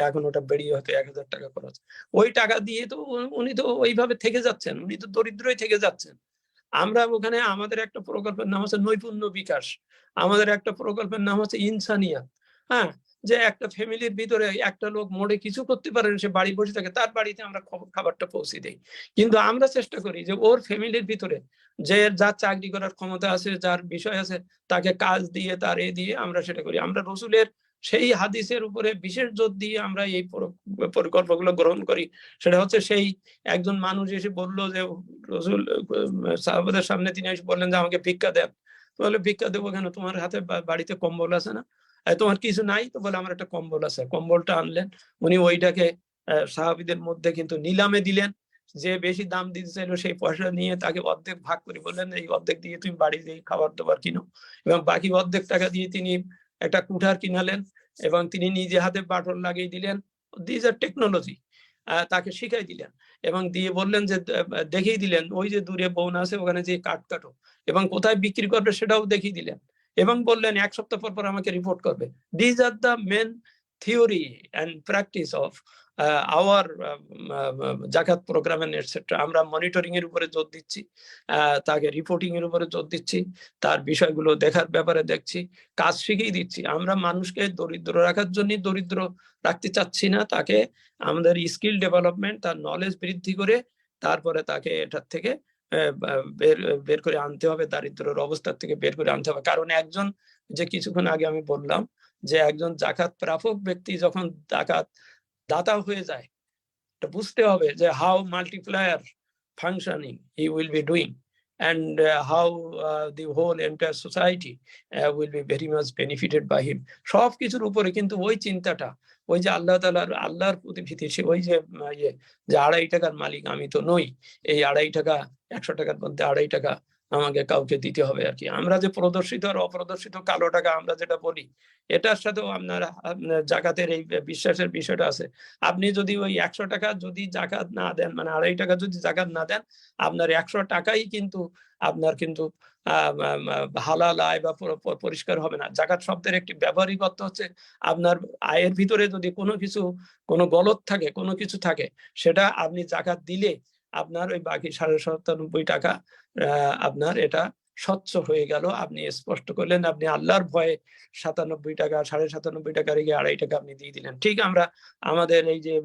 E: এখন ওটা বেরিয়ে হয়তো 1000 টাকা খরচ, ওই টাকা দিয়ে তো উনি তো ওইভাবে থেকে যাচ্ছেন, উনি তো দরিদ্রই থেকে যাচ্ছেন। আমরা ওখানে আমাদের একটা প্রকল্পের নাম হচ্ছে নৈপুণ্য বিকাশ, আমাদের একটা প্রকল্পের নাম হচ্ছে ইনসানিয়াত। হ্যাঁ, যে একটা ফ্যামিলির ভিতরে একটা লোক মোড়ে কিছু করতে পারেন, সে বাড়ি বসে থাকে, তার বাড়িতে আমরা খাবারটা পৌঁছে দেই। কিন্তু আমরা চেষ্টা করি যে ওর ফ্যামিলির ভিতরে যে যার চাকরি করার ক্ষমতা আছে, যার বিষয় আছে, তাকে কাজ দিয়ে, তার এ দিয়ে আমরা সেটা করি। আমরা রসুলের সেই হাদিসের উপরে বিশেষ জোর দিয়ে আমরা এই প্রকল্পগুলো গ্রহণ করি। সেটা হচ্ছে সেই একজন মানুষ এসে বললো যে রসুল সাহাবাদের সামনে তিনি এসে বললেন যে আমাকে ভিক্ষা দেন। তো বলে ভিক্ষা দেবো কেন, তোমার হাতে বাড়িতে কম্বল আছে না? তোমার কিছু নাই? তো বলে আমার একটা কম্বল আছে। কম্বলটা আনলেন, উনি ওইটাকে সাহাবীদের মধ্যে কিন্তু নিলামে দিলেন। যে বেশি দাম দিতে চাইলো সেই পয়সা নিয়ে তাকে অর্ধেক ভাগ করে বললেন এই অর্ধেক দিয়ে তুমি বাড়ি দিয়ে খাবার দাবার কিনো, এবং বাকি অর্ধেক টাকা দিয়ে তিনি একটা কুঠার কিনালেন এবং তিনি নিজে হাতে বাটন লাগিয়ে দিলেন। দিস আর টেকনোলজি, তাকে শিখাই দিলেন এবং দিয়ে বললেন যে দেখিয়ে দিলেন ওই যে দূরে বোন আছে ওখানে যে কাঠ কাটো এবং কোথায় বিক্রি করবে সেটাও দেখিয়ে দিলেন এবং বললেন 1 সপ্তাহ পর পর আমাকে রিপোর্ট করবে। This are the main theory and practice of our জাকাত প্রোগ্রাম এন্ড এটসেট্রা। আমরা মনিটরিং এর উপরে জোর দিচ্ছি, তাকে রিপোর্টিং এর উপরে জোর দিচ্ছি, তার বিষয়গুলো দেখার ব্যাপারে দেখছি, কাজ শিখিয়ে দিচ্ছি। আমরা মানুষকে দরিদ্র রাখার জন্য দরিদ্র রাখতে চাচ্ছি না, তাকে আমাদের স্কিল ডেভেলপমেন্ট, তার নলেজ বৃদ্ধি করে তারপরে তাকে এটার থেকে বের করে আনতে হবে, দারিদ্রের অবস্থা থেকে বের করে আনতে হবে। কারণ একজন, যে কিছুক্ষণ আগে আমি বললাম যে একজন জাকাত প্রাপক ব্যক্তি যখন জাকাত দাতা হয়ে যায়, এটা বুঝতে হবে যে how multiplier functioning he will be doing and how the whole entire society will be very much benefited by him. সব কিছুর উপরে কিন্তু ওই চিন্তাটা, ওই যে আল্লাহর প্রতি ভীতি, ওই যে যে 2.5 টাকার মালিক আমি তো নই, এই 2.5 টাকা 100 টাকার মধ্যে 2.5 টাকা আমাকে কাউকে দিতে হবে আর কি। আমরা যে প্রদর্শিত আর অপ্রদর্শিত কালো টাকা আমরা যেটা বলি, এটার সাথেও আপনার জাকাতের এই বিশ্বাসের বিষয়টা আছে। আপনি যদি ওই 100 টাকা যদি জাকাত না দেন, মানে 2.5 টাকা যদি জাকাত না দেন, আপনার 100 টাকাই কিন্তু আপনার কিন্তু হালাল আয় বা পরিষ্কার হবে না। জাকাত শব্দের একটি ব্যবহারিক অর্থ হচ্ছে আপনার আয়ের ভিতরে যদি কোনো গলত থাকে, কোনো কিছু থাকে, সেটা আপনি জাকাত দিলে আপনার ওই বাকি 97.5 টাকা আপনার এটা স্বচ্ছ হয়ে গেল। আপনি স্পষ্ট করলেন, আপনি আল্লাহর ভয়ে 97 টাকা 97.5 টাকা রেখে 2.5 টাকা আপনি দিয়ে দিলেন। ঠিক আমরা আমাদের এই যে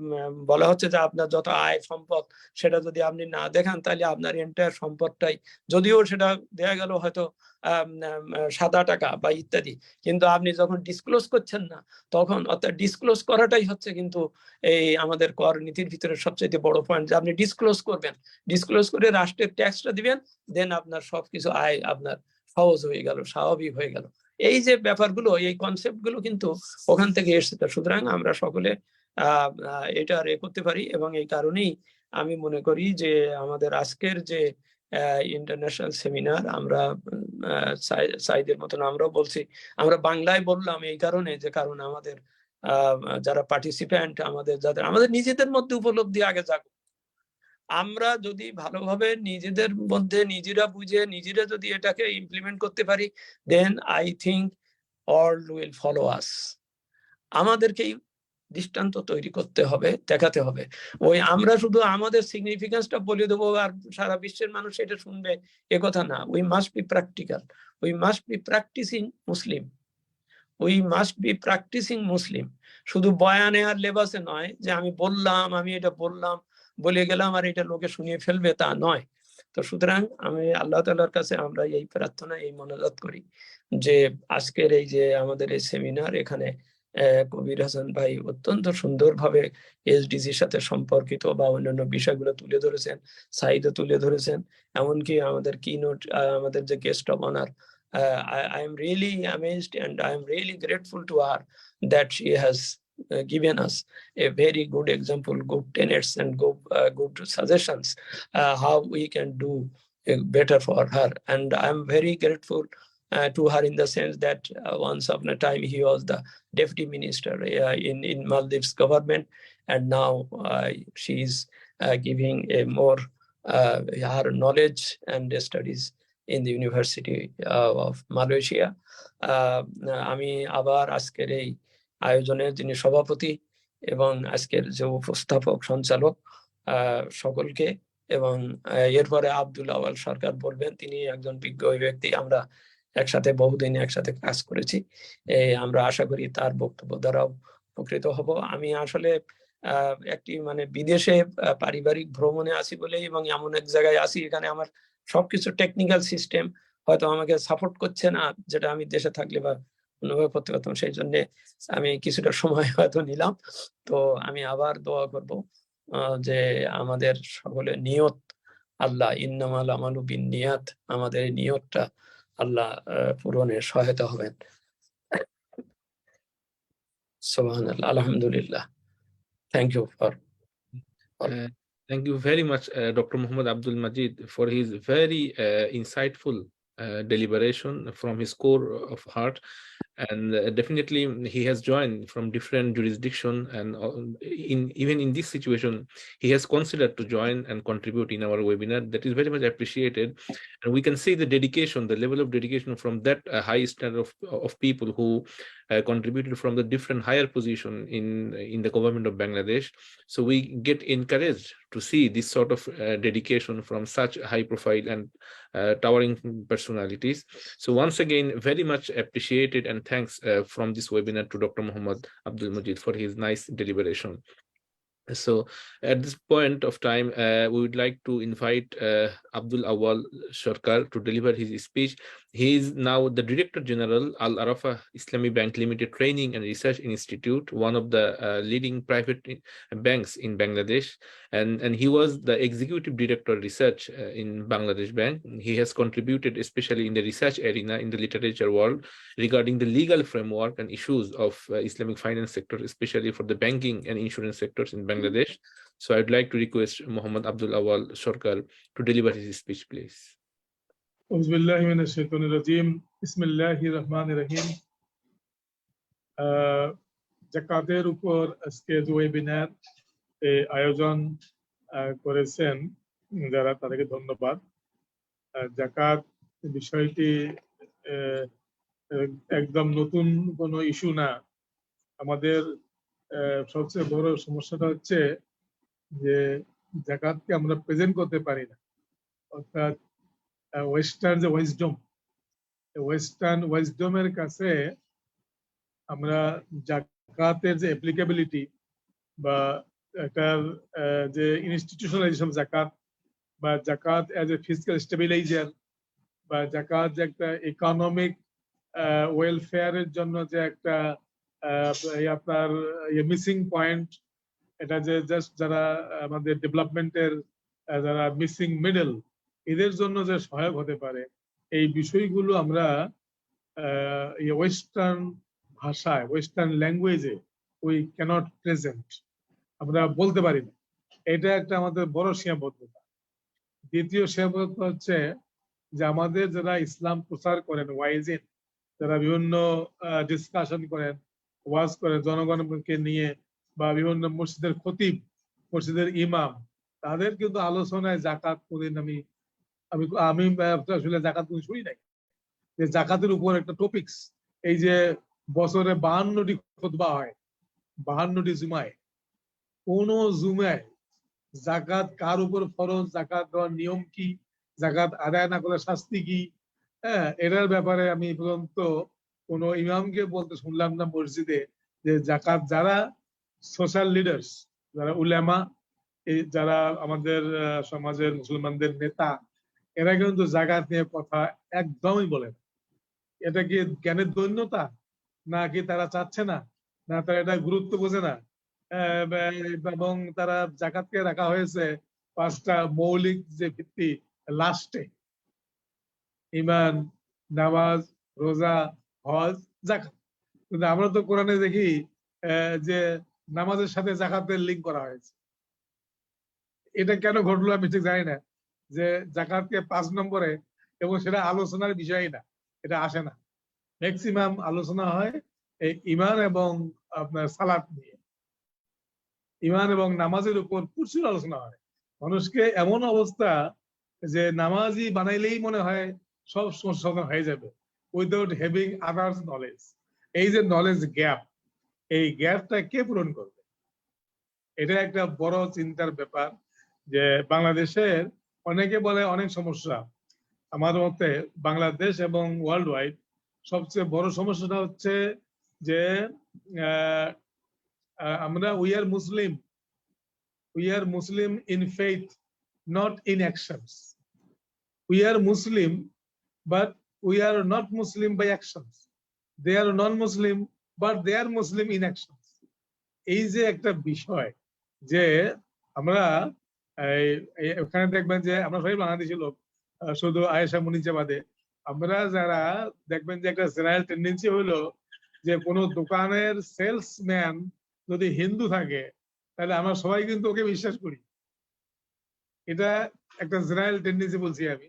E: বলা হচ্ছে যে আপনার যত আয় সম্পদ সেটা যদি আপনি না দেখান, তাহলে আপনার এন্টায়ার সম্পদটাই, যদিও সেটা দেয়া গেল হয়তো 7 টাকা বা ইত্যাদি, কিন্তু আপনি যখন ডিসক্লোজ করছেন না তখন, অর্থাৎ ডিসক্লোজ করাটাই হচ্ছে কিন্তু এই আমাদের কর নীতির ভিতরে সবচেয়ে বড় পয়েন্ট, যে আপনি ডিসক্লোজ করবেন, ডিসক্লোজ করে রাষ্ট্রের ট্যাক্সটা দিবেন, দেন আপনার সবকিছু আয় আপনার সহজ হয়ে গেল, স্বাভাবিক হয়ে গেল। এই যে ব্যাপারগুলো, এই কনসেপ্ট গুলো কিন্তু ওখান থেকে এসছে। সুতরাং আমরা সকলে এটা করতে পারি এবং এই কারণেই আমি মনে করি যে আমাদের আজকের যে ইন্টারন্যাশনাল সেমিনার, আমরা সাইদের মতন আমরাও বলছি, আমরা বাংলায় বললাম এই কারণে যে কারণ আমাদের যারা পার্টিসিপ্যান্ট, আমাদের নিজেদের মধ্যে উপলব্ধি আগে জাগুক। আমরা যদি ভালোভাবে নিজেদের মধ্যে নিজেরা বুঝে নিজেরা যদি এটাকে ইমপ্লিমেন্ট করতে পারি, then I think world will follow us. আমাদেরকেই দৃষ্টান্ত তৈরি করতে হবে, দেখাতে হবে। ওই আমরা শুধু আমাদের সিগনিফিকেন্সটা বলে দেবো আর সারা বিশ্বের মানুষ এটা শুনবে এ কথা না। We must be practical, we must be practising Muslim, we must be practising Muslim. শুধু বয়ানে আর লেবাসে নয় যে আমি বললাম, আমি এটা বললাম, বলে গেলাম আর এটা লোকে শুনিয়ে ফেলবে, তা নয়। তো সুতরাং আমি আল্লাহ তাআলার কাছে আমরা এই প্রার্থনা, এই মোনাজাত করি যে আজকের এই যে আমাদের এই সেমিনার, এখানে কবির হাসান ভাই অত্যন্ত সুন্দরভাবে এসডিজির সাথে সম্পর্কিত বা অন্যান্য বিষয়গুলো তুলে ধরেছেন, সাইদও তুলে ধরেছেন, এমনকি আমাদের কিনোট, আমাদের যে guest of honour, I am really amazed and I am really grateful to her that she has given us a very good example, good tenets and good suggestions how we can do better for her. And I am very grateful to her in the sense that once upon a time he was the deputy minister in Maldives government, and now she is giving a more her knowledge and studies in the University of Malaysia. আমি আবার আজকের এই আয়োজনের যিনি সভাপতি এবং আজকের যে উপস্থাপক সঞ্চালক সকলকে, এবং এরপরে আব্দুল আওয়াল সরকার বলবেন, তিনি একজন বিজ্ঞ ব্যক্তি, আমরা একসাথে বহুদিন একসাথে কাজ করেছি, আমরা আশা করি তার বক্তব্য দ্বারাও উপকৃত হব। আমি আসলে একটি মানে বিদেশে পারিবারিক ভ্রমণে আছি বলেই, এবং এমন এক জায়গায় আছি এখানে আমার সবকিছু টেকনিক্যাল সিস্টেম হয়তো আমাকে সাপোর্ট করছে না, যেটা আমি দেশে থাকলে বা অনুভব করতে পারতাম, সেই জন্য আমি কিছুটা সময় হয়তো নিলাম। তো আমি আবার দোয়া করব যে আমাদের সকলের নিয়ত আল্লাহ, ইন্নামাল আমালু বিন্নিয়াত, আমাদের নিয়তটা আল্লাহ পূরণের সহায়তা হবেন। সুবহানাল্লাহ, আলহামদুলিল্লাহ। Thank you for
C: Thank you very much, Dr. Mohammad Abdul Mazid, for his very insightful deliberation from his core of heart. And definitely he has joined from different jurisdiction, and even in this situation he has considered to join and contribute in our webinar. That is very much appreciated, and we can see the dedication, the level of dedication from that high standard of people who contributed from the different higher position in the government of Bangladesh. So we get encouraged to see this sort of dedication from such high profile and towering personalities. So once again, very much appreciated, and thanks from this webinar to Dr. Mohammad Abdul Mazid for his nice deliberation. So at this point of time, we would like to invite Abdul Awal Sarker to deliver his speech. He is now the Director General, Al-Arafah Islamic Bank Limited Training and Research Institute, one of the leading private banks in Bangladesh. And he was the Executive Director Research in Bangladesh Bank. He has contributed especially in the research arena in the literature world regarding the legal framework and issues of Islamic finance sector, especially for the banking and insurance sectors in Bangladesh. So I'd like to request Mohammad Abdul Awal Sarker to deliver his speech, please.
F: বিসমিল্লাহির রহমানির রহিম। জাকাতের উপর আজকে যে webinar আয়োজন করেছেন যারা, তাদেরকে ধন্যবাদ। জাকাত বিষয়টি একদম নতুন কোনো ইস্যু না। আমাদের সবচেয়ে বড় সমস্যাটা হচ্ছে যে জাকাতকে আমরা প্রেজেন্ট করতে পারি না, অর্থাৎ ওয়েস্টার্ন যে ওয়েস্টার্ন ওয়েসডমের কাছে আমরা জাকাতের যে অ্যাপ্লিকেবিলিটি বা এটার যে ইনস্টিটিউশনালাইজেশন জাকাত, বা জাকাত অ্যাজ এ ফিজিক্যাল স্টেবিলাইজার, বা জাকাত যে একটা ইকোনমিক ওয়েলফেয়ারের জন্য যে একটা আপনার মিসিং পয়েন্ট, এটা যে জাস্ট যারা আমাদের ডেভেলপমেন্টের যারা মিসিং মিডল, এদের জন্য যে সহায়ক হতে পারে, এই বিষয়গুলো আমরা ওয়েস্টার্ন ভাষায়, ওয়েস্টার্ন ল্যাঙ্গুয়েজে উই ক্যানট প্রেজেন্ট, আমরা বলতে পারি না। এটা একটা আমাদের বড় সীমাবদ্ধতা। দ্বিতীয় সীমাবদ্ধতা হচ্ছে যে আমাদের যারা ইসলাম প্রচার করেন, ওয়াইজিন, যারা বিভিন্ন ডিসকাশন করেন, ওয়াজ করেন জনগণকে নিয়ে, বা বিভিন্ন মসজিদের খতিব, মসজিদের ইমাম, তাদের কিন্তু আলোচনায় জাকাত কোনদিন আমি আসলে জাকাত শুনি নাই, যে জাকাতের উপর একটা টপিকস এই যে বছরে 52টি খুতবা হয়, 52টি জুমায়, কোন জুমায় জাকাত কার উপর ফরজ, জাকাত দেওয়ার নিয়ম কি, জাকাত আদায় না করলে শাস্তি কি, হ্যাঁ, এটার ব্যাপারে আমি পর্যন্ত কোন ইমামকে বলতে শুনলাম না মসজিদে যে জাকাত যারা সোশ্যাল লিডার্স, যারা উলামা, এই যারা আমাদের সমাজের মুসলমানদের নেতা, এরা কিন্তু জাকাত নিয়ে কথা একদমই বলে না। এটা কি জ্ঞানের দৈন্যতা, নাকি তারা চাচ্ছে না, না তারা এটা গুরুত্ব বোঝে না, এবং তারা জাকাতকে রাখা হয়েছে 5টা মৌলিক যে ভিত্তি, লাস্টে ঈমান, নামাজ, রোজা, হজ, জাকাত। কিন্তু আমরা তো কোরআনে দেখি যে নামাজের সাথে জাকাতের লিঙ্ক করা হয়েছে। এটা কেন ঘটলো আমি ঠিক জানি না, যে জাকাতকে 5 নম্বরে, এবং সেটা আলোচনার বিষয় না, এটা আসে না। ম্যাক্সিমাম আলোচনা হয় এই ঈমান এবং আপনার সালাত নিয়ে, ঈমান এবং নামাজের উপর প্রচুর আলোচনা হয়। মানুষকে এমন অবস্থা যে নামাজি বানাইলেই মনে হয় সব সমস্যা হয়ে যাবে, উইদাউট হ্যাভিং আদার্স নলেজ। এই যে নলেজ গ্যাপ, এই গ্যাপটা কে পূরণ করবে? এটা একটা বড় চিন্তার ব্যাপার। যে বাংলাদেশের অনেকে বলে অনেক সমস্যা, আমার মতে বাংলাদেশ এবং ওয়ার্ল্ড ওয়াইড সবচেয়ে বড় সমস্যাটা হচ্ছে যে আমরা we are Muslim in faith, not in actions. We are Muslim, but we are not Muslim by actions. They are non Muslim, but they are Muslim in actions. এই যে একটা বিষয়, যে আমরা ওখানে দেখবেন যে আমরা সবাই বাংলাদেশি লোক, শুধু আয়েশা মুনিজা বাদে, আমরা যারা দেখবেন যে একটা জেনারেল টেন্ডেন্সি হলো যে কোনো দোকানের সেলসম্যান যদি হিন্দু থাকে তাহলে আমরা সবাই কিন্তু ওকে বিশ্বাস করি। এটা একটা জেনারেল টেন্ডেন্সি বলছি আমি,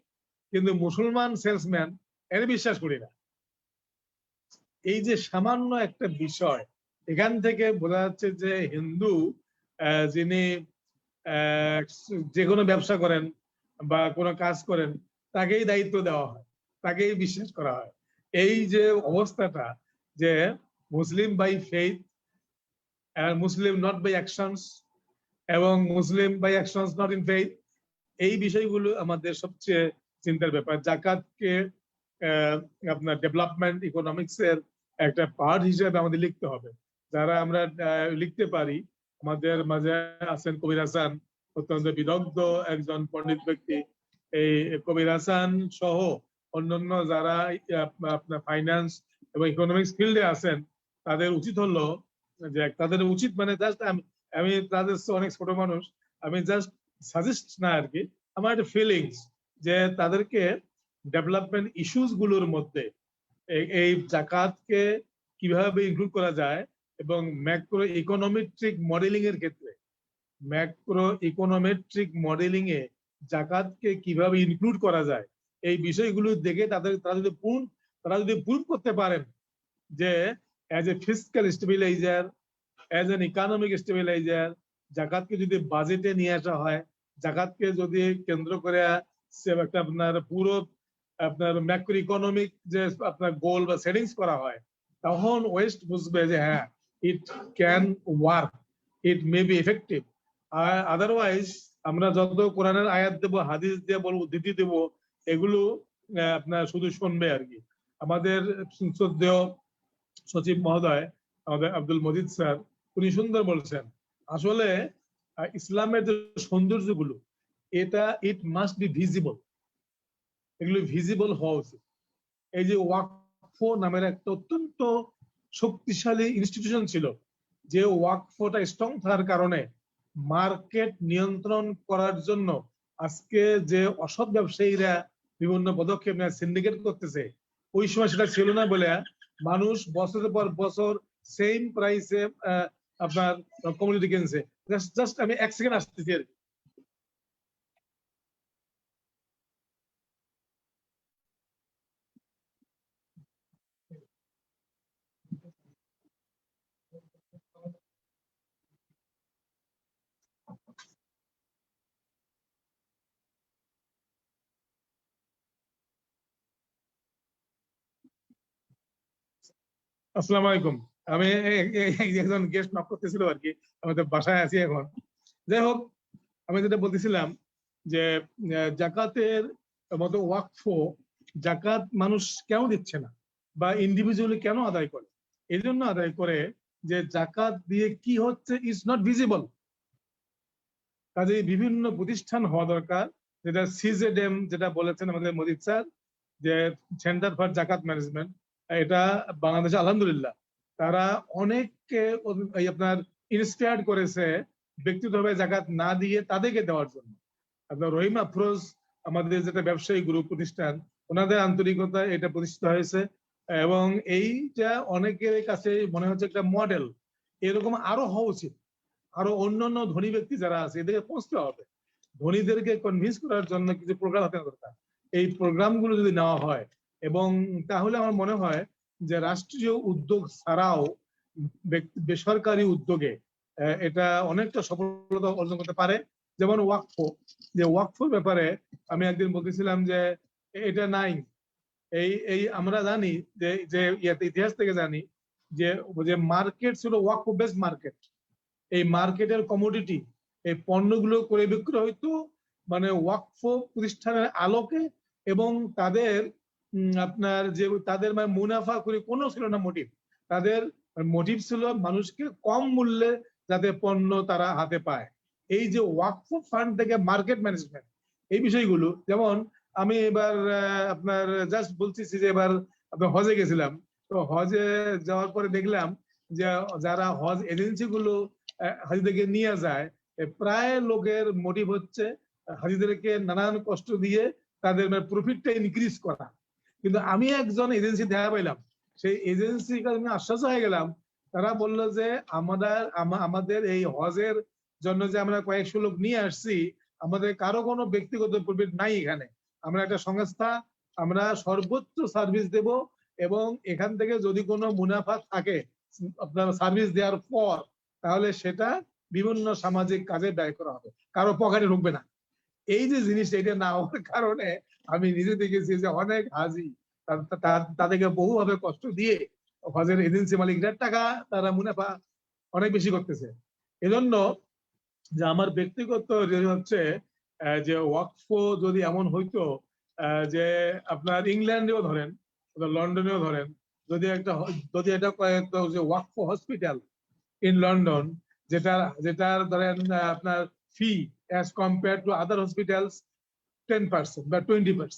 F: কিন্তু মুসলমান সেলসম্যান এর বিশ্বাস করি না। এই যে সামান্য একটা বিষয়, এখান থেকে বোঝা যাচ্ছে যে হিন্দু যিনি যে কোনো ব্যবসা করেন বা কোনো কাজ করেন, তাকেই দায়িত্ব দেওয়া হয়, তাকেই বিশ্বাস করা হয়। এই যে অবস্থাটা, যে Muslim by faith, Muslim not by actions, এবং Muslim by actions not in faith, এই বিষয়গুলো আমাদের সবচেয়ে চিন্তার ব্যাপার। জাকাতকে আপনার ডেভেলপমেন্ট ইকোনমিক্স এর একটা পার্ট হিসেবে আমাদের লিখতে হবে। যারা আমরা লিখতে পারি, আমাদের মাঝে আছেন কবির হাসান, অত্যন্ত বিদগ্ধ একজন পণ্ডিত ব্যক্তি। এই কবির হাসান সহ অন্যান্য যারা আপনার ফাইন্যান্স এবং ইকোনমিক্স ফিল্ডে আছেন, তাদের উচিত হলো যে, তাদের উচিত মানে জাস্ট আমি তাদের অনেক ছোট মানুষ, আমি জাস্ট সাজেস্ট না আর কি, আমার একটা ফিলিংস যে তাদেরকে ডেভেলপমেন্ট ইস্যুস গুলোর মধ্যে এই জাকাতকে কিভাবে ইনক্লুড করা যায়, এবং ম্যাক্রো ইকোনমেট্রিক মডেলিং এর ক্ষেত্রে ম্যাক্রো ইকোনমেট্রিক মডেলিং এ জাকাতকে কিভাবে ইনক্লুড করা যায়, এই বিষয়গুলো দেখে তারা যদি প্রুভ করতে পারেন যে as a fiscal stabiliser, as an economic stabiliser, জাকাতকে যদি বাজেটে নিয়ে আসা হয়, জাকাতকে যদি কেন্দ্র করে একটা আপনার পুরো আপনার ম্যাক্রো ইকোনমিক যে আপনার গোল বা সেটিংস করা হয়, তখন ওয়েস্ট বুঝবে যে হ্যাঁ, it can work, it may be effective. Otherwise আমরা যত কোরআনের আয়াত দেবো, হাদিস দিয়ে বলবো, উদ্ধৃতি দেবো, এগুলো আপনার শুধু শুনবে আর কি। আমাদের শ্রদ্ধেয় সচিব মহোদয়, আমাদের আব্দুল মজিদ স্যার, উনি সুন্দর বলছেন, আসলে ইসলামের যে সৌন্দর্যগুলো, এটা ইট মাস্ট বি ভিজিবল, এগুলো ভিজিবল হওয়া উচিত। এই যে ওয়াকফ নামের একটা অত্যন্ত শক্তিশালী ইনস্টিটিউশন ছিল, যে ওয়াকফটা স্ট্রং থাকার কারণে মার্কেট নিয়ন্ত্রণ করার জন্য আজকে যে অসৎ ব্যবসায়ীরা বিভিন্ন পদক্ষেপ নেয়, সিন্ডিকেট করতেছে, ওই সময় সেটা ছিল না বলে মানুষ বছরের পর বছর সেম প্রাইসে আপনার কমোডিটি কিনছে। জাস্ট আমি 1 সেকেন্ড আসতেছি আর কি। আসসালামু আলাইকুম। আমি একজন গেস্ট নক করতেছিল আর কি, আমাদের বাসায় আছি এখন। যাই হোক, আমি যেটা বলতেছিলাম যে জাকাতের মতো ওয়াকফ, জাকাত মানুষ কেন দিচ্ছে না বা ইন্ডিভিজুয়ালি কেন আদায় করে? এই জন্য আদায় করে যে জাকাত দিয়ে কি হচ্ছে ইজ নট ভিজিবল। কাজে বিভিন্ন প্রতিষ্ঠান হওয়া দরকার, যেটা সিজেডএম যেটা বলেছেন আমাদের মজিদ স্যার, যে সেন্টার ফর জাকাত ম্যানেজমেন্ট, এটা বাংলাদেশে আলহামদুলিল্লাহ তারা অনেককে আপনার ইন্সপায়ার্ড করেছে ব্যক্তিগতভাবে জাকাত না দিয়ে তাদেরকে দেওয়ার জন্য। আপনার রহিম আফরোজ আমাদের যেটা ব্যবসায়ী গ্রুপ প্রতিষ্ঠান, ওনাদের আন্তরিকতা এটা প্রতিষ্ঠিত হয়েছে এবং এইটা অনেকের কাছে মনে হচ্ছে একটা মডেল। এরকম আরো হওয়া উচিত। আরো অন্যান্য ধনী ব্যক্তি যারা আছে এদেরকে পৌঁছতে হবে, ধনীদেরকে কনভিন্স করার জন্য কিছু প্রোগ্রাম হাতে দরকার। এই প্রোগ্রামগুলো যদি নেওয়া হয় এবং তাহলে আমার মনে হয় যে রাষ্ট্রীয় উদ্যোগ ছাড়াও বেসরকারি উদ্যোগে এটা অনেকটা সফলতা অর্জন করতে পারে। যেমন ওয়াকফ, যে ওয়াকফের ব্যাপারে আমি একদিন বলতেছিলাম যে এটা নাই। এই আমরা জানি যে ইতিহাস থেকে জানি যে মার্কেট ছিল ওয়াকফ বেসড মার্কেট। এই মার্কেটের কমোডিটি, এই পণ্যগুলো করে বিক্রয় হইতো মানে ওয়াকফ প্রতিষ্ঠানের আলোকে, এবং তাদের আপনার যে তাদের মানে মুনাফা করে কোনো ছিল না মোটিভ। তাদের মোটিভ ছিল মানুষকে কম মূল্যে যাতে পণ্য তারা হাতে পায়। এই যে ওয়াকফ ফান্ড থেকে মার্কেট ম্যানেজমেন্ট, এই বিষয়গুলো, যেমন আমি এবার আপনার জাস্ট বলতেছি যে এবার আপনার হজে গেছিলাম, তো হজে যাওয়ার পরে দেখলাম যে যারা হজ এজেন্সি গুলো হাজিদেরকে নিয়ে যায়, প্রায় লোকের মোটিভ হচ্ছে হাজিদেরকে নানান কষ্ট দিয়ে তাদের প্রফিটটা ইনক্রিজ করা। কিন্তু আমি একজন এজেন্সি দেখা পাইলাম, সেই এজেন্সির কারণে আশ্বাস হয়ে গেলাম। তারা বললো যে আমাদের এই হজের জন্য যে আমরা কয়েকশো লোক নিয়ে আসছি, আমাদের কারো কোনো ব্যক্তিগত প্রফিট নাই এখানে। আমরা একটা সংস্থা, আমরা সর্বোচ্চ সার্ভিস দেব এবং এখান থেকে যদি কোনো মুনাফা থাকে আপনার সার্ভিস দেওয়ার পর, তাহলে সেটা বিভিন্ন সামাজিক কাজে ব্যয় করা হবে, কারো পকেটে ঢুকবে না। এই যে জিনিসটা, এটা না হওয়ার কারণে আমি নিজে দেখেছি যে অনেক হাজি তাদেরকে বহুভাবে কষ্ট দিয়ে হজের এজেন্সি মালিকদের টাকা তারা মুনাফা অনেক বেশি করতেছে। এজন্য যে আমার ব্যক্তিগত হচ্ছে যে ওয়াকফ যদি এমন হইতো যে আপনার ইংল্যান্ডেও ধরেন, লন্ডনেও ধরেন, যদি এটা যে ওয়াকফ হসপিটাল ইন লন্ডন, যেটার ধরেন আপনার fee as compare to other hospitals 10% বা 20%,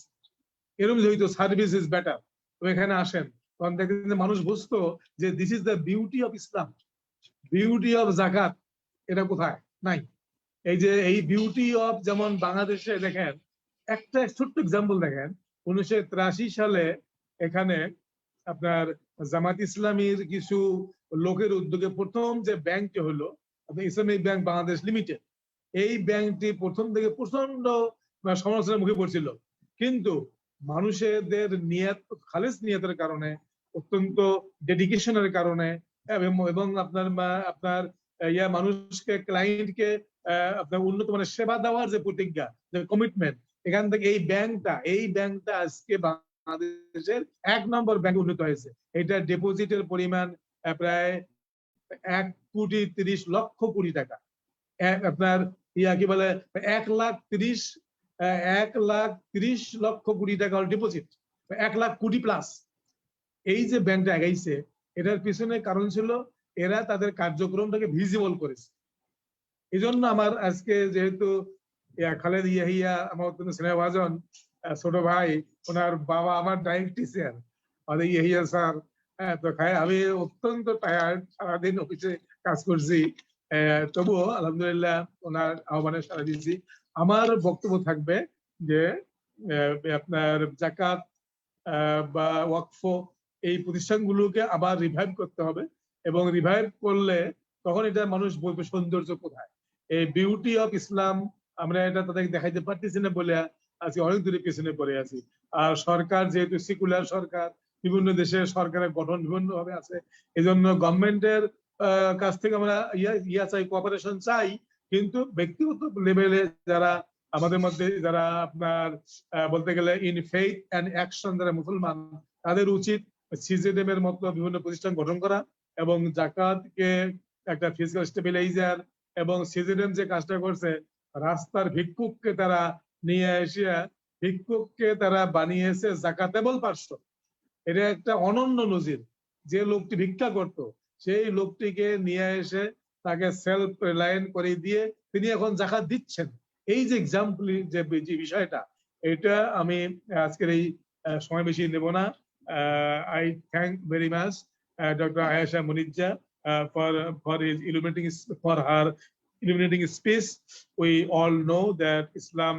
F: এরকম হইতো সার্ভিস ইজ বেটার, তো এখানে আসেন, তখন দেখেন মানুষ বুঝতো যে this is the beauty of Islam, beauty of জাকাত। এটা কোথায় নাই। এই বিউটি অফ, যেমন বাংলাদেশে দেখেন একটা ছোট্ট এক্সাম্পল দেখেন, 1983 সালে এখানে আপনার জামাত ইসলামীর কিছু লোকের উদ্যোগে প্রথম যে ব্যাংকটি হলো আপনার ইসলামিক ব্যাংক বাংলাদেশ লিমিটেড, এই ব্যাংকটি প্রথম থেকে প্রচন্ড সমালোচনার মুখে পড়ছিল, কিন্তু মানুষদের নিয়ত, খালেস নিয়তের কারণে, অত্যন্ত ডেডিকেশনের কারণে এবং আপনার মানুষকে, ক্লায়েন্টকে আপনার উন্নত মানের সেবা দেওয়ার যে প্রতিজ্ঞা, যে কমিটমেন্ট, এখান থেকে এই ব্যাংকটা আজকে বাংলাদেশের 1 নম্বর ব্যাংক উন্নীত হয়েছে। এটা ডিপোজিটের পরিমাণ প্রায় 1,30,00,000 টাকা। আপনার কি বলে 1,30,00,000 টাকা ডিপোজিট, 1,00,000 কোটি প্লাস। এই যে ব্যাংকটা আগাইছে, এটার পিছনে কারণ ছিল এরা তাদের কার্যক্রমটাকে ভিজিবল করেছে। এই জন্য আমার আজকে যেহেতু খালেদ ইয়াহিয়া আমার অত্যন্ত স্নেহভাজন ছোট ভাই, ওনার বাবা আমার ডাইরেক্ট টিচার ইয়াহিয়া স্যার, তো আমি অত্যন্ত টায়ার্ড, সারাদিন অফিসে কাজ করছি, তবুও আলহামদুলিল্লাহ ওনার আহ্বানে সাড়া দিয়েছি। আমার বক্তব্য থাকবে যে আপনার জাকাত বা ওয়াকফ, এই প্রতিষ্ঠানগুলোকে আবার রিভাইভ করতে হবে, এবং রিভাইভ করলে তখন এটা মানুষ বলবে সৌন্দর্য কোথায়, এই বিউটি অফ ইসলাম। আমরা এটা তাদেরকে দেখাইতে পারতেছি না বলে আজকে অনেক দূরে পেছনে পড়ে আছি। আর সরকার যেহেতু সেকুলার সরকার, বিভিন্ন দেশের সরকারের গঠন বিভিন্ন ভাবে আছে, এই জন্য গভর্নমেন্টের কাছ থেকে আমরা চাই, কোঅপারেশন চাই, কিন্তু ব্যক্তিগত লেভেলে যারা আমাদের মধ্যে, যারা আপনার বলতে গেলে ইন ফেইথ অ্যান্ড অ্যাকশন, যারা মুসলমান, তাদের উচিত সিজেডেম এর মতো বিভিন্ন প্রতিষ্ঠান গঠন করা এবং জাকাতকে একটা ফিজিক্যাল স্টেবিলাইজার, এবং সিজেডেম যে কাজটা করছে রাস্তার ভিক্ষুককে তারা নিয়ে এসে ভিক্ষুককে তারা বানিয়েছে জাকাতেবল পার্সন। এটা একটা অনন্য নজির। যে লোকটি ভিক্ষা করত সেই লোকটিকে নিয়ে এসে তাকে সেলফ রিলায়েন্ট করে দিয়ে তিনি এখন জাকাত দিচ্ছেন। এই যে এক্সাম্পল, যে বিষয়টা, এটা আমি আজকের এই সময় বেশি নেব না। I thank very much Dr. Aishath Muneeza for her illuminating speech. We all know that Islam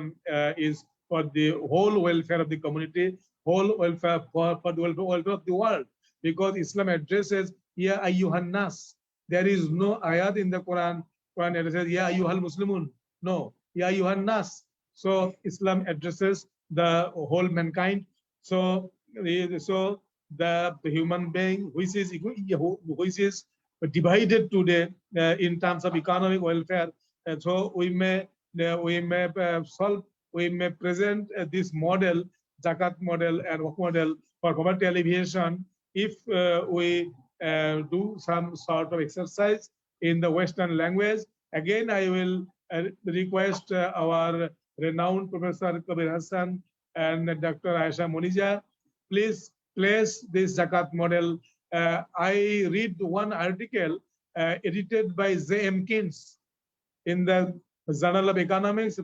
F: is for the whole welfare of the community, whole welfare for the welfare of the world, because Islam addresses Ya ayyuhan nas. There is no ayat in the Quran that says Ya ayyuhal muslimun. No, Ya ayyuhan nas. So Islam addresses the whole mankind. So the human being which is divided today in terms of economic welfare. So we may present this model, Zakat model and work model for poverty alleviation, if we do some sort of exercise in the Western language. Again, I will request our renowned Professor Kabir Hassan and Dr. Aishath Muneeza, please place this Zakat model. I read one article edited by J.M. Keynes in the Journal of Economics,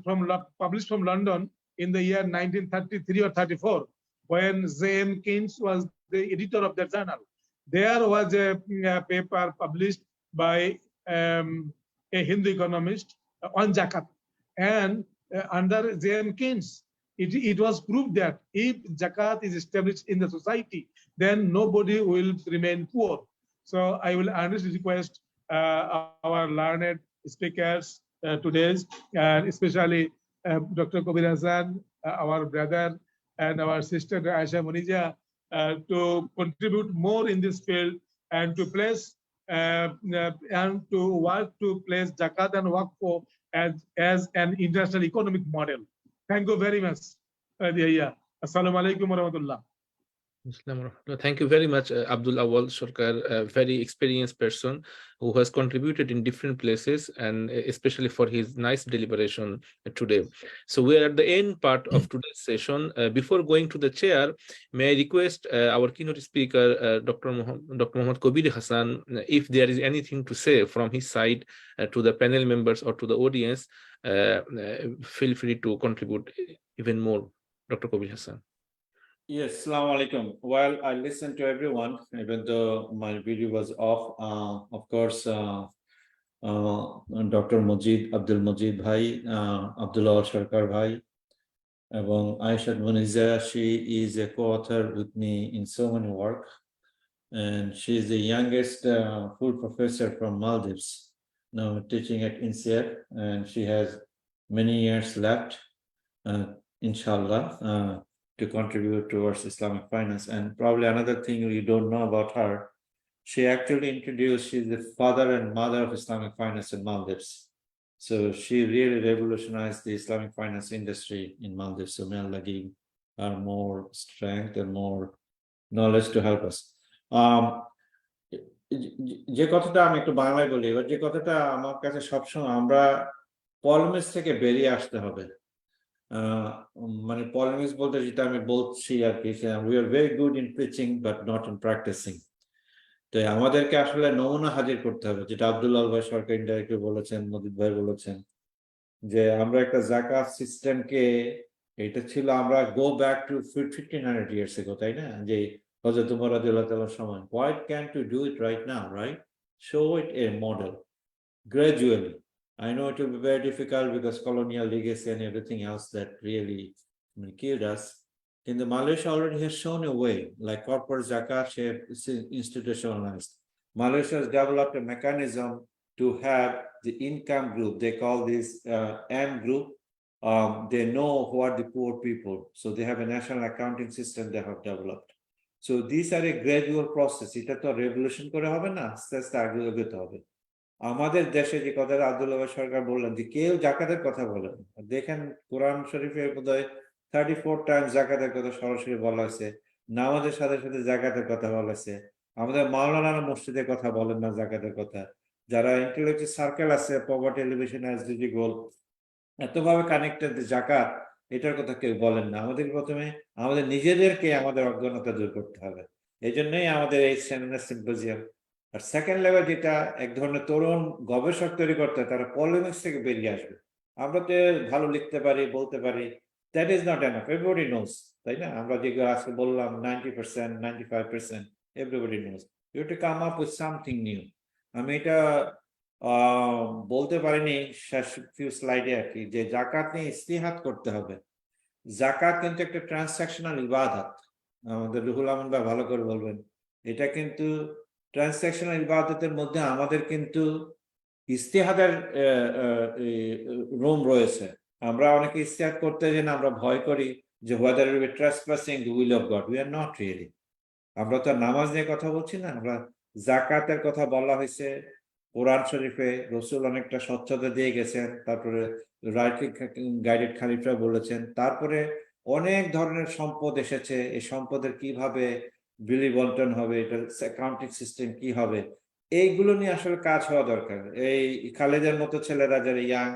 F: published from London in the year 1933 or 34, when J.M. Keynes was the editor of that journal. There was a paper published by a Hindu economist on Zakat, and under J.M. Keynes, it was proved that if Zakat is established in the society, then nobody will remain poor. So I will earnestly request our learned speakers today, and especially Dr. Kabir Hassan, our brother, and our sister Aishath Muneeza, to contribute more in this field and to place and to work to place Zakat and Waqf as an international economic model. Thank you very much. Assalamu alaikum wa rahmatullah.
C: Thank you very much, Abdul Awal Sarker, a very experienced person who has contributed in different places, and especially for his nice deliberation today. So we are at the end part of today's session. Before going to the chair, may I request our keynote speaker, Dr. Mohammad Kabir Hassan, if there is anything to say from his side to the panel members or to the audience, feel free to contribute even more. Dr. Kabir Hassan.
A: Yes, Assalamu alaikum. While I listened to everyone, even though my video was off, of course, Dr. Abdul Mazid Bhai, Abdullah Sarker Bhai, এবং Aishath Muneeza, she is a co-author with me in so many work, and she is the youngest full professor from Maldives, now teaching at INCEIF, and she has many years left, inshallah, to contribute towards Islamic finance. And probably another thing you don't know about her, she actually she's the father and mother of Islamic finance in Maldives. So she really revolutionized the Islamic finance industry in Maldives. So may Allah give her more strength and more knowledge to help us. যে কথাটা আমি একটু বাংলায় বলি, এবার যে কথাটা আমার কাছে সবসময়, আমরা পলিমিক্স থেকে বেরিয়ে আসতে হবে। মানে পলিমিক্স বলতে যেটা আমি বলছি আর কি, we are very good in preaching but not in practicing. তো আমাদেরকে আসলে নমুনা হাজির করতে হবে, যেটা আব্দুল্লাহ ভাই সরকার ইনডাইরেক্টলি বলেছেন, মজিদ ভাই বলেছেন, যে আমরা একটা জাকাত সিস্টেমকে, এটা ছিল আমরা go back to 1500 years ago, তাই না, যে হযরত ওমর রাদিয়াল্লাহু তাআলার সময়. Why can't you do it right now, right? Show it a model gradually. I know it will be very difficult because colonial legacy and everything else that really killed us. In the Malaysia already has shown a way, like corporate zakat is institutionalized. Malaysia has developed a mechanism to have the income group. They call this M group. They know who are the poor people. So they have a national accounting system they have developed. So these are a gradual process. It is a revolution kore hobe na, aste aste agete hobe. আমাদের দেশে যে কথাটা আব্দুল্লাহ সরকার বললেন, যে কেউ জাকাতের কথা বলেন, দেখেন কোরআন শরীফে বোধহয় 34 টাইমস জাকাতের কথা সরাসরি বলা হয়েছে, নামাজের সাথে সাথে জাকাতের কথা বলেছে। আমাদের মাওলানা মসজিদের কথা বলেন না জাকাতের কথা। যারা ইন্টেলেকচুয়াল সার্কেল আছে, পভার্টি এলিভেশন এসডিজি গোল, এতভাবে কানেক্টেড জাকাত, এটার কথা কেউ বলেন না। আমাদের প্রথমে আমাদের নিজেদেরকে আমাদের অজ্ঞানতা দূর করতে হবে। এই জন্যই আমাদের এই সেমিনার সিম্পোজিয়াম। আর সেকেন্ড লেভেল যেটা, এক ধরনের তরুণ গবেষক তৈরি করতে হয়, তারা পলিমিক্স থেকে বেরিয়ে আসবে। আমরা তো ভালো লিখতে পারি, বলতে পারি, that is not enough, everybody knows, তাই না? আমরা যেগুলো আজকে বললাম 90%, 95%, everybody knows. You have to come up with something new. আমি এটা বলতে পারিনি শেষ ফিউ স্লাইডে আর কি, যে জাকাত নিয়ে ইস্তিহাদ করতে হবে। জাকাত কিন্তু একটা ট্রান্সাকশনাল ইবাদত। আমাদের রুহুল আমিন ভাই ভালো করে বলবেন, এটা কিন্তু ট্রান্সাকশনাল ইবাদতের মধ্যে আমাদের কিন্তু ইস্তিহাদের রুম রয়েছে। আমরা অনেকে ইস্তিহাদ করতে যেন আমরা ভয় করি যে whether we are trespassing the will of God. We are not really. আমরা তো নামাজ নিয়ে কথা বলছি না, আমরা জাকাতের কথা বলা হয়েছে কোরআন শরীফে। রসুল অনেকটা স্বচ্ছতা দিয়ে গেছেন, তারপরে গাইডেড খালিফরা বলেছেন, তারপরে অনেক ধরনের সম্পদ এসেছে, এই সম্পদের কিভাবে বিলি বন্টন হবে, এটা অ্যাকাউন্টিং সিস্টেম কি হবে, এইগুলো নিয়ে আসলে কাজ হওয়া দরকার। এই খালেদের মতো ছেলেরা যারা ইয়াং,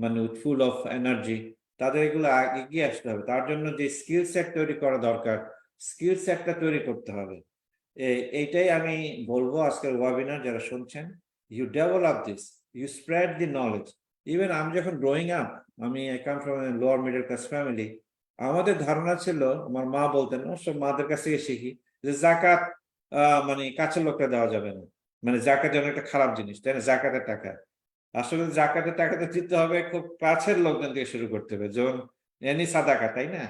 A: মানে ফুল অফ এনার্জি, তাদের এগুলো এগিয়ে আসতে হবে। তার জন্য যে স্কিল সেট তৈরি করা দরকার, স্কিল সেটটা তৈরি করতে হবে। এইটাই আমি বলবো আজকের ওয়েবিনার যারা শুনছেন, you develop this, you spread the knowledge. Even আমি যখন গ্রোয়িং আপ, আমি I come from lower middle class family, আমাদের ধারণা ছিল, আমার মা বলতেন, সব মাদের কাছ থেকে শিখি, যে জাকাত মানে কাছের লোকটা দেওয়া যাবে না, মানে জাকাত যেন একটা খারাপ জিনিস, তাই না? জাকাতের টাকা, আসলে জাকাতের টাকাতে দিতে হবে খুব কাছের লোকজন থেকে শুরু করতে হবে, যেমন এনি সাদাকা, তাই না?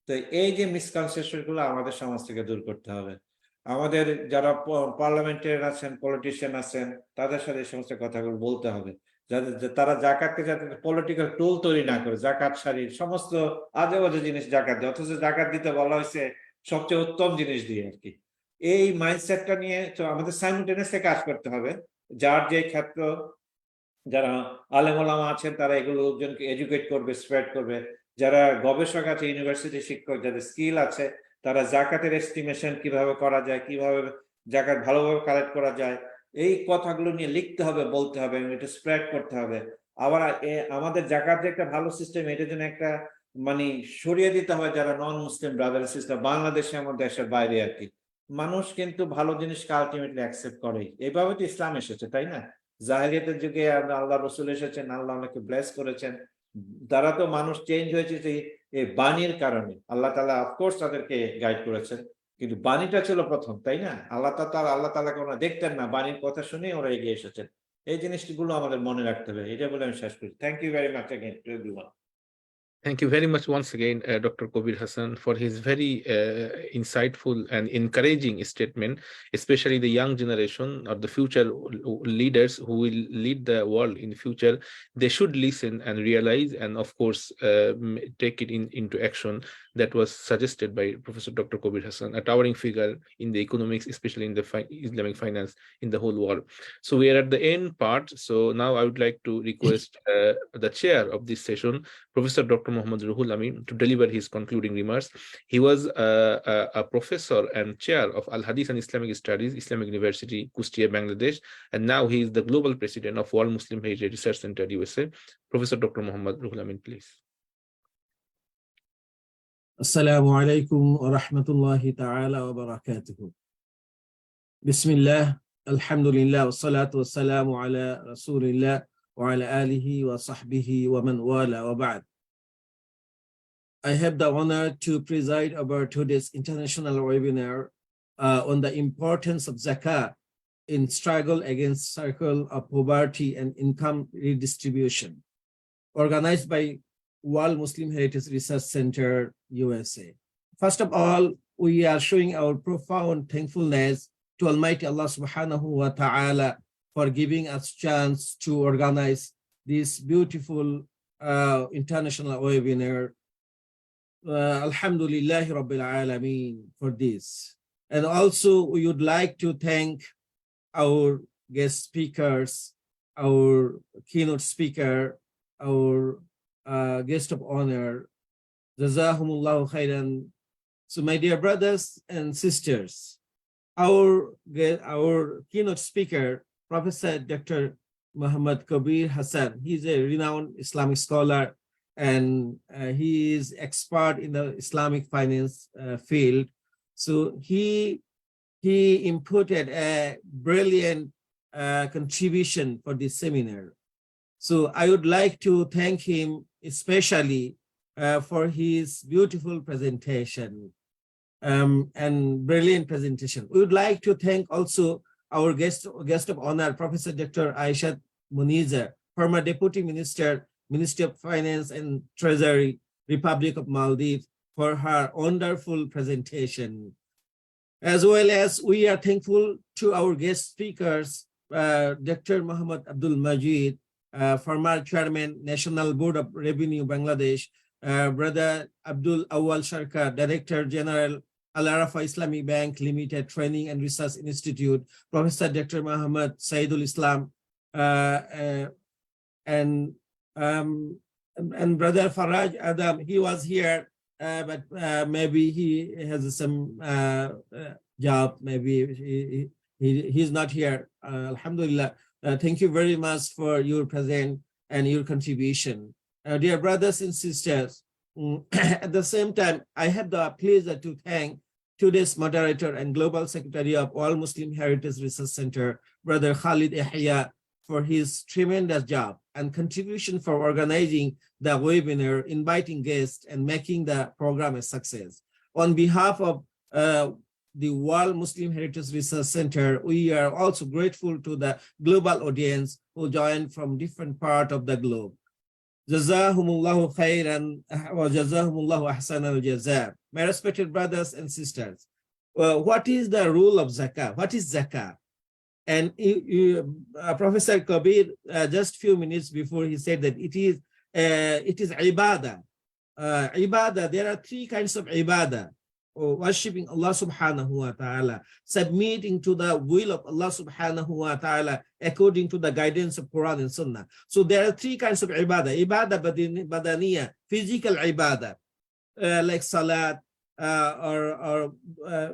A: তো এই যে মিসকনসেপশন গুলো আমাদের সমাজ থেকে দূর করতে হবে। আমাদের যারা পার্লামেন্টের আছেন, পলিটিশিয়ান আছেন, তাদের সাথে এই সমস্ত কথাগুলো বলতে হবে, যাতে তারা জাকাতকে যাতে পলিটিক্যাল টুল তৈরি না করে, জাকাত শাড়ির সমস্ত আজে বাজে জিনিস জাকাত দেয়, অথচ জাকাত দিতে বলা হয়েছে সবচেয়ে উত্তম জিনিস দিয়ে আর কি। এই মাইন্ডসেটটা নিয়ে তো আমাদের সাইমultaneously কাজ করতে হবে। যার যে ক্ষেত্র, যারা আলেম ওলামা আছেন তারা এগুলো লোকজনকে এডুকেট করবে, স্প্রেড করবে। যারা গবেষক আছে, ইউনিভার্সিটি শিক্ষক, যাদের স্কিল আছে, তারা জাকাতের এস্টিমেশন কিভাবে করা যায়, কিভাবে জাকাত ভালোভাবে কালেক্ট করা যায়, এই কথাগুলো নিয়ে লিখতে হবে, বলতে হবে, এটা স্প্রেড করতে হবে। আবার আমাদের জাকাতের একটা ভালো সিস্টেম, এটার জন্য একটা মানে সরিয়ে দিতে হবে যারা নন মুসলিম ব্রাদার সিস্টার, বাংলাদেশে, আমার দেশের বাইরে আর কি। মানুষ কিন্তু ভালো জিনিসকে আলটিমেটলি অ্যাকসেপ্ট করেই, এইভাবে তো ইসলাম এসেছে, তাই না? জাহেলিয়াতের যুগে আল্লাহ রসুল এসেছেন, আল্লাহ অনেকে ব্লেস করেছেন, তারা তো মানুষ চেঞ্জ হয়েছে এই বাণীর কারণে। আল্লাহ তাআলা অফকোর্স তাদেরকে গাইড করেছেন, কিন্তু বাণীটা ছিল প্রথম, তাই না? আল্লাহ তাআলাকে ওরা দেখতেন না, বাণীর কথা শুনে ওরা এগিয়ে এসেছেন। এই জিনিসগুলো আমাদের মনে রাখতে হবে। এটা বলে আমি শেষ করি। Thank you very much again to everyone.
C: Thank you very much once again, Dr. Kabir Hassan, for his very insightful and encouraging statement, especially the young generation or the future leaders who will lead the world in the future. They should listen and realize, and of course, take it into action. That was suggested by Professor Dr. Kabir Hassan, a towering figure in the economics, especially in the Islamic finance in the whole world. So we are at the end part. So now I would like to request the chair of this session, Professor Dr. Mohammad to deliver his concluding remarks. He was a professor and chair of Al-Hadith and Islamic Studies, Islamic University, Kustia, Bangladesh, and now he is the global president of World Muslim Heritage Research Center, USA. Professor Dr. Mohammad, please.
G: Assalamu alaikum wa rahmatullahi ta'ala wa barakatuhu. Bismillah, alhamdulillah, wa salatu wa salamu ala rasulillah wa ala alihi wa sahbihi wa man wala wa ba'd. I have the honor to preside over today's international webinar on the importance of Zakat in struggle against circle of poverty and income redistribution, organized by World Muslim Heritage Research Center, USA. First of all, we are showing our profound thankfulness to Almighty Allah subhanahu wa ta'ala for giving us chance to organize this beautiful international webinar. Alhamdulillahi Rabbil Alameen for this. And also we would like to thank our guest speakers, our keynote speaker, our guest of honor. Jazahumullahu khairan So my dear brothers and sisters, our keynote speaker, Professor Dr. Muhammad Kabir Hassan, he's a renowned Islamic scholar, and he is expert in the Islamic finance field. So he inputted a brilliant contribution for this seminar. So I would like to thank him especially for his beautiful presentation and brilliant presentation. We would like to thank also our guest of honor, Professor Dr. Aishath Muneeza, former Deputy Minister, Ministry of Finance and Treasury, Republic of Maldives, for her wonderful presentation. As well as we are thankful to our guest speakers, Dr. Mohammad Abdul Mazid, former Chairman, National Board of Revenue, Bangladesh, Brother Abdul Awal Sarker, Director General, Al-Arafah Islamic Bank Limited Training and Research Institute, Professor Dr. Muhammad Saidul Islam, and Brother Faraj Adam. He was here, but maybe he has some job. Maybe he's not here. Alhamdulillah. Thank you very much for your presence and your contribution. Dear brothers and sisters, at the same time, I have the pleasure to thank today's moderator and Global Secretary of All Muslim Heritage Research Center, Brother Khalid Yahya, for his tremendous job and contribution for organizing the webinar, inviting guests, and making the program a success. On behalf of the World Muslim Heritage Research Center, we are also grateful to the global audience who joined from different parts of the globe. Jazahumullahu khairan wa jazahumullahu ahsan al-jazaa. My respected brothers and sisters, what is the rule of Zakat? What is Zakat? And Professor Kabir, just few minutes before, he said that it is ibadah. Ibadah, there are three kinds of ibadah. Worshipping Allah subhanahu wa ta'ala, submitting to the will of Allah subhanahu wa ta'ala according to the guidance of Quran and Sunnah. So there are three kinds of ibadah. Ibadah badaniya, physical ibadah, like salat or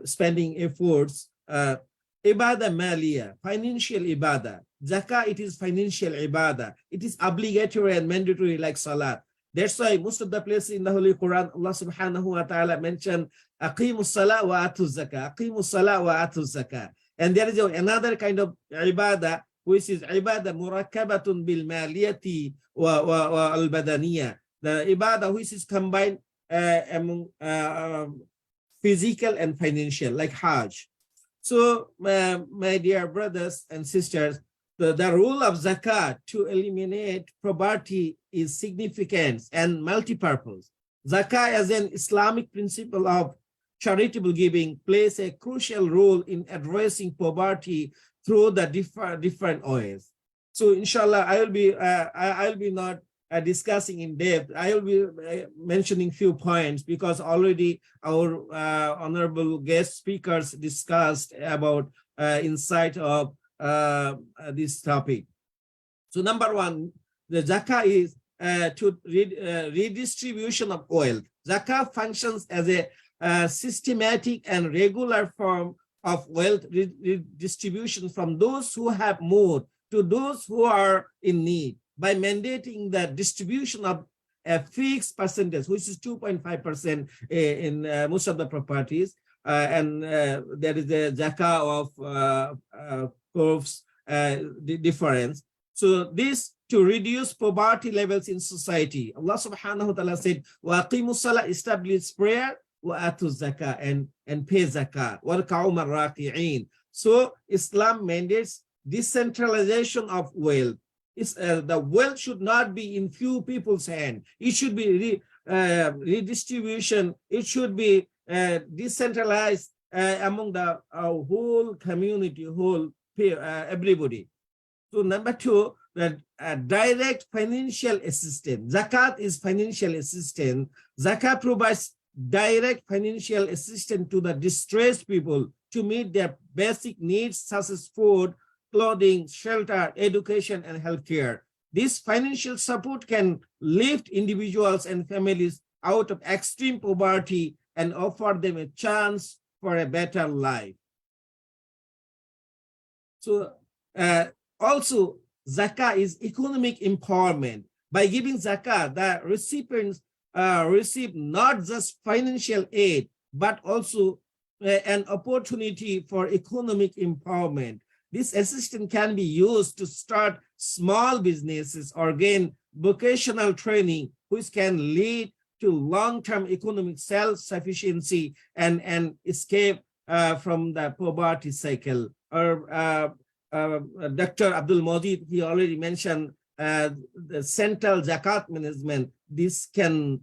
G: spending efforts. Ibadah maliya, financial ibadah. Zakah, it is financial ibadah. It is obligatory and mandatory like salat. That's why most of the places in the Holy Quran, Allah subhanahu wa ta'ala mentioned aqimus salat wa atuz zakah, aqimus salat wa atuz zakah. And there is another kind of ibadah, which is ibadah murakkabatun bil maliyati wa al badaniyah. The ibadah which is combined among physical and financial, like Hajj. So, my dear brothers and sisters, the rule of zakat to eliminate poverty is significant and multi-purpose. Zakat, as an Islamic principle of charitable giving, plays a crucial role in addressing poverty through the different ways. So, inshallah, I will be not discussing in depth. I will be mentioning few points because already our honorable guest speakers discussed about insight of this topic. So number one, the zakah is to redistribution of wealth. Zakah functions as a systematic and regular form of wealth redistribution from those who have more to those who are in need by mandating the distribution of a fixed percentage, which is 2.5% in most of the properties. And there is a zakah of curves difference. So this to reduce poverty levels in society. Allah subhanahu wa ta'ala said, wa aqimus salah, establish prayer, wa atu zakah, and pay zakah. Warka'u marraqi'in. So Islam mandates decentralization of wealth. The wealth should not be in few people's hand. It should be redistribution. It should be decentralized among the whole community, everybody. So number two, that direct financial assistance. Zakat is financial assistance. Zakat provides direct financial assistance to the distressed people to meet their basic needs such as food, clothing, shelter, education, and healthcare. This financial support can lift individuals and families out of extreme poverty and offer them a chance for a better life. So also, zakah is economic empowerment. By giving zakah, the recipients receive not just financial aid, but also an opportunity for economic empowerment. This assistance can be used to start small businesses or gain vocational training, which can lead to long-term economic self-sufficiency and escape from the poverty cycle. Or Dr. Abdul Mazid, he already mentioned the central zakat management. This can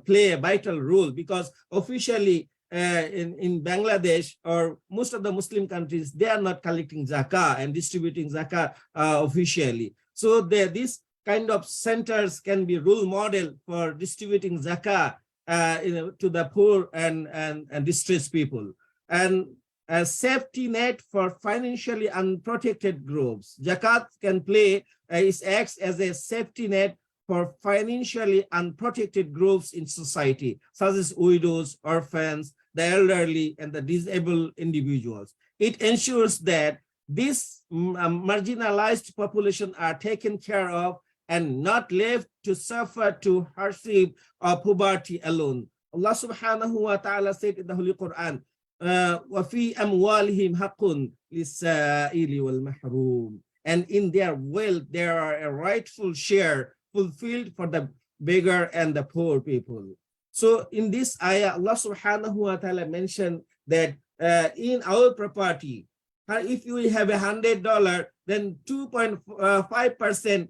G: play a vital role because officially in Bangladesh or most of the Muslim countries, they are not collecting zakah and distributing zakah officially. So this kind of centers can be role model for distributing zakah to the poor and distressed people. And a safety net for financially unprotected groups. Zakat can play, it acts as a safety net for financially unprotected groups in society, such as widows, orphans, the elderly, and the disabled individuals. It ensures that these marginalized population are taken care of and not left to suffer to hardship or poverty alone. Allah subhanahu wa ta'ala said in the Holy Quran, وَفِي أَمْوَالِهِمْ حَقٌّ لِلسَّائِلِ وَالْمَحْرُومِ. And in their wealth, there are a rightful share fulfilled for the beggar and the poor people. So in this ayah, Allah subhanahu wa ta'ala mentioned that in our property, if you have $100, then 2.5%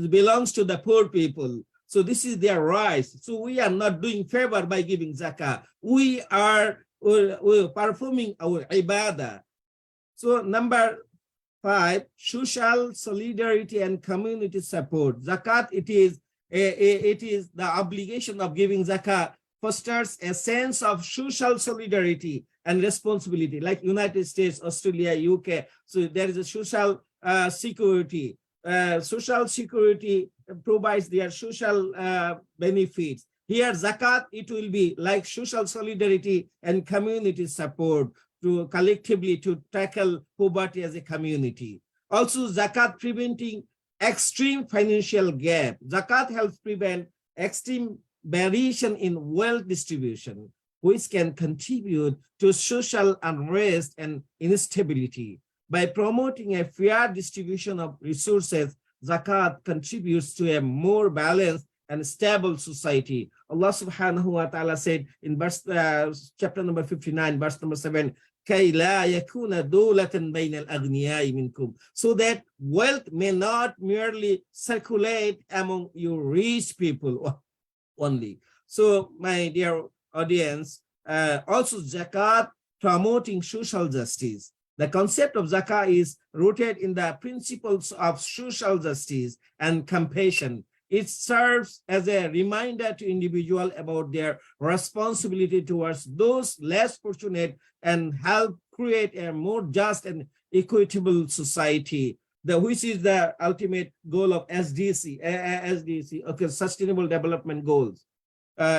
G: belongs to the poor people. So this is their rights. So we are not doing favor by giving zakah. We are performing our ibadah. So number 5, social solidarity and community support. Zakat, it is the obligation of giving zakah fosters a sense of social solidarity and responsibility, like United States, Australia, UK. So there is a social security. Social security provides their social benefits. Here, zakat, it will be like social solidarity and community support to collectively to tackle poverty as a community. Also, zakat preventing extreme financial gap. Zakat helps prevent extreme variation in wealth distribution, which can contribute to social unrest and instability. By promoting a fair distribution of resources, zakat contributes to a more balanced and stable society. Allah subhanahu wa ta'ala said in verse chapter number 59, verse number 7, كَيْ لَا يَكُونَ دُولَةً بَيْنَ الْأَغْنِيَاءِ مِنْكُمْ, so that wealth may not merely circulate among you rich people only. So my dear audience, also zakat promoting social justice. The concept of zakah is rooted in the principles of social justice and compassion. It serves as a reminder to individuals about their responsibility towards those less fortunate and help create a more just and equitable society, which is the ultimate goal of SDC, okay, Sustainable Development Goals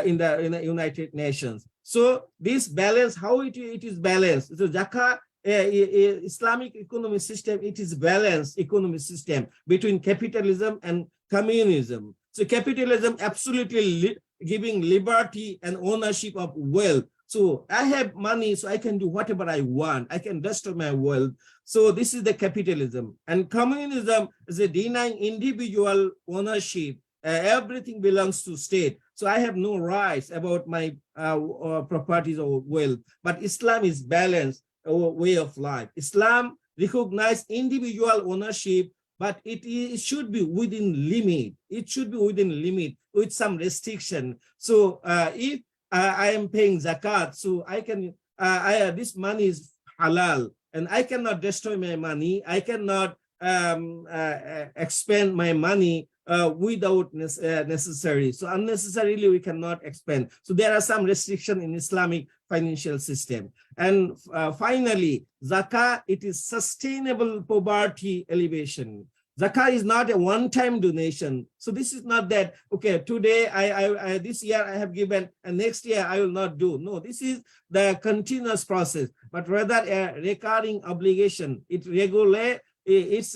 G: in the United Nations. So this balance, how it is balanced. So zakah, Islamic economic system, it is balanced economic system between capitalism and communism. So capitalism absolutely giving liberty and ownership of wealth. So I have money, so I can do whatever I want. I can destroy my wealth. So this is the capitalism. And communism is a denying individual ownership. Everything belongs to state. So I have no rights about my properties or wealth. But Islam is balanced way of life. Islam recognizes individual ownership, but it should be within limit. It should be within limit with some restriction. So if I am paying zakat, so I can, this money is halal, and I cannot destroy my money. I cannot expend my money without necessary. So unnecessarily we cannot expend. So there are some restrictions in Islamic financial system. And finally, zakah, it is sustainable poverty elevation. Zakat is not a one-time donation. So this is not that, okay, today this year I have given and next year I will not do. No, this is the continuous process, but rather a recurring obligation. Its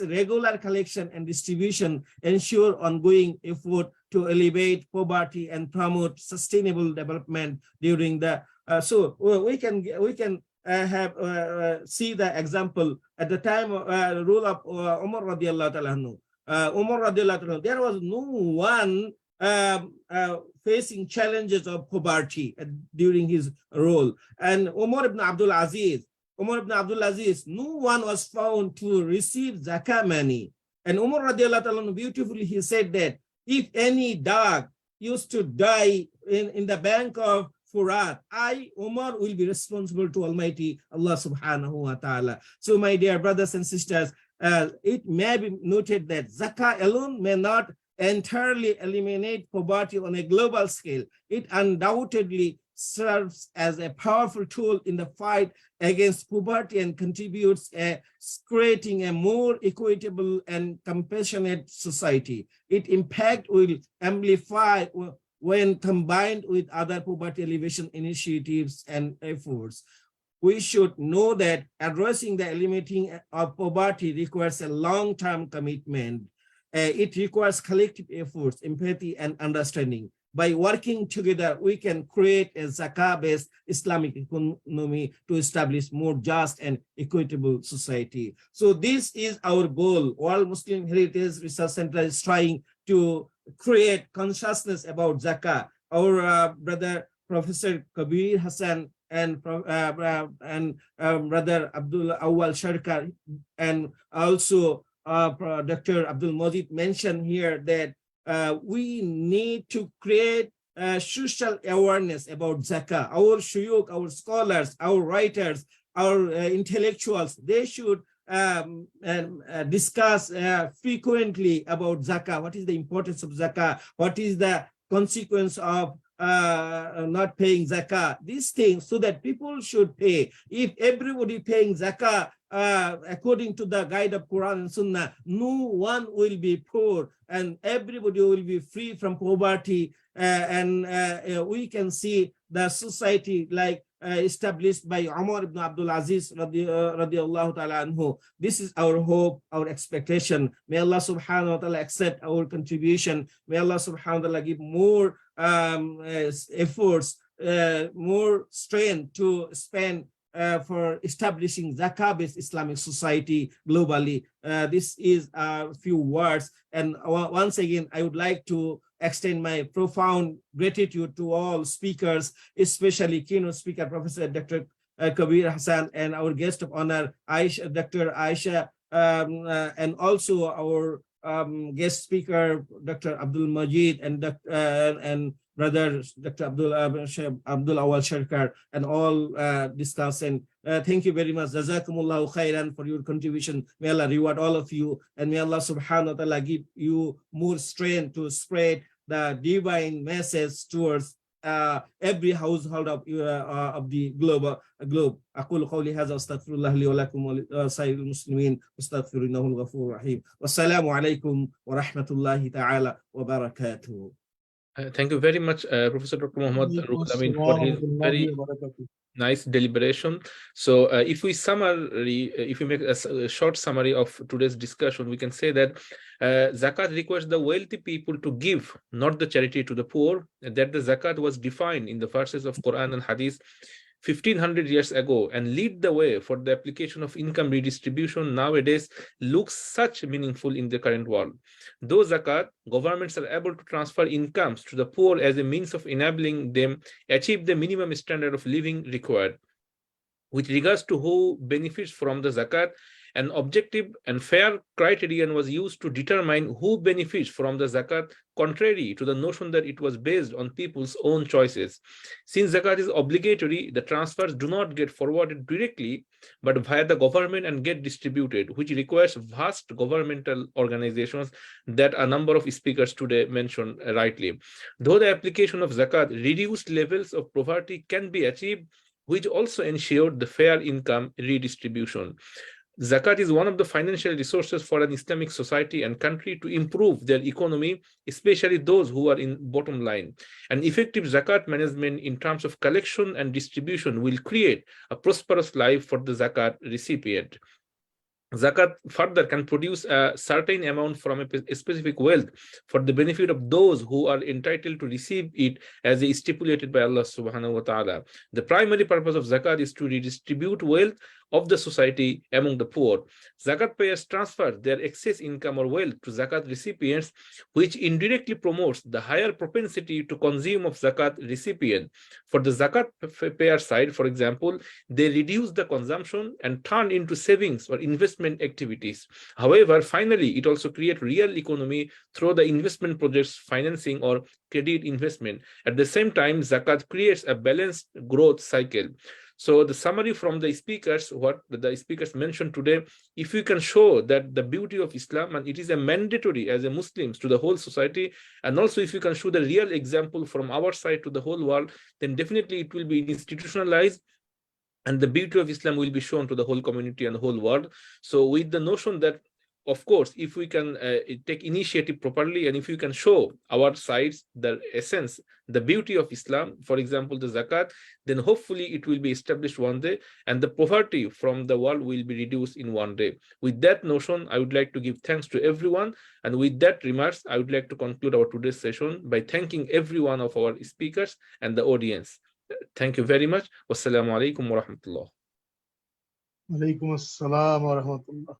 G: regular collection and distribution ensure ongoing effort to alleviate poverty and promote sustainable development during the so we can see the example at the time rule of Umar radiallahu ta'ala anhu. Umar radiallahu ta'ala, there was no one facing challenges of poverty during his rule. And Umar ibn Abdul Aziz, no one was found to receive zakat money. And Umar radiallahu ta'ala beautifully, he said that if any dog used to die in the bank of Furat, I, Umar, will be responsible to Almighty Allah subhanahu wa ta'ala. So my dear brothers and sisters, it may be noted that zakah alone may not entirely eliminate poverty on a global scale. It undoubtedly serves as a powerful tool in the fight against poverty and contributes to creating a more equitable and compassionate society. Its impact will amplify when combined with other poverty alleviation initiatives and efforts. We should know that addressing the eliminating of poverty requires a long-term commitment. It requires collective efforts, empathy, and understanding. By working together, we can create a Zakat-based Islamic economy to establish more just and equitable society. So this is our goal. World Muslim Heritage Research Center is trying to create consciousness about Zakat. Our brother Professor Kabir Hassan and brother Abdul Awal Sarker and also Dr. Abdul Mazid mentioned here that we need to create social awareness about Zakat. Our shuyukh, our scholars, our writers, our intellectuals, they should discuss frequently about Zakat. What is the importance of Zakat? What is the consequence of not paying Zakat? These things, so that people should pay. If everybody paying Zakat according to the guide of Quran and Sunnah, no one will be poor and everybody will be free from poverty. We can see the society like established by Umar ibn Abdul Aziz radiallahu ta'ala anhu. This is our hope, our expectation. May Allah subhanahu wa ta'ala accept our contribution. May Allah subhanahu wa ta'ala give more efforts, more strength to spend for establishing Zakat-based Islamic society globally. This is a few words. And once again, I would like to extend my profound gratitude to all speakers, especially keynote speaker, Professor Dr. Kabir Hassan, and our guest of honor, Dr. Aisha, and also our guest speaker, Dr. Abdul Majid, and brother Dr. Abdul Awal Sarker, and all discussant. Thank you very much. Jazakumullahu khairan for your contribution. May Allah reward all of you, and may Allah subhanahu wa ta'ala give you more strength to spread the divine message towards every household of the globe. أقول قولي هذا واستغفر الله لي ولكم ولسائر المسلمين واستغفر إنه الغفور الرحيم. والسلام عليكم ورحمة الله تعالى وبركاته.
C: Thank you very much, Professor Dr. Mohammad Ruhul Amin, for his very nice deliberation. So if we make a short summary of today's discussion, we can say that Zakat requires the wealthy people to give, not the charity to the poor, and that the Zakat was defined in the verses of Quran and Hadith 1500 years ago and lead the way for the application of income redistribution nowadays looks such meaningful in the current world. Though Zakat, governments are able to transfer incomes to the poor as a means of enabling them achieve the minimum standard of living required. With regards to who benefits from the Zakat, an objective and fair criterion was used to determine who benefits from the Zakat, contrary to the notion that it was based on people's own choices. Since Zakat is obligatory, the transfers do not get forwarded directly, but via the government and get distributed, which requires vast governmental organizations that a number of speakers today mentioned rightly. Though the application of Zakat, reduced levels of poverty can be achieved, which also ensured the fair income redistribution. Zakat is one of the financial resources for an Islamic society and country to improve their economy, especially those who are in bottom line. An effective Zakat management in terms of collection and distribution will create a prosperous life for the Zakat recipient. Zakat further can produce a certain amount from a specific wealth for the benefit of those who are entitled to receive it as is stipulated by Allah subhanahu wa ta'ala. The primary purpose of Zakat is to redistribute wealth of the society among the poor. Zakat payers transfer their excess income or wealth to Zakat recipients, which indirectly promotes the higher propensity to consume of Zakat recipient. For the Zakat payer side, for example, they reduce the consumption and turn into savings or investment activities. However, finally, it also creates real economy through the investment projects financing or credit investment. At the same time, Zakat creates a balanced growth cycle. So the summary from the speakers, what the speakers mentioned today, if we can show that the beauty of Islam, and it is a mandatory as a Muslims to the whole society, and also if you can show the real example from our side to the whole world, then definitely it will be institutionalized and the beauty of Islam will be shown to the whole community and the whole world. So with the notion that, of course, if we can take initiative properly, and if we can show our sides, the essence, the beauty of Islam, for example, the Zakat, then hopefully it will be established one day, and the poverty from the world will be reduced in one day. With that notion, I would like to give thanks to everyone. And with that remarks, I would like to conclude our today's session by thanking every one of our speakers and the audience. Thank you very much. Wassalamu alaikum wa rahmatullah.
F: Alaikum assalam wa rahmatullah.